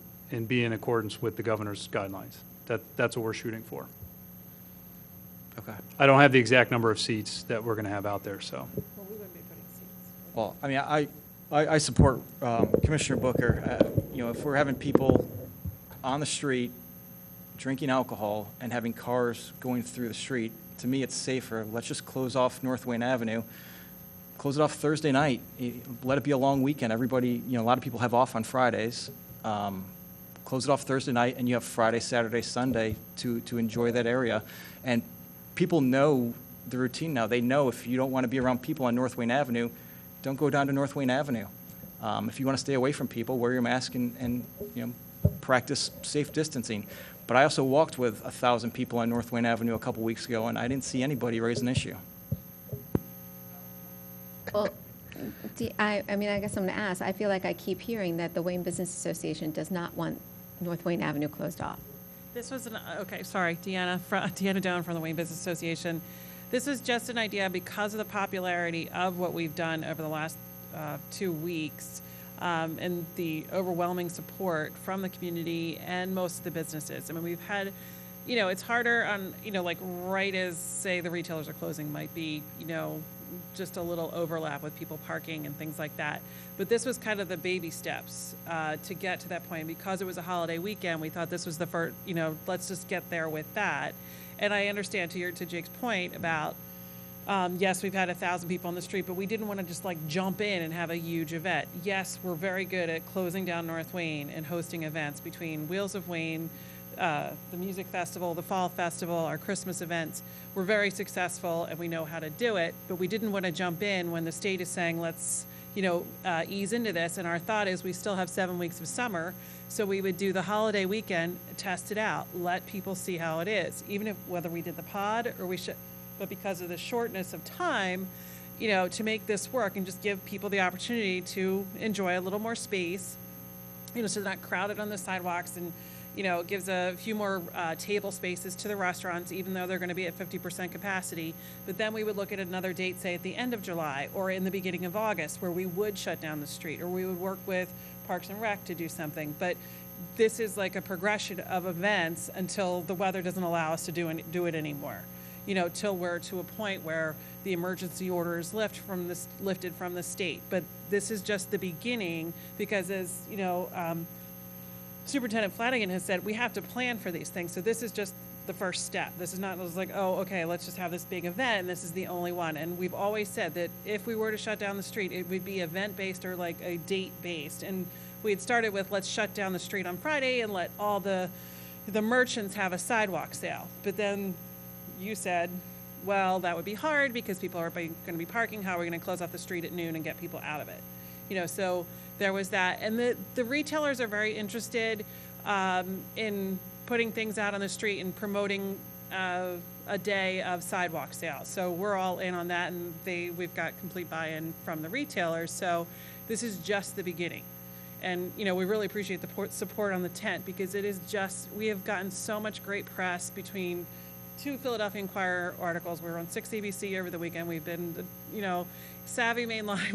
be in accordance with the governor's guidelines. That's what we're shooting for. Okay. I don't have the exact number of seats that we're going to have out there, so. Well, I mean, I support Commissioner Booker. You know, if we're having people on the street drinking alcohol and having cars going through the street, to me, it's safer. Let's just close off North Wayne Avenue. Close it off Thursday night. Let it be a long weekend. Everybody, you know, a lot of people have off on Fridays. Close it off Thursday night, and you have Friday, Saturday, Sunday to enjoy that area. And people know the routine now. They know if you don't want to be around people on North Wayne Avenue, don't go down to North Wayne Avenue. If you want to stay away from people, wear your mask and you know, practice safe distancing. But I also walked with 1,000 people on North Wayne Avenue a couple weeks ago, and I didn't see anybody raise an issue. Well, I mean, I guess I'm going to ask. I feel like I keep hearing that the Wayne Business Association does not want North Wayne Avenue closed off. This was okay, sorry, Deanna Doan from the Wayne Business Association. This was just an idea because of the popularity of what we've done over the last 2 weeks and the overwhelming support from the community and most of the businesses. I mean, we've had, you know, it's harder on, you know, like right as, say, the retailers are closing might be, you know, just a little overlap with people parking and things like that. But this was kind of the baby steps to get to that point. Because it was a holiday weekend, we thought this was the first, you know, let's just get there with that. And I understand to Jake's point about, yes, we've had 1,000 people on the street, but we didn't want to just like jump in and have a huge event. Yes, we're very good at closing down North Wayne and hosting events between Wheels of Wayne, the music festival, the fall festival, our Christmas events. We're very successful and we know how to do it, but we didn't want to jump in when the state is saying, let's, you know, ease into this. And our thought is we still have 7 weeks of summer. So we would do the holiday weekend, test it out, let people see how it is, even if whether we did the pod or we should, but because of the shortness of time, you know, to make this work and just give people the opportunity to enjoy a little more space, you know, so they're not crowded on the sidewalks, and, you know, it gives a few more table spaces to the restaurants, even though they're going to be at 50% capacity. But then we would look at another date, say at the end of July or in the beginning of August, where we would shut down the street, or we would work with Parks and Rec to do something. But this is like a progression of events until the weather doesn't allow us to do it anymore. You know, till we're to a point where the emergency order is lifted from the state. But this is just the beginning, because as you know, Superintendent Flanagan has said, we have to plan for these things. So this is just the first step. This is not like, oh, okay, let's just have this big event, and this is the only one. And we've always said that if we were to shut down the street, it would be event-based or like a date-based. And we had started with, let's shut down the street on Friday and let all the merchants have a sidewalk sale. But then you said, well, that would be hard because people are going to be parking. How are we going to close off the street at noon and get people out of it? You know, so there was that. And the retailers are very interested in putting things out on the street and promoting a day of sidewalk sales. So we're all in on that, and we've got complete buy-in from the retailers. So this is just the beginning. And, you know, we really appreciate the support on the tent, because it is just, we have gotten so much great press between 2 Philadelphia Inquirer articles. We were on 6 ABC over the weekend. We've been, you know, Savvy Mainline.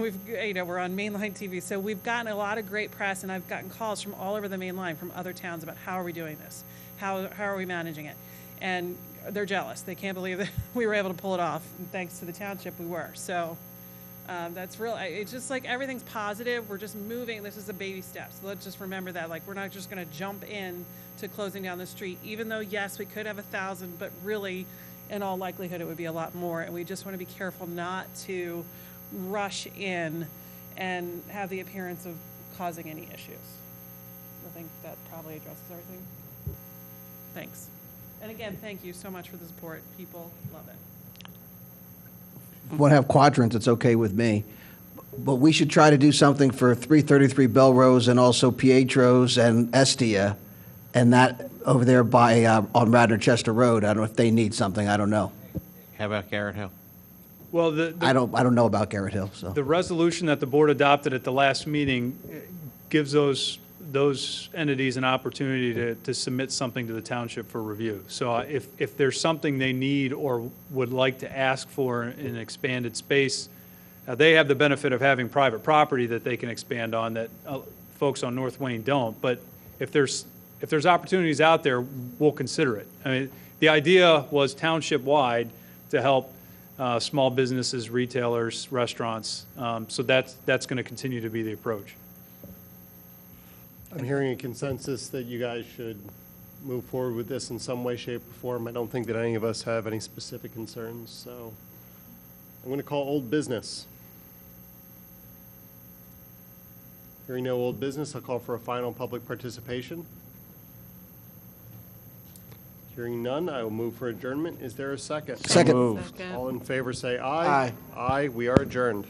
We're on Mainline TV. So we've gotten a lot of great press, and I've gotten calls from all over the Mainline from other towns about how are we doing this? How are we managing it? And they're jealous. They can't believe that we were able to pull it off. And thanks to the township, we were. So that's real. It's just like everything's positive. We're just moving. This is a baby step. So let's just remember that. Like, we're not just going to jump in to closing down the street, even though, yes, we could have 1,000, but really, in all likelihood, it would be a lot more. And we just want to be careful not to rush in and have the appearance of causing any issues. I think that probably addresses everything. Thanks. And again, thank you so much for the support. People love it. Want to have quadrants, it's okay with me. But we should try to do something for 333 Belrose and also Pietro's and Estia, and that over there by, on Radnor Chester Road. I don't know if they need something, I don't know. How about Garrett Hill? Well, I don't know about Garrett Hill, so. the resolution that the board adopted at the last meeting gives those entities an opportunity to submit something to the township for review. So if there's something they need or would like to ask for in an expanded space, they have the benefit of having private property that they can expand on that folks on North Wayne don't. But if there's opportunities out there, we'll consider it. I mean, the idea was township-wide to help small businesses, retailers, restaurants. So that's going to continue to be the approach. I'm hearing a consensus that you guys should move forward with this in some way, shape, or form. I don't think that any of us have any specific concerns, so I'm going to call old business. Hearing no old business, I'll call for a final public participation. Hearing none, I will move for adjournment. Is there a second? Second. All in favor say aye. Aye. Aye, we are adjourned.